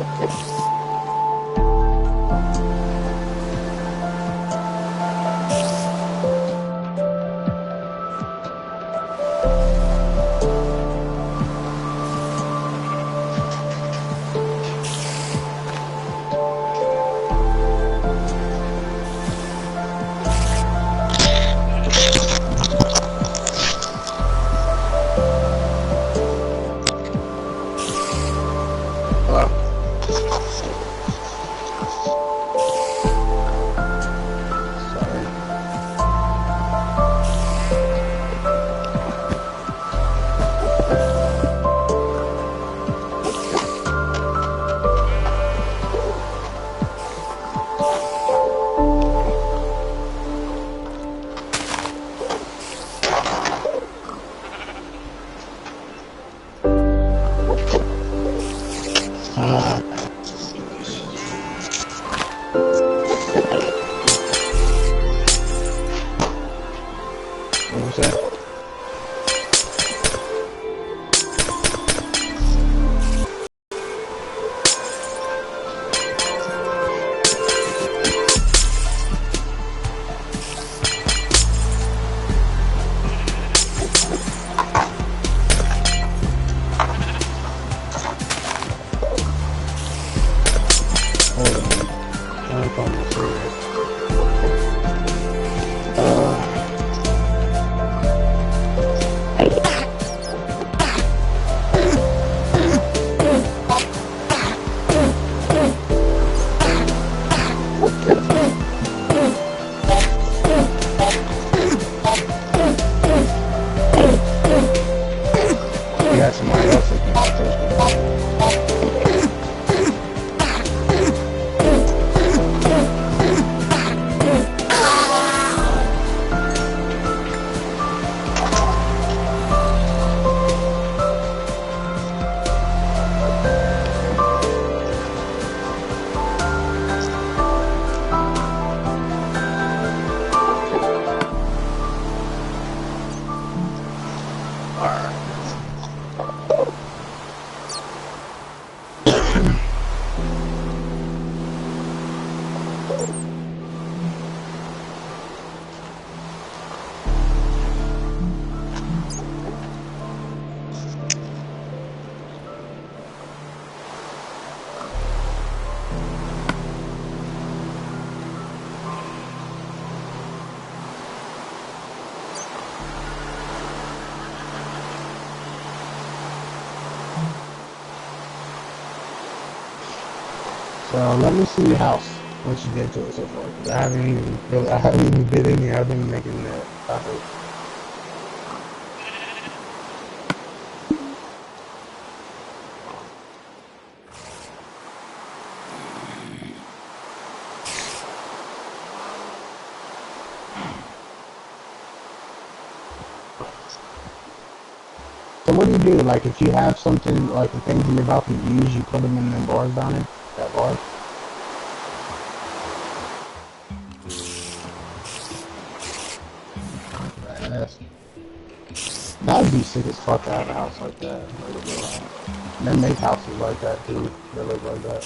What was that? Hold on. I'm calling serious. You got somebody else that can touch So let me see your house once you get to it so far. 'Cause I haven't even been in here. I've been making that. So what do you do? Like if you have something like the things you're about to use, you put them in them bars down there. That bar. That'd be sick as fuck to have a house like that. They make houses like that too. They look like that.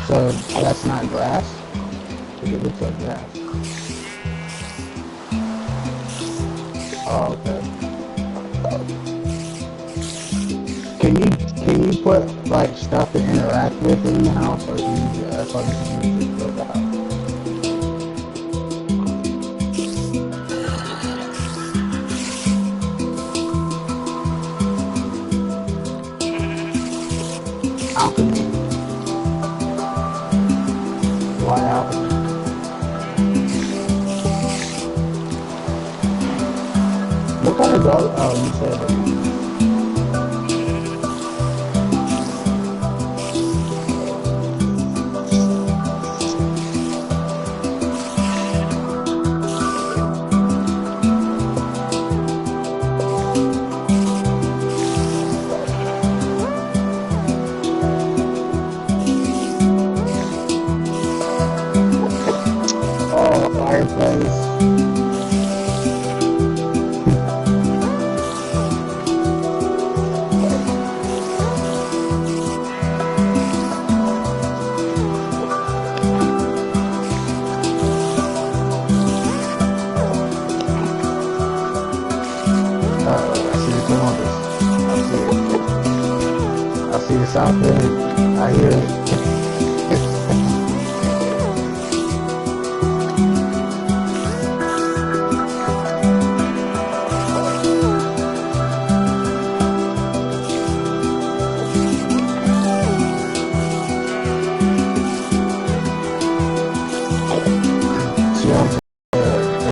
So that's not grass? It looks like grass. Oh, okay. Can you put like stuff to interact with in the house, or do you that's all you can use to build the house? Alchemy. Why alchemy? What kind of dog? Oh, you said it. Columbus. I see it. I see the South End. I hear it.